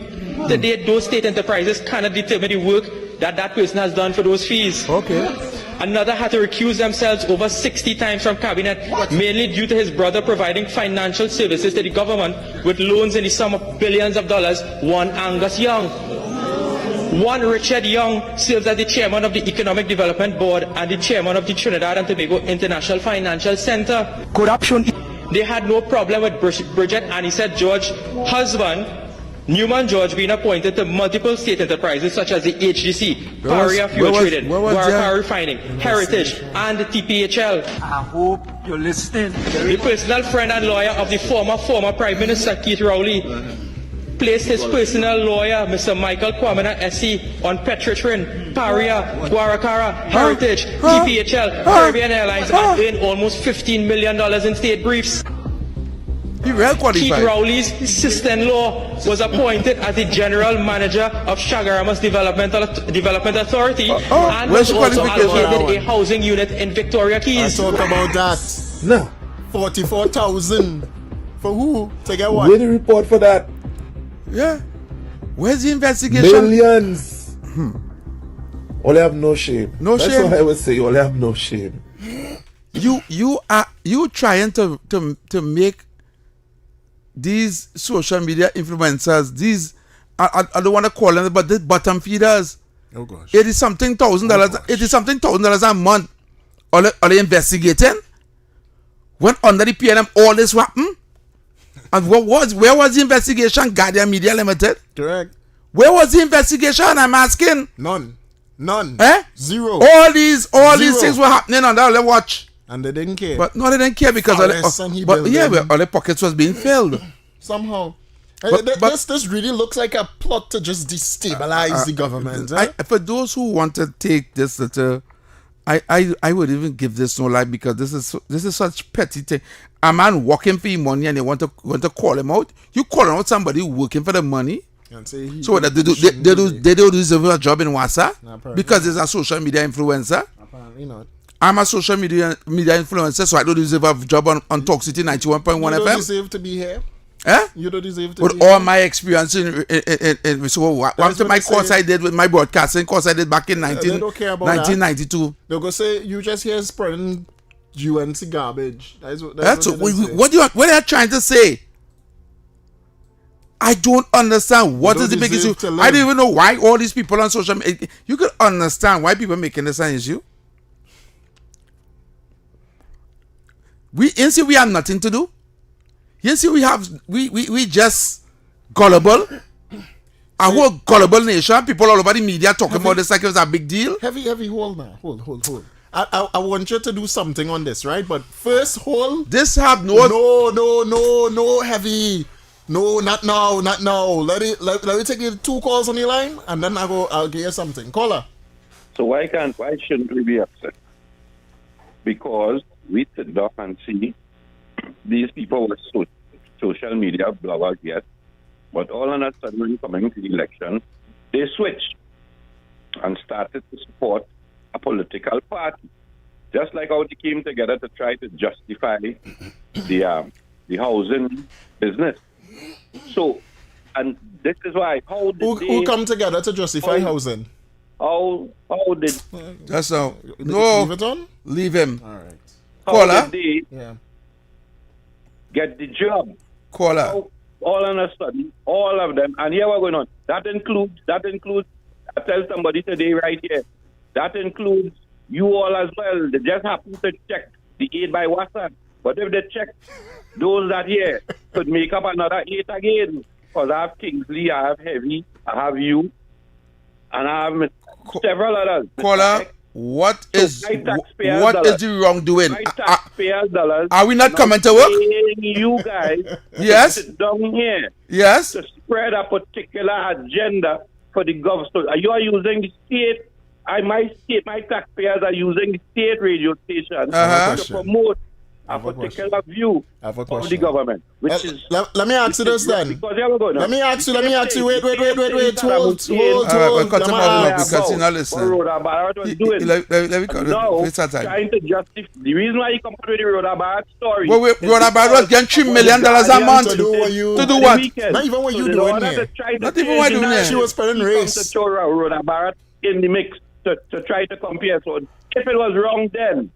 Today, those state enterprises cannot determine the work that person has done for those fees. Okay. Another had to recuse themselves over 60 times from cabinet, mainly due to his brother providing financial services to the government with loans in the sum of billions of dollars. One Angus Young. One Richard Young serves as the chairman of the Economic Development Board and the chairman of the Trinidad and Tobago International Financial Center. Corruption. They had no problem with Bridget Anisette George's husband, Newman George, being appointed to multiple state enterprises such as the HDC, Paria Fuel Trading, Waraka Refining, Heritage, and the TPHL. I hope you're listening. The personal friend and lawyer of the former Prime Minister Keith Rowley placed his personal lawyer, Mr. Michael Kwamena SC, on Petritrin, Paria, Guaracara, Heritage, TPHL, Caribbean Airlines, and earned almost $15 million in state briefs. Keith Rowley's sister-in-law was appointed as the general manager of Chaguaramas Development Authority and was also allocated a housing unit in Victoria Keys. I talk about that. No. 44,000 for who? To get what? Where the report for that? Yeah. Where's the investigation? Millions. All have no shame. No shame. That's what I would say. All have no shame. You trying to make these social media influencers, these I don't want to call them, but the bottom feeders. Oh gosh. $80,000 a month. Are they investigating? When under the PNM all this happened? And where was the investigation? Guardian Media Limited? Correct. Where was the investigation? I'm asking. None. Zero. All these things were happening under the watch. And they didn't care. But no, they didn't care because all the pockets was being filled. Somehow. But this really looks like a plot to just destabilize the government. For those who want to take this I would even give this no life because this is such petty thing. A man working for your money and they want to call him out. You calling out somebody working for the money. So that they don't deserve a job in WASA because there's a social media influencer. Apparently not. I'm a social media influencer, so I don't deserve a job on Talk City 91.1 FM. You don't deserve to be here. Eh? You don't deserve to with be all here. my experience in so one of my course I did with my broadcasting course I did back in They don't care about 1992. They'll go say you just here spreading UNC garbage. That's what What are you trying to say? I don't understand what is the big issue. I don't even know why all these people on social media. You can understand why people making this an issue. We have nothing to do. You see, we just gullible. A whole gullible nation. People all over the media talking about this like it was a big deal. Heavy, hold now. Hold. I want you to do something on this, right? But first, hold. This have no heavy. No, not now. Let me take you 2 calls on the line, and then I'll give you something. Caller. So why shouldn't we be upset? Because we sit down and see these people with social media bloggers, yes, but all of a sudden when coming to the election, they switched and started to support a political party. Just like how they came together to try to justify the housing business. So, and this is why, who come together to justify housing? How did... That's no. Leave it on? Leave him. All right. How did they get the job? Caller. All on a sudden, all of them, and here we're going on. That includes, I tell somebody today right here, that includes you all as well. They just happen to check the 8 by WhatsApp. But if they check those that here could make up another 8 again. Because I have Kingsley, I have Heavy, I have you, and I have several others. Caller, what is the wrongdoing? My taxpayers' dollars. Are we not coming to work? You guys yes. Sit down here. Yes. To spread a particular agenda for the government. So you are using the state. My taxpayers are using the state radio station to promote a particular view of the government, which is... Let me ask you this then. Because here we go now. Let me ask you. Wait. Hold. Cut him off because he's not listening. Let me cut him. Trying to justify the reason why he come out with the Rodabat story. Rodabat was getting $3 million a month. To do what? Not even what you doing here. Not even what you doing here. She was spreading race. To throw Rodabat in the mix to try to compare. So if it was wrong then,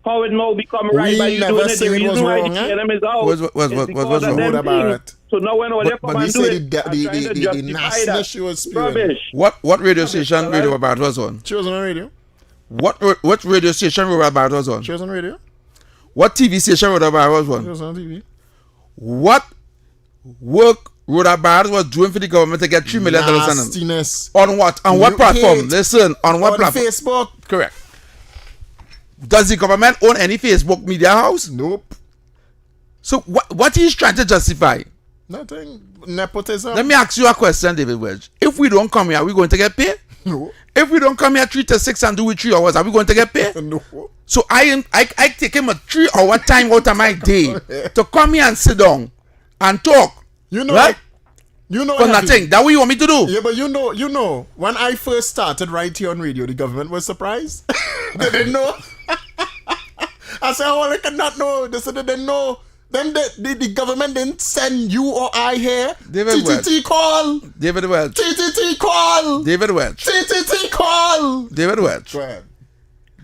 how it now become right by you doing it? The reason why the PNM is out is because of them things. So now when all they come and do it, trying to justify that rubbish. What radio station Radio About was on? She was on radio. What radio station Radio About was on? She was on radio. What TV station Radio About was on? She was on TV. What work Rodabat was doing for the government to get $3 million? Nastiness. On what? On what platform? Listen, on what platform? Facebook. Correct. Does the government own any Facebook media house? Nope. So what he's trying to justify? Nothing. Nepotism. Let me ask you a question, David Welch. If we don't come here, are we going to get paid? No. If we don't come here 3 to 6 and do it 3 hours, are we going to get paid? No. So I take him a 3-hour time out of my day to come here and sit down and talk. You know, right? You know, for nothing. That's what you want me to do? Yeah, but you know, when I first started right here on radio, the government was surprised. They didn't know. I said, oh, they cannot know. They said they didn't know. Then the government didn't send you or I here. TTT call. David Welch. TTT call. David Welch. TTT call. David Welch. Go ahead.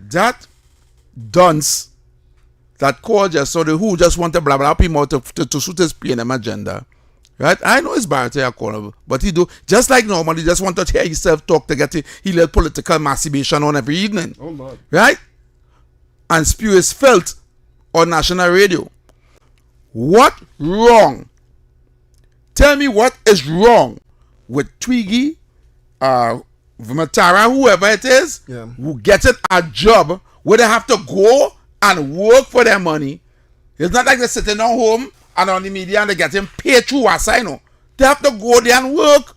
That dunce that called just so the who just want to blah blah him out to suit his PNM agenda. Right? I know it's bad to call, but he do just like normally just want to hear himself talk to get he let political masturbation on every evening. Oh Lord. Right? And spew his filth on national radio. What wrong? Tell me what is wrong with Twiggy, Matara, whoever it is, who gets it a job where they have to go and work for their money. It's not like they're sitting at home and on the media and they're getting paid through a sign. They have to go there and work.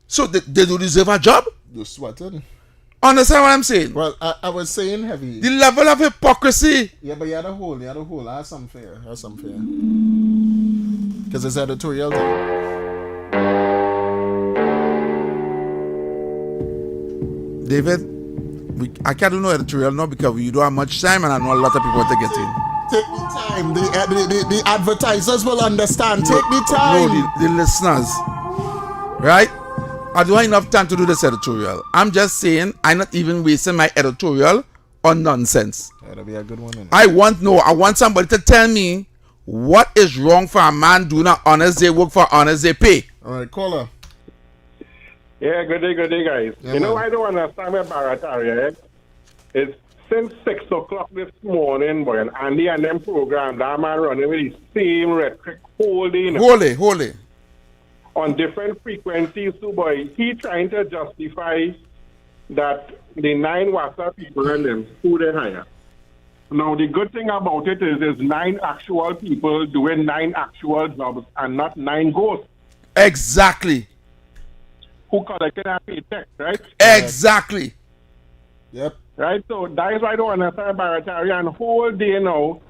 So they do deserve a job? You're sweating. Understand what I'm saying? Well, I was saying heavy. The level of hypocrisy. Yeah, but you had a hole. I have some fear. Because it's editorial time. David, I can't do no editorial now because we don't have much time and I know a lot of people want to get in. Take the time. The advertisers will understand. Take the time. No, the listeners. Right? I don't have enough time to do this editorial. I'm just saying I'm not even wasting my editorial on nonsense. That'll be a good one. I want somebody to tell me what is wrong for a man doing an honest day work for honest day pay. All right, caller. Yeah, good day, guys. Yeah, you know, man. I don't understand where Barrett are, yeah? It's since 6 o'clock this morning, boy, and Andy and them program, that man running with the same rhetoric whole day. Holy. On different frequencies, so boy, he trying to justify that the 9 WASA people and them who they hire. Now, the good thing about it is there's 9 actual people doing 9 actual jobs and not 9 ghosts. Exactly. Who collected a paycheck, right? Exactly. Yep. Right? So that is why I don't understand Baratarian whole day now.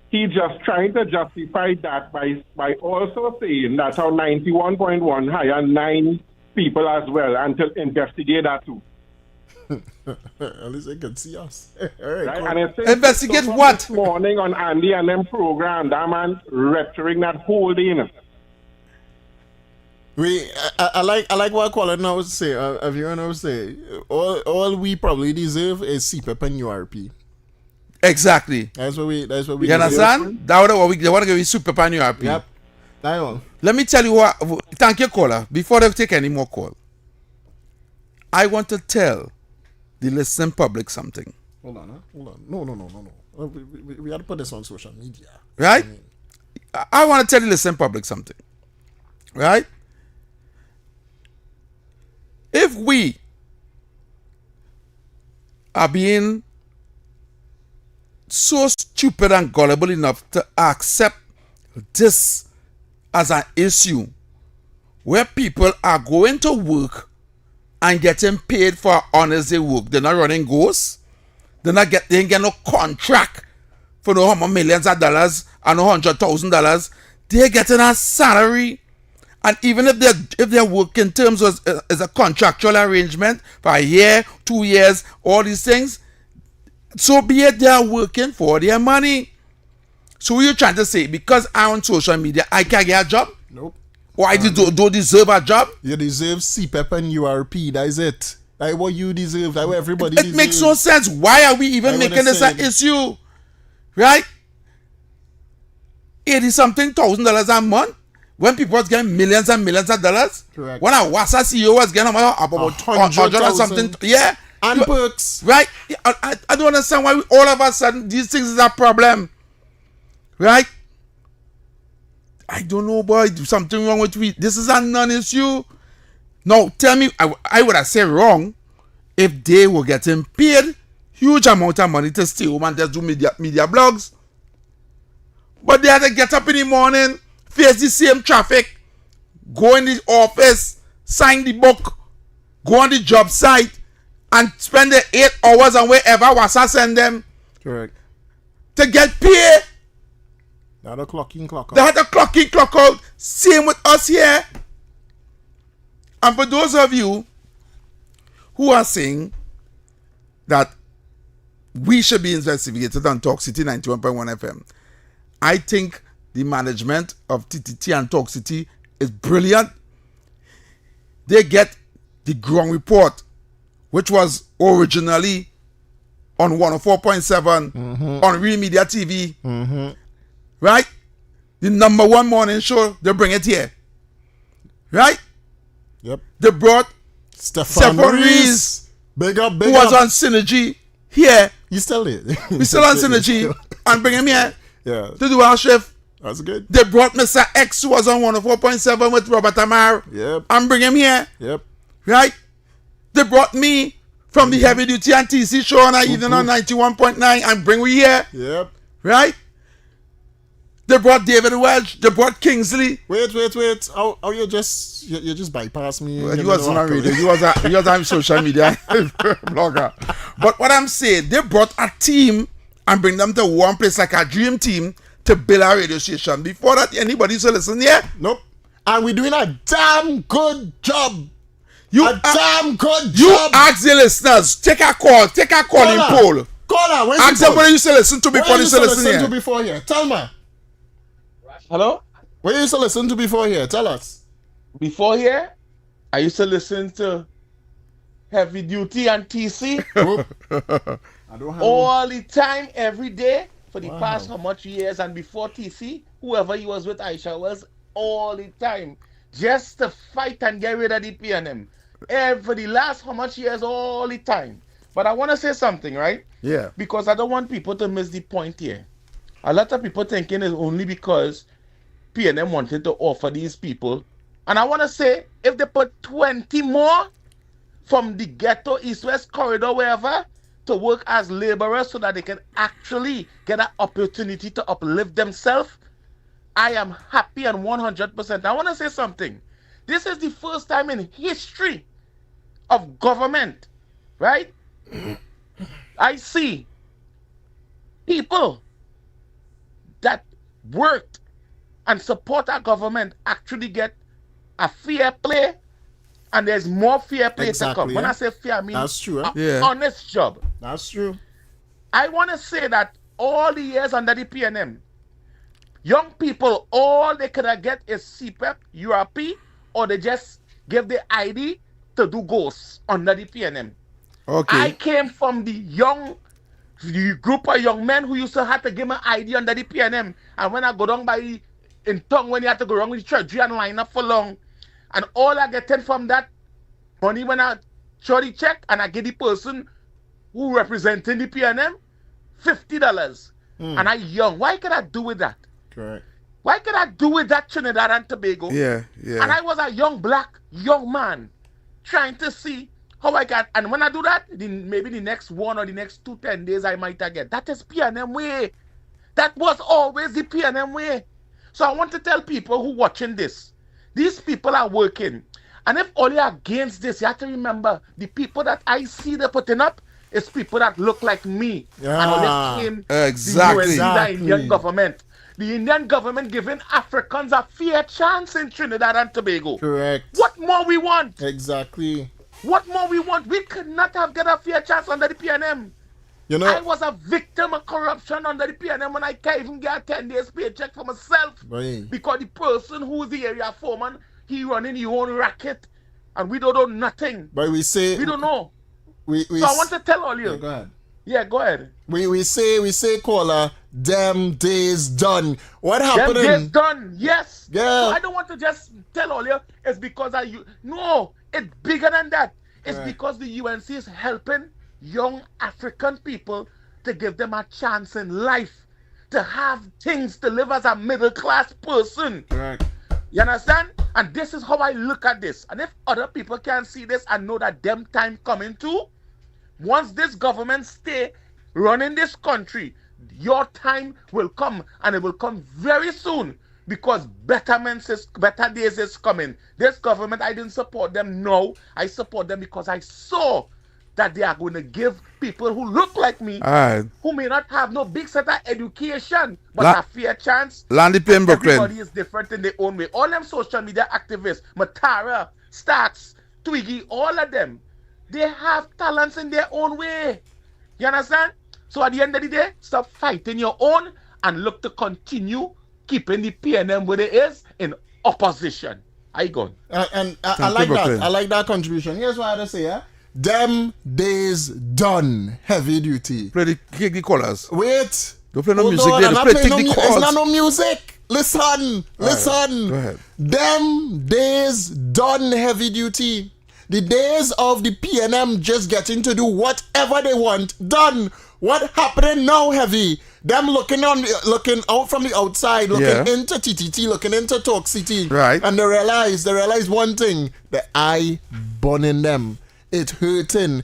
He just trying to justify that by also saying that how 91.1 hire 9 people as well and to investigate that too. At least they can see us. Right? And it's investigate what? This morning on Andy and them program, that man rhetoric that whole day. I like what Colin now say. If you now say, all we probably deserve is CPEP and URP. Exactly. That's what we. You understand? That's what they want to give you super and URP. Yep. I know. Let me tell you what. Thank you, caller. Before they take any more call, I want to tell the listening public something. Hold on. No. We got to put this on social media. Right? I want to tell the listening public something. Right? If we are being so stupid and gullible enough to accept this as an issue where people are going to work and getting paid for honest day work, they're not running ghosts, they ain't get no contract for no millions of dollars and no $100,000, they're getting a salary. And even if their work in terms of is a contractual arrangement for a year, 2 years, all these things, so be it, they are working for their money. So you're trying to say because I'm on social media, I can't get a job? Nope. Or I don't deserve a job? You deserve CPEP and URP. That is it. That's what you deserve. That's what everybody deserves. It makes no sense. Why are we even making this an issue? Right? $80-something thousand a month? When people was getting millions and millions of dollars, correct. When a WASA CEO was getting about 100 or something, yeah, and perks, right? I don't understand why all of a sudden these things is a problem, right? I don't know, boy. Something wrong with me. This is a non-issue. Now, tell me, I would have said wrong if they were getting paid huge amount of money to stay home and just do media blogs, but they had to get up in the morning, face the same traffic, go in the office, sign the book, go on the job site, and spend the 8 hours and wherever WASA send them. Correct. To get paid. They had a clock in, clock out. They had a clock in, clock out. Same with us here. And for those of you who are saying that we should be investigated on Talk City 91.1 FM, I think the management of TTT and Talk City is brilliant. They get the ground report, which was originally on 104.7 on Real Media TV. Right? The #1 morning show, they bring it here. Right? Yep. They brought Stefan Rees, big up, who was on Synergy here. You still there? We still on Synergy and bring him here. Yeah. To do our shift. That's good. They brought Mr. X, who was on 104.7 with Robert Amar. Yep. And bring him here. Yep. Right? They brought me from the Heavy Duty and TC show on even on 91.9 and bring we here. Yep. Right? They brought David Welch. They brought Kingsley. Wait. How you just bypass me? Well, you was on radio. You was on social media blogger. But what I'm saying, they brought a team and bring them to one place like a dream team to build a radio station. Before that, anybody used to listen here? Nope. And we're doing a damn good job. Damn good job. You ask the listeners. Take a call in poll. Caller, where's ask them where you used to listen to before you used to listen to before here. Tell me. Hello? Where you used to listen to before here? Tell us. Before here, I used to listen to Heavy Duty and TC. I don't have all the time, every day, for the past how much years, and before TC, whoever he was with Aisha was all the time. Just to fight and get rid of the PNM. For the last how much years, all the time. But I want to say something, right? Yeah. Because I don't want people to miss the point here. A lot of people thinking it's only because PNM wanted to offer these people. And I want to say, if they put 20 more from the ghetto, east-west corridor, wherever, to work as laborers so that they can actually get an opportunity to uplift themselves, I am happy and 100%. I want to say something. This is the first time in history of government, right? I see people that worked and support our government actually get a fair play, and there's more fair play to come. When I say fair, I mean that's true. Honest job. That's true. I want to say that all the years under the PNM, young people, all they could get is CPEP, URP, or they just give the ID to do ghosts under the PNM. Okay. I came from the group of young men who used to have to give me ID under the PNM. And when I go down in town, when you have to go around with the treasury and line up for long, and all I get from that money when I show the check and I get the person who representing the PNM $50. And I young. Why could I do with that? Correct. Why could I do with that Trinidad and Tobago? Yeah. And I was a young man trying to see how I got. And when I do that, maybe the next 1 or the next 10 days I might get. That is PNM way. That was always the PNM way. So I want to tell people who watching this, these people are working. And if all you're against this, you have to remember the people that I see they're putting up is people that look like me. And all they came exactly. The Indian government. The Indian government giving Africans a fair chance in Trinidad and Tobago. Correct. What more we want? Exactly. What more we want? We could not have got a fair chance under the PNM. You know, I was a victim of corruption under the PNM when I can't even get a 10 days paycheck for myself. Right. Because the person who's the area foreman, he running his own racket. And we don't know nothing. But we don't know. So I want to tell all you. Yeah, go ahead. Yeah, go ahead. We say, caller, them days done. What happened? Them days done, yes. Yeah. So I don't want to just tell all you, it's because no, it's bigger than that. It's because the UNC is helping young African people to give them a chance in life, to have things to live as a middle class person. Correct. You understand? And this is how I look at this. And if other people can see this and know that them time coming too, once this government stay running this country, your time will come, and it will come very soon, because better days is coming. This government, I didn't support them. No, I support them because I saw that they are going to give people who look like me, who may not have no big set of education, but a fair chance. Landy Pembroke. Everybody is different in their own way. All them social media activists, Matara, Stacks, Twiggy, all of them, they have talents in their own way. You understand? So at the end of the day, stop fighting your own and look to continue keeping the PNM where it is in opposition. I go. And I like that. I like that contribution. Here's what I had to say, them days done, heavy duty. Play the callers. Wait. Don't play no music there. Just play the calls. It's not no music. Listen. Right. Go ahead. Them days done, heavy duty. The days of the PNM just getting to do whatever they want, done. What happening now, heavy? Them looking out from the outside, looking into TTT, looking into Talk City. Right. And they realize one thing, the eye burning them. It hurting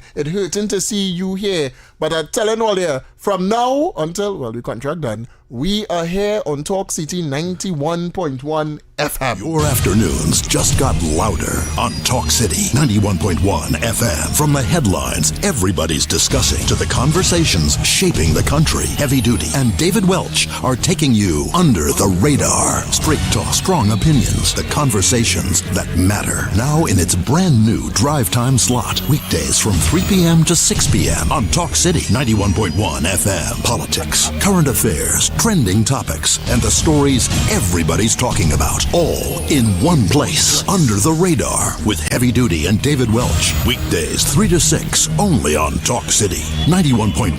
to see you here. But I'm telling all you, from now until, the contract done, we are here on Talk City 91.1 FM. Your afternoons just got louder on Talk City 91.1 FM. From the headlines everybody's discussing to the conversations shaping the country, Heavy Duty and David Welch are taking you under the radar. Straight talk, strong opinions, the conversations that matter. Now in its brand new drive time slot. Weekdays from 3 p.m. to 6 p.m. on Talk City 91.1 FM. Politics, current affairs, trending topics, and the stories everybody's talking about. All in one place. Under the radar with Heavy Duty and David Welch. Weekdays 3 to 6 only on Talk City 91.1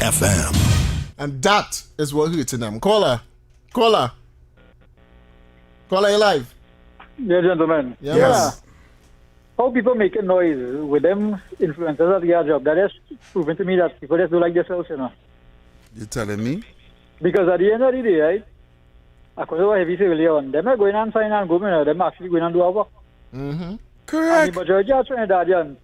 FM. And that is what hurting them. Caller, you live? Yeah, gentlemen. Yes. How people making noise with them influencers at their job, that has proven to me that people just do like themselves, you know. You telling me? Because at the end of the day, right, according to what Heavy said earlier on, them are going and sign and go, them actually going and do our work. Mm-hmm. Correct. And the majority of Trinidadians,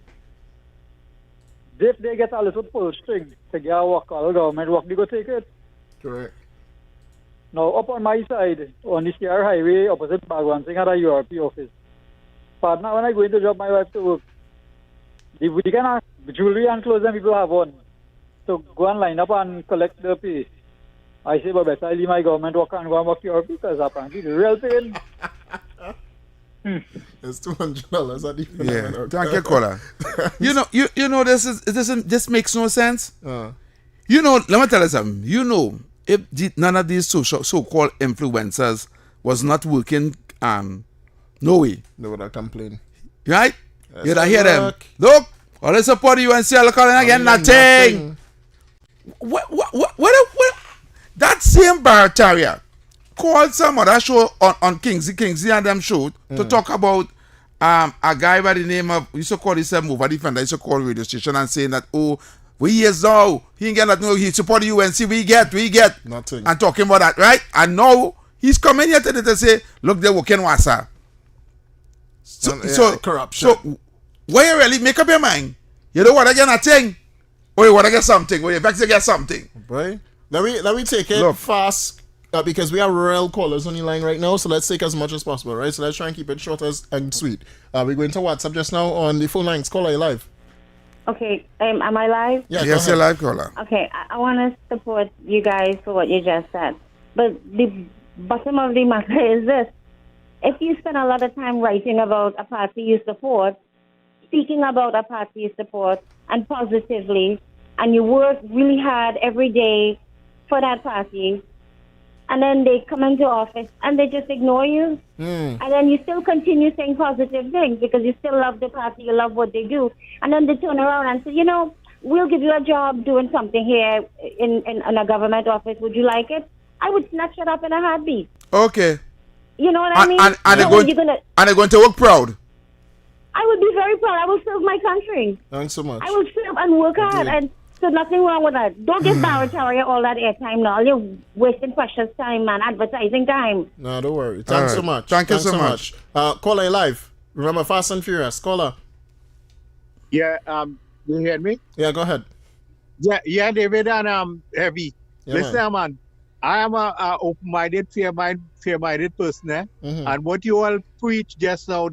if they get a little pull string to get a work, or government work, they go take it. Correct. Now, up on my side, on the Sierra Highway, opposite Bagwansing at a URP office, partner, when I go into job my wife to work, the kind of jewelry and clothes that people have on, so go and line up and collect the pay. I say, but better I leave my government work and go and work here because apparently the real pain. It's $200 at the Yeah, thank you, caller. you know this makes no sense. You know, let me tell you something. You know, if none of these so-called influencers was not working, no way they would have complained. Right? You'd hear them. Look, all the support you and CL calling again, nothing. What? That same Barataria called some other show on Kingsley and them show to talk about a guy by the name of, we used to call this a mover defender, used to call radio station and saying that, oh, we years now, he ain't get nothing, he support the UNC, we get nothing. And talking about that, right? And now he's coming here today to say, look, they're working wasa. So corruption. So why you really make up your mind? You don't want to get nothing, or you want to get something, or you expect to get something. Right? Let me take it fast because we have real callers on the line right now, so let's take as much as possible, right? So let's try and keep it short and sweet. We're going to WhatsApp just now on the phone lines. Caller, you live? Okay, am I live? Yeah, yes, you're live, caller. Okay, I want to support you guys for what you just said, but the bottom of the matter is this. If you spend a lot of time writing about a party you support, speaking about a party you support, and positively, and you work really hard every day for that party, and then they come into office and they just ignore you, and then you still continue saying positive things because you still love the party, you love what they do, and then they turn around and say, you know, we'll give you a job doing something here in a government office. Would you like it? I would snatch it up in a heartbeat. Okay. You know what I mean? And they're going to work proud. I would be very proud. I will serve my country. Thanks so much. I will serve and work hard, and so nothing wrong with that. Don't give Barataria all that airtime now. You're wasting precious time, man. Advertising time. No, don't worry. Thanks so much. Thank you so much. Caller, live. Remember, Fast and Furious. Caller. Yeah. You hear me? Yeah, go ahead. Yeah, David and Heavy. Yeah, listen, man. I am a open-minded, fair-minded person, and what you all preach just now,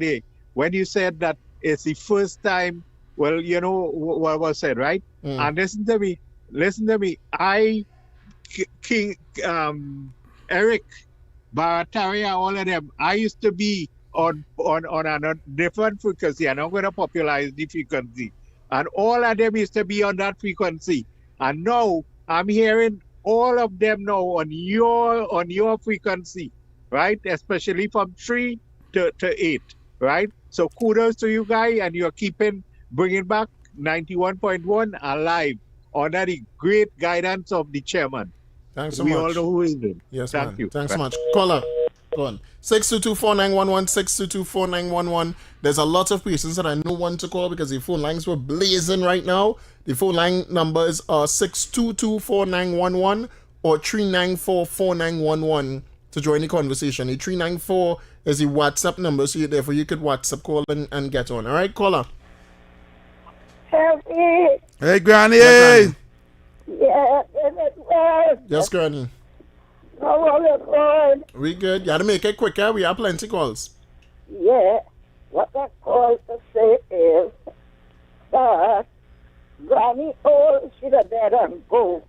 when you said that it's the first time, well, you know what was said, right? And listen to me. King Eric, Barataria, all of them. I used to be on a different frequency, and I'm going to popularize the frequency. And all of them used to be on that frequency. And now I'm hearing all of them now on your frequency, right? Especially from 3 to 8, right? So kudos to you guys, and you're bringing back 91.1 alive under the great guidance of the chairman. Thanks so we much. We all know who is it. Yes, Thank you. Thanks so much. Caller, go on. 622-4911, 622-4911. There's a lot of persons that I know want to call because the phone lines were blazing right now. The phone line numbers are 622-4911 or 394-4911 to join the conversation. The 394 is the WhatsApp number, so therefore you could WhatsApp call and get on. All right, caller? Hey, Granny. Yes, Granny. How are you going? We good. You gotta make it quicker. We have plenty calls. Yeah. What I call to say is that Granny old should have dead and go.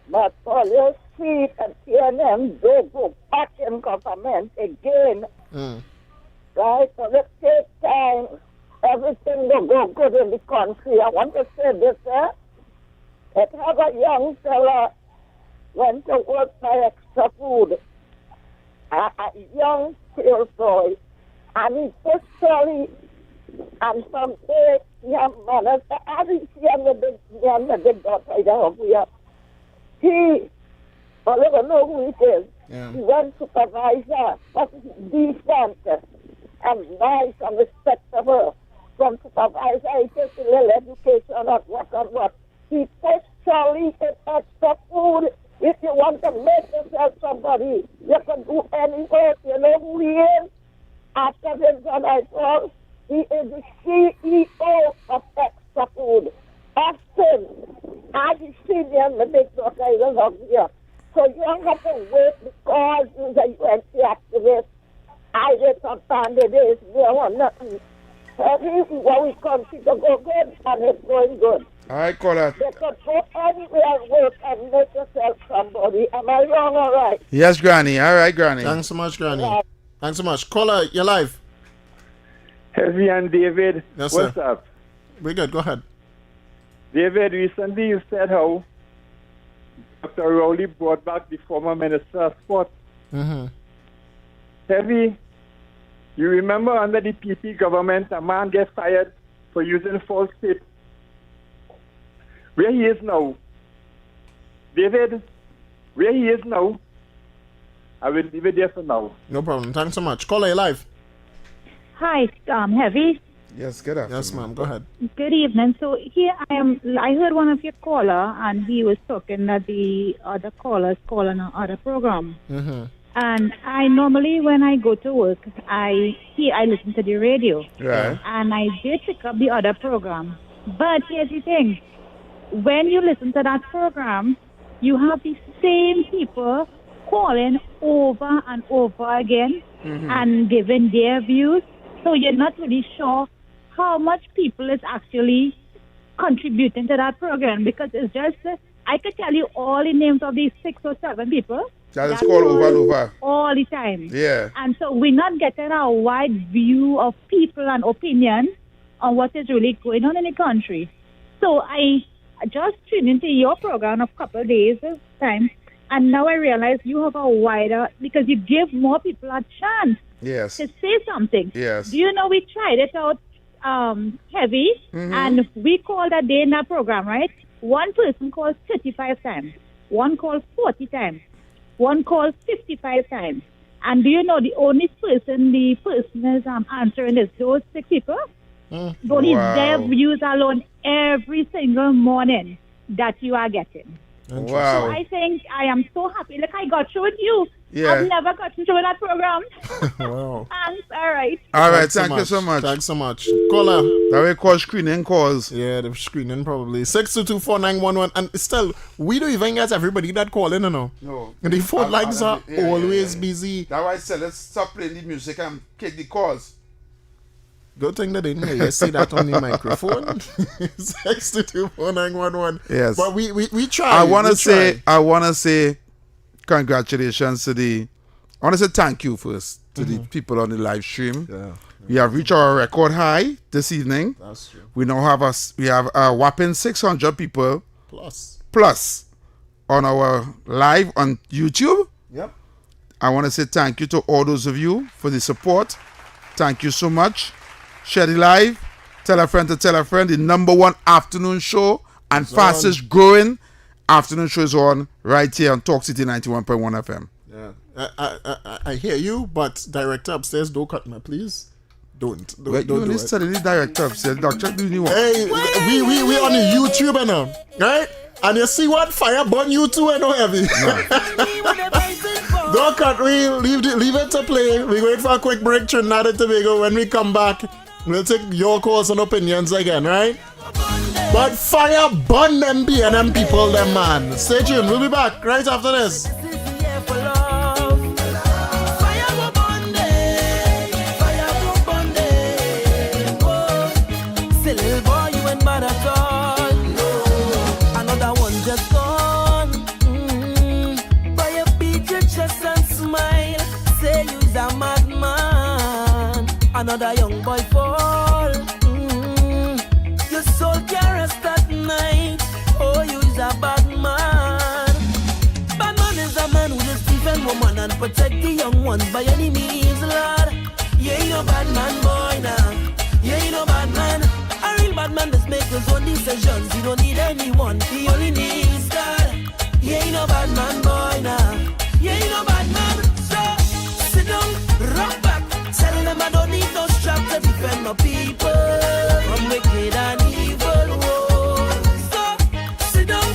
But all your seat and TNM don't go back in government again. Right? So let's take time. Everything will go good in the country. I want to say this, It have a young fella went to work by extra food. A young pale boy. And he was sorry. And someday, young man, I didn't see him with the big daughter here. He, I don't know who it is. Yeah. He went supervisor, but decent and nice and respectable. From supervisor, he takes a little education on what. He puts Charlie in extra food. If you want to make yourself somebody, you can do any work. You know who he is? After him, I told, he is the CEO of Extra Food. Austin, I just seen him, the big daughter is over here. So you don't have to wait because he's a UNC activist. I just understand it is, there was nothing. Everywhere we come, to go good, and it's going good. All right, caller. They could go anywhere and work and make yourself somebody. Am I wrong or right? Yes, Granny. All right, Granny. Thanks so much, Granny. Thanks so much. Caller, you're live. Heavy and David, Yes, what's sir. up? We're good. Go ahead. David, recently you said how Dr. Rowley brought back the former Minister of Sport. Mm-hmm. Heavy, you remember under the PP government, a man gets fired for using false tape. Where he is now, David, where he is now, I will leave it there for now. No problem. Thanks so much. Caller, you're live. Hi, Heavy. Yes, good afternoon. Yes, ma'am. Go ahead. Good evening. So here I am. I heard one of your caller, and he was talking that the other callers call on another program. Mm-hmm. And I normally, when I go to work, I listen to the radio. Right. And I did pick up the other program. But here's the thing. When you listen to that program, you have the same people calling over and over again and giving their views. So you're not really sure how much people is actually contributing to that program, because it's just, I could tell you all the names of these 6 or 7 people. That is called over and over. All the time. Yeah. And so we're not getting a wide view of people and opinion on what is really going on in the country. So I just tuned into your program a couple of days this time, and now I realize you have a wider, because you give more people a chance Yes. to say something. Yes. Do you know we tried it out Heavy, and we called a day in that program, right? One person called 35 times, one called 40 times, one called 55 times. And do you know the only person is answering is those 6 people? Only their views alone every single morning that you are getting. Wow. So I think I am so happy. Like I got through with you. Yeah. I've never gotten through that program. Wow. Thanks. All right. All right, thank you so much. Thanks so much. Caller. That way call screening calls. Yeah, the screening probably. 6224911. And still, we don't even get everybody that call in, you know. No. And the phone lines are always busy. That's why I said let's stop playing the music and kick the calls. Good thing that they didn't hear you say that on the microphone. 6224911. Yes. But we try. I wanna say congratulations to I wanna say thank you first to the people on the live stream. Yeah. We have reached our record high this evening. That's true. We now have a whopping 600 people plus on our live on YouTube. Yep. I want to say thank you to all those of you for the support. Thank you so much. Share the live. Tell a friend to tell a friend. The #1 afternoon show and fastest growing afternoon show is on right here on Talk City 91.1 FM. Yeah. I hear you, but director upstairs, don't cut me, please. Don't You do only it. study the director upstairs. Doctor, do you want? Hey, we on the YouTube and right? And you see what fire burn you too and no heavy. Don't cut. We leave it to play. We wait for a quick break. Trinidad and Tobago. When we come back, we'll take your calls and opinions again, right? But fire burn them B&M people, them man. Stay tuned. We'll be back right after this. another young boy fall. Your soul can't rest at night. Oh, you is a bad man. Bad man is a man who just defend woman and protect the young ones by any means, Lord. You ain't no bad man, boy, now. You ain't no bad man. A real bad man just make his own decisions. He don't need anyone, he only needs God. You ain't no bad man, boy, now. You ain't no bad man. So, sit down, rock back. Tell them I don't need no strap to defend my people from wicked and evil. Whoa. So, sit down,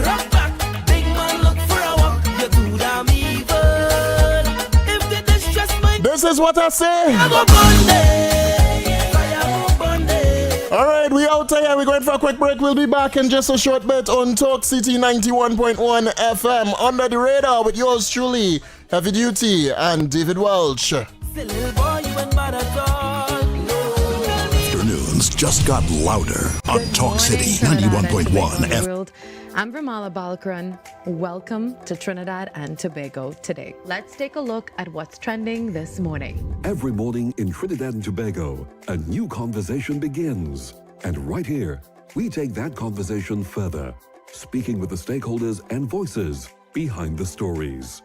rock back. Big man, look for a walk. You're too damn evil. If they distress my... This is what I say. I go Bundy. All right, we out here. We're going for a quick break. We'll be back in just a short bit on Talk City 91.1 FM. Under the radar with yours truly, Heavy Duty and David Welch. Afternoons just got louder on Talk City 91.1 FM. I'm Ramala Balkaran. Welcome to Trinidad and Tobago today. Let's take a look at what's trending this morning. Every morning in Trinidad and Tobago, a new conversation begins. And right here, we take that conversation further, speaking with the stakeholders and voices behind the stories.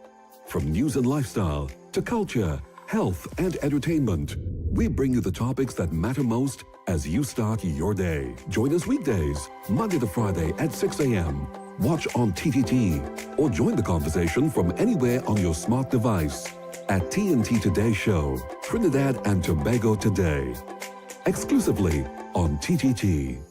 From news and lifestyle to culture, health and entertainment, we bring you the topics that matter most as you start your day. Join us weekdays, Monday to Friday at 6 a.m. Watch on TTT or join the conversation from anywhere on your smart device at TNT Today Show, Trinidad and Tobago Today. Exclusively on TTT.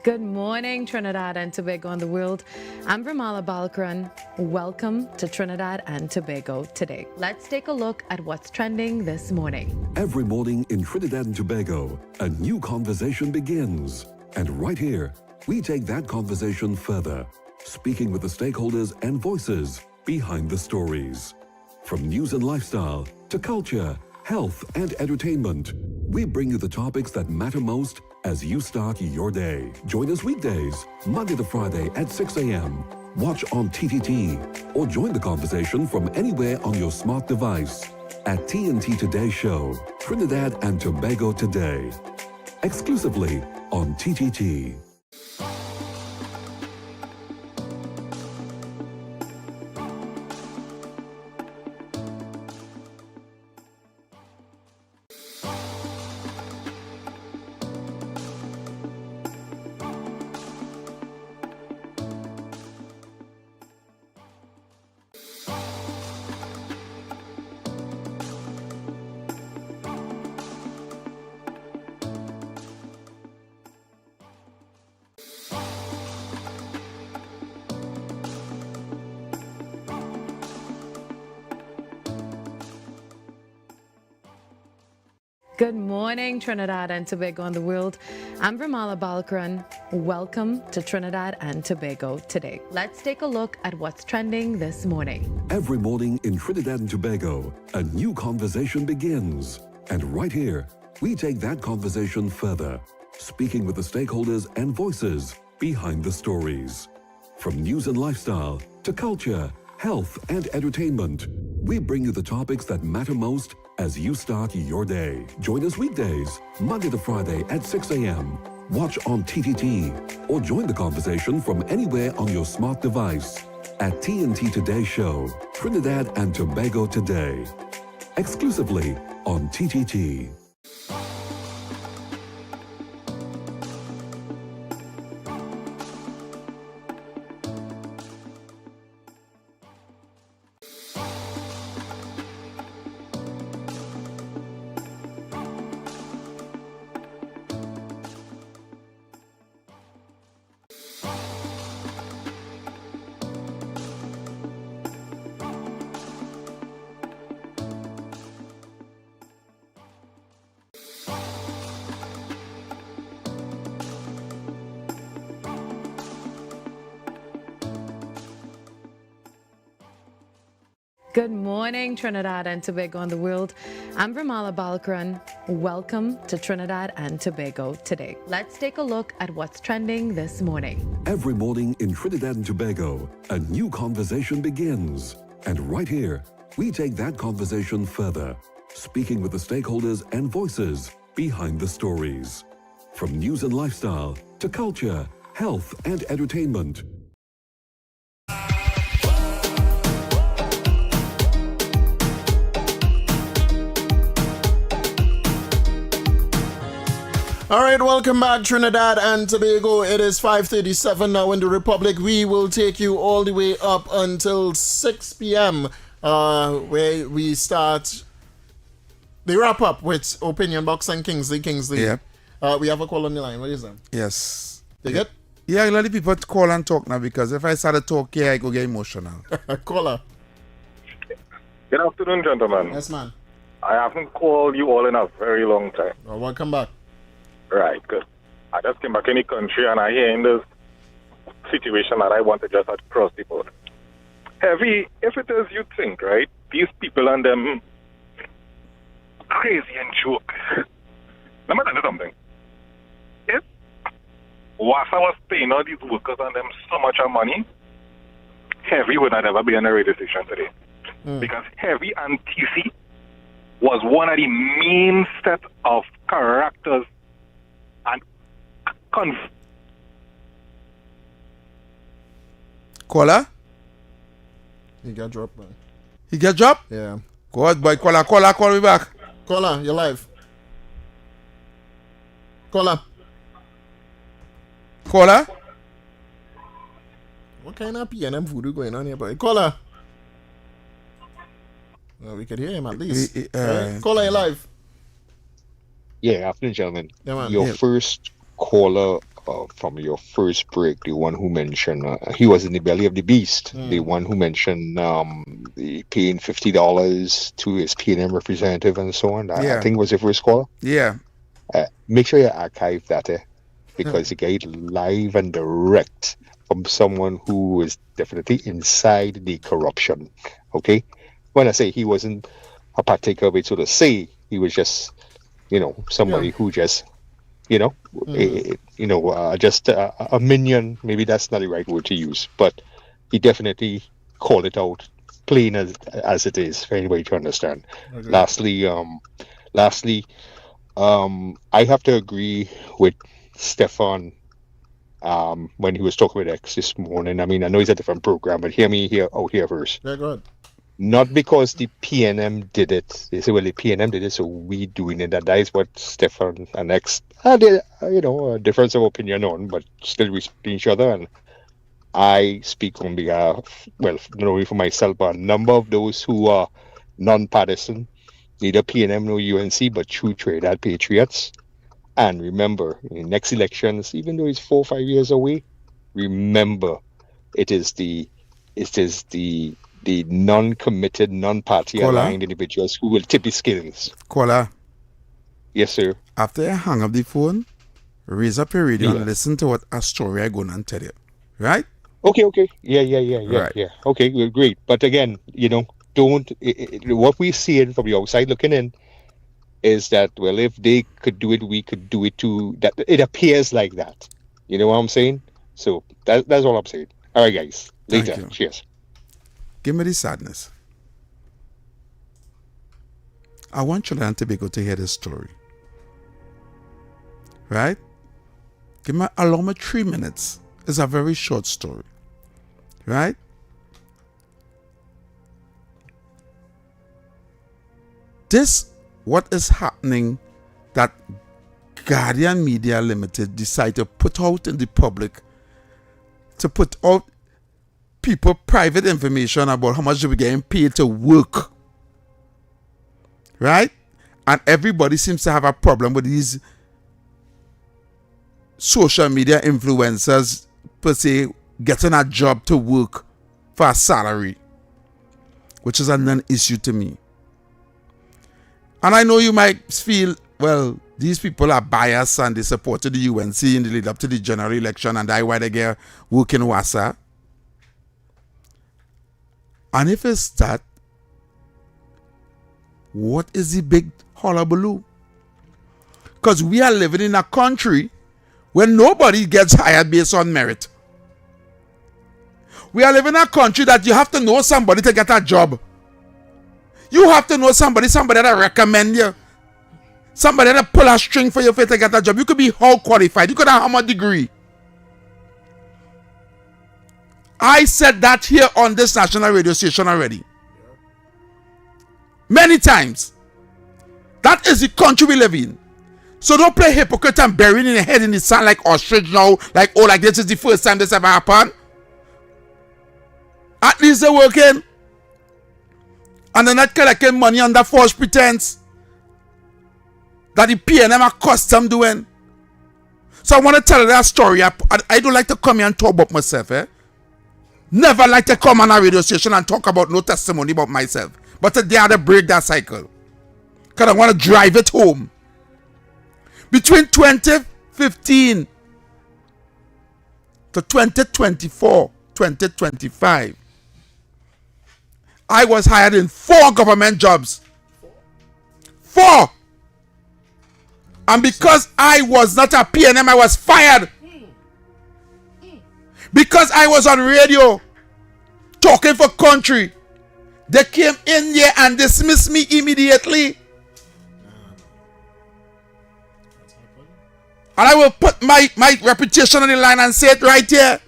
Good morning, Trinidad and Tobago and the world. I'm Ramala Balkaran. Welcome to Trinidad and Tobago today. Let's take a look at what's trending this morning. Every morning in Trinidad and Tobago, a new conversation begins. And right here, we take that conversation further, speaking with the stakeholders and voices behind the stories. From news and lifestyle to culture, health and entertainment, we bring you the topics that matter most as you start your day. Join us weekdays, Monday to Friday at 6 a.m. Watch on TTT or join the conversation from anywhere on your smart device at TNT Today Show, Trinidad and Tobago Today. Exclusively on TTT. Good morning, Trinidad and Tobago and the world. I'm Ramala Balkaran. Welcome to Trinidad and Tobago today. Let's take a look at what's trending this morning. Every morning in Trinidad and Tobago, a new conversation begins. And right here, we take that conversation further, speaking with the stakeholders and voices behind the stories. From news and lifestyle to culture, health and entertainment, we bring you the topics that matter most as you start your day. Join us weekdays, Monday to Friday at 6 a.m. Watch on TTT or join the conversation from anywhere on your smart device at TNT Today Show, Trinidad and Tobago Today. Exclusively on TTT. Good morning, Trinidad and Tobago and the world. I'm Vermala Balkaran. Welcome to Trinidad and Tobago today. Let's take a look at what's trending this morning. Every morning in Trinidad and Tobago, a new conversation begins. And right here, we take that conversation further, speaking with the stakeholders and voices behind the stories. From news and lifestyle to culture, health and entertainment. All right, welcome back, Trinidad and Tobago. It is 5:37 now in the Republic. We will take you all the way up until 6 p.m., where we start the wrap up with Opinion Box and Kingsley. Yeah. We have a call on the line. What is that? Yes. You get? Yeah, a lot of people call and talk now because if I start to talk here, I go get emotional. Caller. Good afternoon, gentlemen. Yes, man. I haven't called you all in a very long time. Well, welcome back. Right, good. I just came back in the country and I hear in this situation that I want to just cross the board. Heavy, if it is you think, right, these people and them crazy and joke. Let me tell you something. If WASA was paying all these workers and them so much of money, Heavy would not ever be in a radio station today. Because Heavy and TC was one of the main set of characters and Caller? He got dropped, man. He get dropped? Yeah. God, boy, caller, call me back. Caller, you're live. Caller. Caller? What kind of PNM voodoo going on here, boy? Caller. Well, we could hear him at least. Right? Caller, you're live. Yeah, afternoon, gentlemen. Yeah, man. Your first caller from your first break, the one who mentioned he was in the belly of the beast, the one who mentioned the paying $50 to his PNM representative and so on. I think was your first caller. Yeah. Make sure you archive that, because you get live and direct from someone who is definitely inside the corruption. Okay, when I say he wasn't a partaker of it, so to say, he was just somebody who just, just a minion. Maybe that's not the right word to use, but he definitely called it out plain as it is for anybody to understand. Okay. Lastly, I have to agree with Stefan when he was talking with X this morning. I mean, I know it's a different program, but hear me out here first. Yeah, go ahead. Not because the PNM did it. They say, well, the PNM did it, so we doing it. And that is what Stefan and X had, a difference of opinion on, but still respect each other. And I speak on behalf, well, not only for myself, but a number of those who are non-partisan, neither PNM nor UNC, but true Trinidad patriots. And remember, in the next elections, even though it's 4 or 5 years away, remember, it is the non-committed, non-party aligned individuals who will tip the scales. Caller. Yes, sir. After I hang up the phone, raise up your radio and listen to what a story I'm going to tell you. Right? Okay. Yeah. Right. Yeah. Okay, well, great. But again, don't. What we see from the outside looking in is that, well, if they could do it, we could do it too. That it appears like that. You know what I'm saying? So that's all I'm saying. All right, guys. Later. Thank you. Cheers. Give me the sadness. I want Trinidad and Tobago to hear this story. Right? Allow me 3 minutes. It's a very short story. Right? What is happening that Guardian Media Limited decided to put out in the public, to put out people private information about how much they were getting paid to work. Right? And everybody seems to have a problem with these social media influencers, per se, getting a job to work for a salary, which is a non-issue to me. And I know you might feel, well, these people are biased and they supported the UNC in the lead up to the general election and that's why they get work in WASA. And if it's that, What is the big hullabaloo? Because we are living in a country where nobody gets hired based on merit. We are living in a country that you have to know somebody to get a job. You have to know somebody that recommend you. Somebody that pull a string for you to get a job. You could be how qualified. You could have how much degree. I said that here on this national radio station already. Many times. That is the country we live in. So don't play hypocrite and bury in your head in the sand like ostrich now. Like, oh, like this is the first time this ever happened. At least they're working. And they're not collecting money under false pretense. That the PNM are custom doing. So I want to tell you that story. I don't like to come here and talk about myself. Never like to come on a radio station and talk about no testimony about myself. But today I had to break that cycle. Because I want to drive it home. Between 2015 to 2024, 2025, I was hired in 4 government jobs. 4. And because I was not a PNM, I was fired. Because I was on radio talking for country, they came in here and dismissed me immediately. And I will put my reputation on the line and say it right here.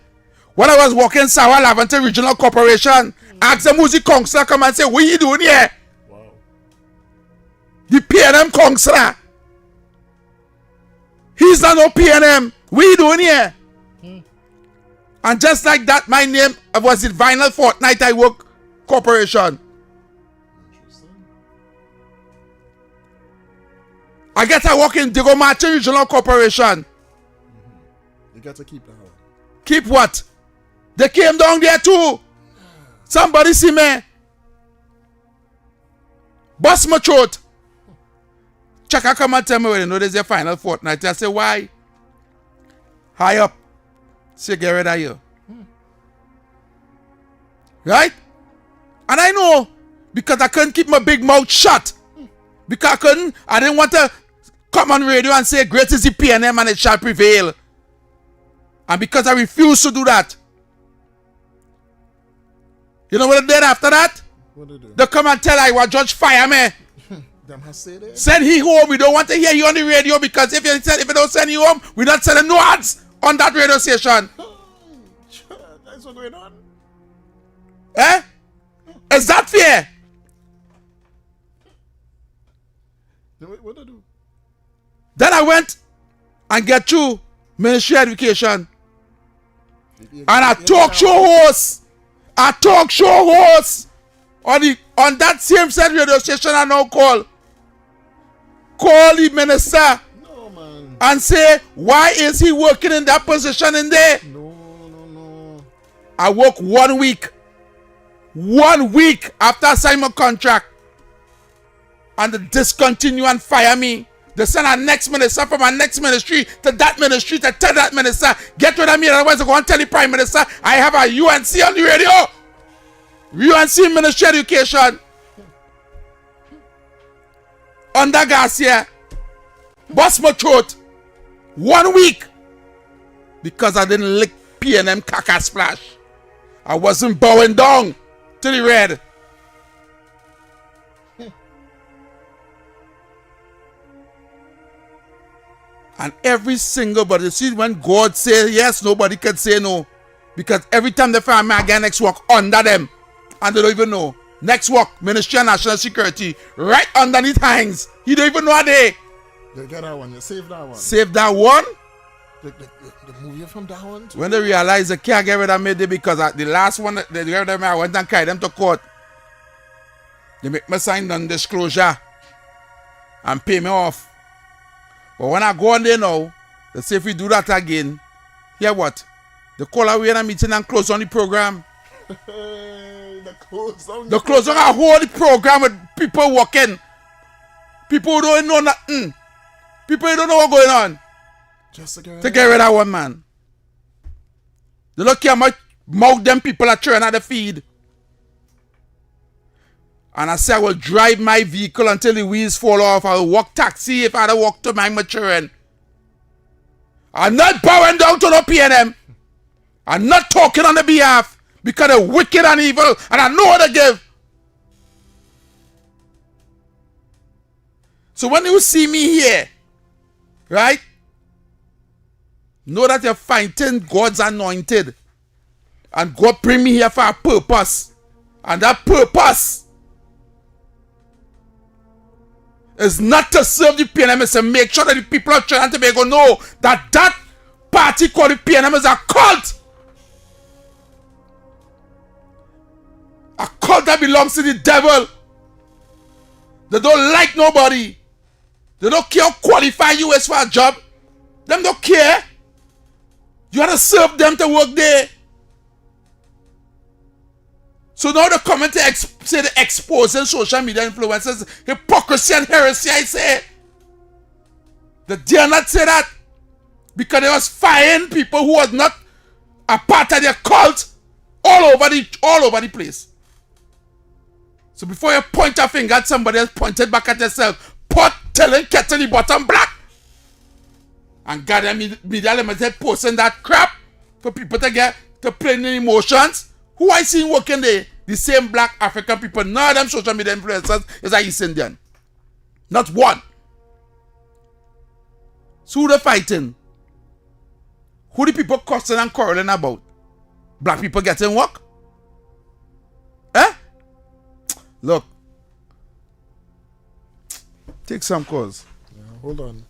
When I was working Sawa Lavente Regional Corporation, ask the music counselor come and say, what are you doing here? Wow. The PNM counselor. He's not no PNM. What are you doing here? And just like that, my name was in Vinyl Fortnight I Work Corporation. I get to work in Digo Martin Regional Corporation. You got to keep that one. Keep what? They came down there too. Somebody see me. Bust my throat. Chaka come and tell me when you know there's a final fortnight. I say, why? High up. Say, get rid of you. Right? And I know. Because I couldn't keep my big mouth shut. Because I didn't want to come on radio and say, great is the PNM and it shall prevail. And because I refused to do that. You know what they did after that? What did they do? They come and tell I was judge fire me. Them has said it. Send he home. We don't want to hear you on the radio because if you don't send you home, we're not selling no ads on that radio station. That's what's going on. Eh? Is that fair? What I do? Then I went and get through Ministry of Education. And a talk show host. A talk show host on that same set radio station I now call the minister and say, why is he working in that position in there? No. I work 1 week. 1 week after I sign my contract. And they discontinue and fire me. They send our next minister from our next ministry to that ministry to tell that minister, get rid of me, otherwise I go and tell the prime minister I have a UNC on the radio. UNC Ministry of Education. Under Garcia. Bust my throat. 1 week. Because I didn't lick PNM caca splash. I wasn't bowing down to the red. And every single body, see when God says yes, nobody can say no. Because every time they find me again next work under them. And they don't even know. Next work, Ministry of National Security, right underneath hangs. He don't even know a day. You get that one, you save that one. Save that one? They move you from that one too. When they realize they can't get rid of me because the last one they get rid of me, I went and carried them to court. They make me sign non-disclosure and pay me off. But when I go on there now, they say if we do that again, hear what? They call away in a meeting and close on the program. They close on a whole program with people working. People who don't know nothing. People who don't know what's going on. Just to get rid of one man. They look how much mouth them people are trying at the feed. And I say I will drive my vehicle until the wheels fall off. I will walk taxi if I had to walk to my maturing. I'm not bowing down to no PNM. I'm not talking on the behalf because they're wicked and evil and I know how to give. So when you see me here, right? Know that you're fighting God's anointed. And God bring me here for a purpose. And that purpose is not to serve the PNM, it's to make sure that the people of Trinidad and Tobago know that that party called the PNM is a cult. A cult that belongs to the devil. They don't like nobody. They don't care how qualified you is for a job. Them don't care. You have to serve them to work there. So now they come to say they're exposing social media influencers, hypocrisy and heresy, I say. They dare not say that. Because they was firing people who was not a part of their cult all over the place. So before you point a finger at somebody else, point it back at yourself. Pot telling kettle the bottom black. And goddamn media limited posting that crap for people to play in emotions. Who I seen working there? The same black African people. None of them social media influencers is a East Indian. Not one. So who they fighting? Who the people cussing and quarreling about? Black people getting work? Eh? Look. Take some calls. Yeah, hold on.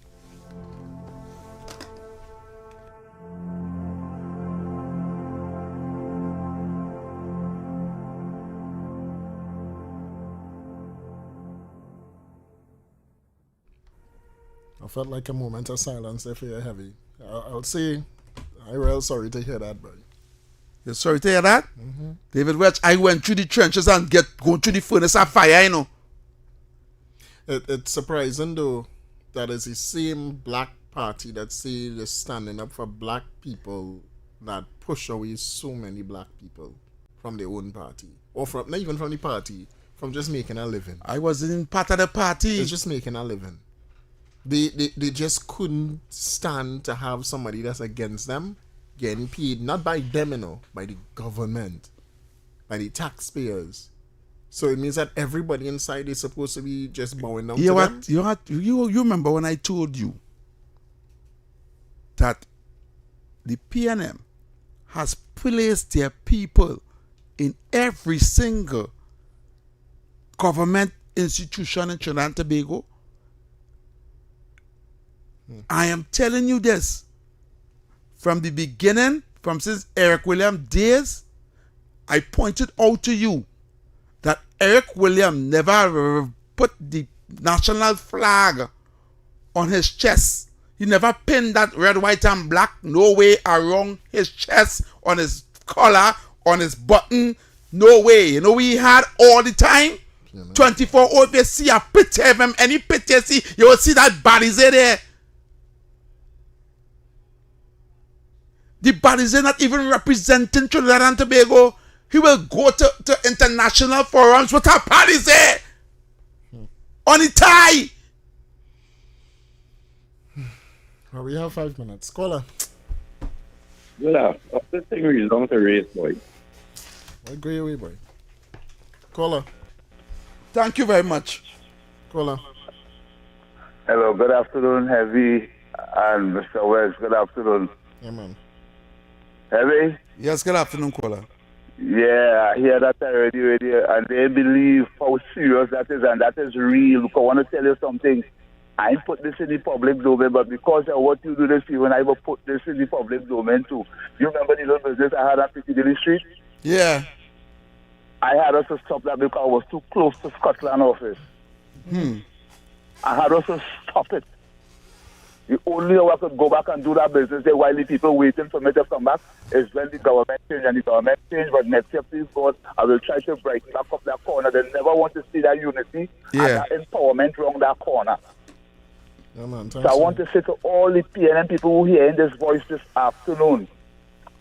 I felt like a moment of silence there for you, Heavy. I'll say, I'm real sorry to hear that, bro. You're sorry to hear that? Mm-hmm. David Welch, I went through the trenches and going through the furnace of fire, you know. It's surprising, though, that it's the same black party that say they're standing up for black people that push away so many black people from their own party. Or from not even from the party, from just making a living. I wasn't part of the party. It's just making a living. They just couldn't stand to have somebody that's against them getting paid, not by them, you know, by the government, by the taxpayers. So it means that everybody inside is supposed to be just bowing down to them. You remember when I told you that the PNM has placed their people in every single government institution in Trinidad and Tobago? I am telling you this. From the beginning, from since Eric Williams days, I pointed out to you that Eric Williams never put the national flag on his chest. He never pinned that red, white, and black no way around his chest, on his collar, on his button. No way. You know we had all the time? 24 hours. If you see a picture of him, any picture you see, you will see that bodies there. The bodies are not even representing Trinidad and Tobago. He will go to international forums with a bodies there. On the tie. Well, we have 5 minutes. Caller. Yeah, this thing is long to race, boy. I agree with you, boy. Caller. Thank you very much. Caller. Hello, good afternoon, Heavy and Mr. Welch. Good afternoon. Yeah, man. Heavy? Yes, good afternoon, caller. Yeah, I hear that already, and they believe how serious that is, and that is real. Because I want to tell you something. I put this in the public domain, but because of what you do this evening, I will put this in the public domain too. You remember the little business I had at Fitzdavid Street? Yeah. I had us to stop that because I was too close to Scotland office. I had us to stop it. The only way I could go back and do that business there while the people waiting for me to come back is when the government change, and the government change. But next year, please God, I will try to break back up that corner. They never want to see that unity and that empowerment around that corner. Yeah, man, so I want to say to all the PNM people who hear in this voice this afternoon,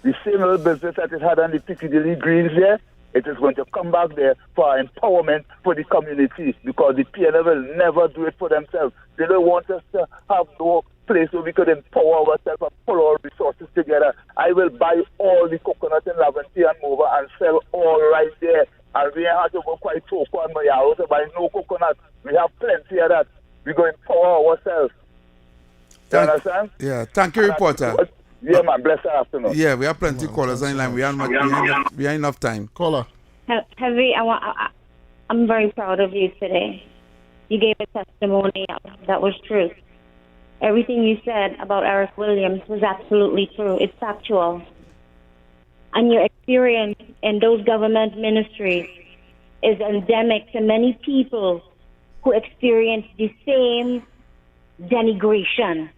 the same little business that it had on the Piccadilly Greens here, It is going to come back there for empowerment for the community, because the PNM will never do it for themselves. They don't want us to have no place where we could empower ourselves and pull our resources together. I will buy all the coconut in Laventille and Mova and sell all right there. And we have to go quite so far in my house to buy no coconut. We have plenty of that. We're going to empower ourselves. You understand? Yeah, thank you, reporter. Yeah, man. Blessed afternoon. Yeah, we have plenty of callers in line. We have enough time. Caller. Heavy, I'm very proud of you today. You gave a testimony that was true. Everything you said about Eric Williams was absolutely true. It's factual. And your experience in those government ministries is endemic to many people who experience the same denigration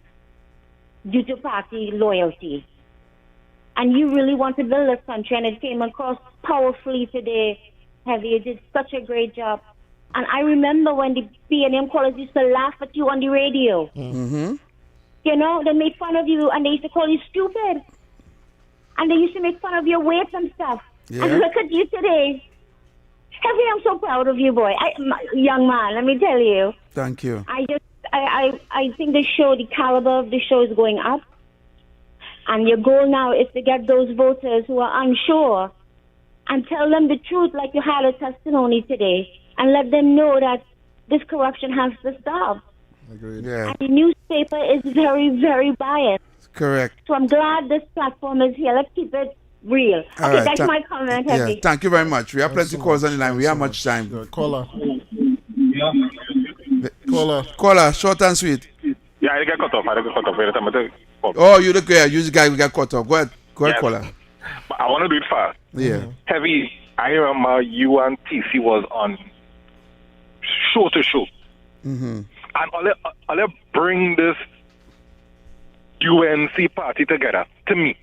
due to party loyalty. And you really want to build this country, and it came across powerfully today. Heavy, you did such a great job. And I remember when the PNM callers used to laugh at you on the radio. Mm-hmm. You know, they made fun of you, and they used to call you stupid. And they used to make fun of your weight and stuff. Yeah. And look at you today. Heavy, I'm so proud of you, boy. Young man, let me tell you. Thank you. I think the caliber of the show is going up. And your goal now is to get those voters who are unsure and tell them the truth, like you had a testimony today, and let them know that this corruption has to stop. Agreed. Yeah. And the newspaper is very, very biased. Correct. So I'm glad this platform is here. Let's keep it real. All Okay, right, that's my comment, Yeah, Heavy. thank you very much. We have plenty of calls on the line. We have much time. Caller. Caller, short and sweet. Yeah, I get cut off. By the time I take call. Oh, you look here. You the guy we got cut off. Go ahead, Yes. caller. But I want to do it fast. Yeah. Heavy, I remember you and TC was on show to show. Mm-hmm. And all they bring this UNC party together to me.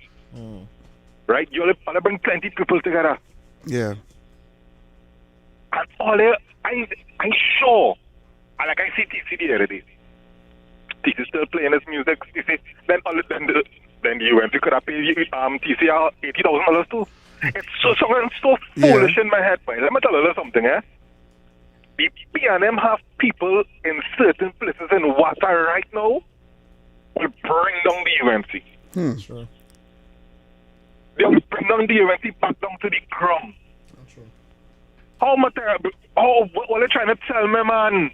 Right? You all bring plenty of people together. Yeah. And I'm sure, and like I see TC the other day, TC still playing his music, TC, then the UNC could have paid TC $80,000 too. It's so foolish in my head, boy. Let me tell you something, eh? The PNM have people in certain places in water right now will bring down the UNC. Sure. They will bring down the UNC back down to the ground. How much terrible? Oh, what are you trying to tell me, man?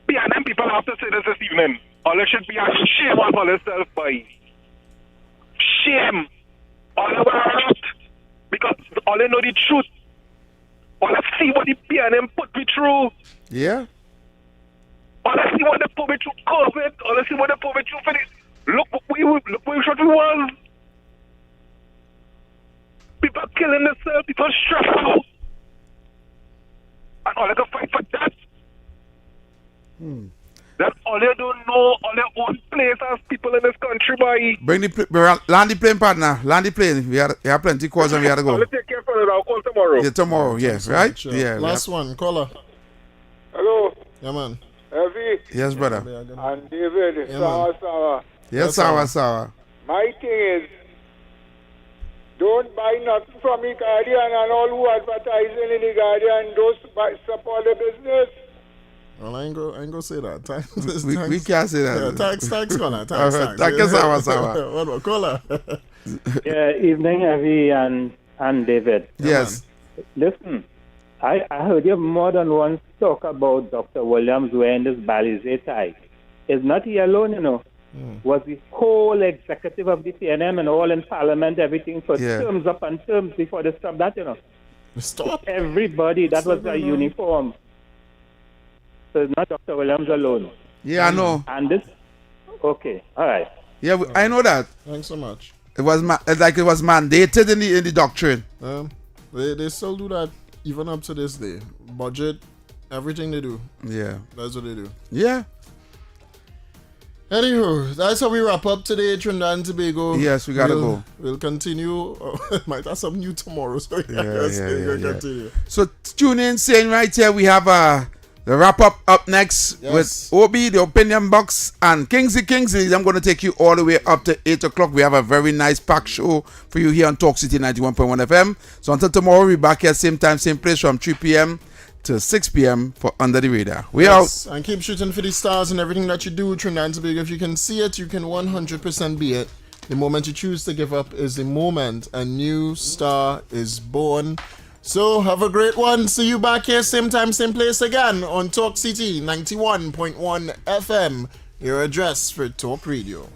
PNM people have to say this evening. All it should be a shame on all yourself, boy. Shame. All about it. Because all they know the truth. All I see what the PNM put me through. Yeah. All I see what they put me through COVID. All I see what they put me through for this. Look what we was. People killing themselves, people stressed out. And all I can fight for that. That's all they don't know, all their own place as people in this country, boy. Land the plane, partner. Land the plane. We have plenty of calls and we have to go. I'll take care for it. I'll call tomorrow. Yeah, tomorrow. Yes, right? Sure. Yeah. Last one, caller. Hello. Yeah, man. Heavy. Yes, brother. And David. Yeah, Sawa. Yes, Sawa. My thing is, don't buy nothing from the Guardian, and all who advertising in the Guardian don't support the business. Well, I ain't go say that. Thanks. We can't say that. Yeah, thanks, caller. All right. Thank you, Sawa. What about caller? Yeah, evening, Heavy and David. Yes. Listen, I heard you more than once talk about Dr. Williams wearing this Balizé tie. It's not he alone, you know. Was the whole executive of the PNM and all in Parliament, everything for terms up and terms before they stopped that, you know. Stop. Everybody, that was a uniform. So it's not Dr. Williams alone. Yeah, I know. And this, okay, all right. Yeah, I know that. Thanks so much. It was it was mandated in the doctrine. They still do that even up to this day. Budget, everything they do. Yeah. That's what they do. Yeah. Anywho, that's how we wrap up today, Trinidad and Tobago. Yes, we gotta go. We'll continue. Might have something new tomorrow, so Yeah. continue. So tune in, saying right here we have The wrap up next with Obi, the opinion box, and Kingsley. I'm going to take you all the way up to 8 o'clock. We have a very nice packed show for you here on Talk City 91.1 FM. So until tomorrow, we'll be back here same time, same place from 3 p.m. to 6 p.m. for Under the Radar. We out. And keep shooting for the stars and everything that you do, Trinidad and Tobago. If you can see it, you can 100% be it. The moment you choose to give up is the moment a new star is born. So have a great one. See you back here same time, same place again on Talk City 91.1 FM. Your address for Talk Radio.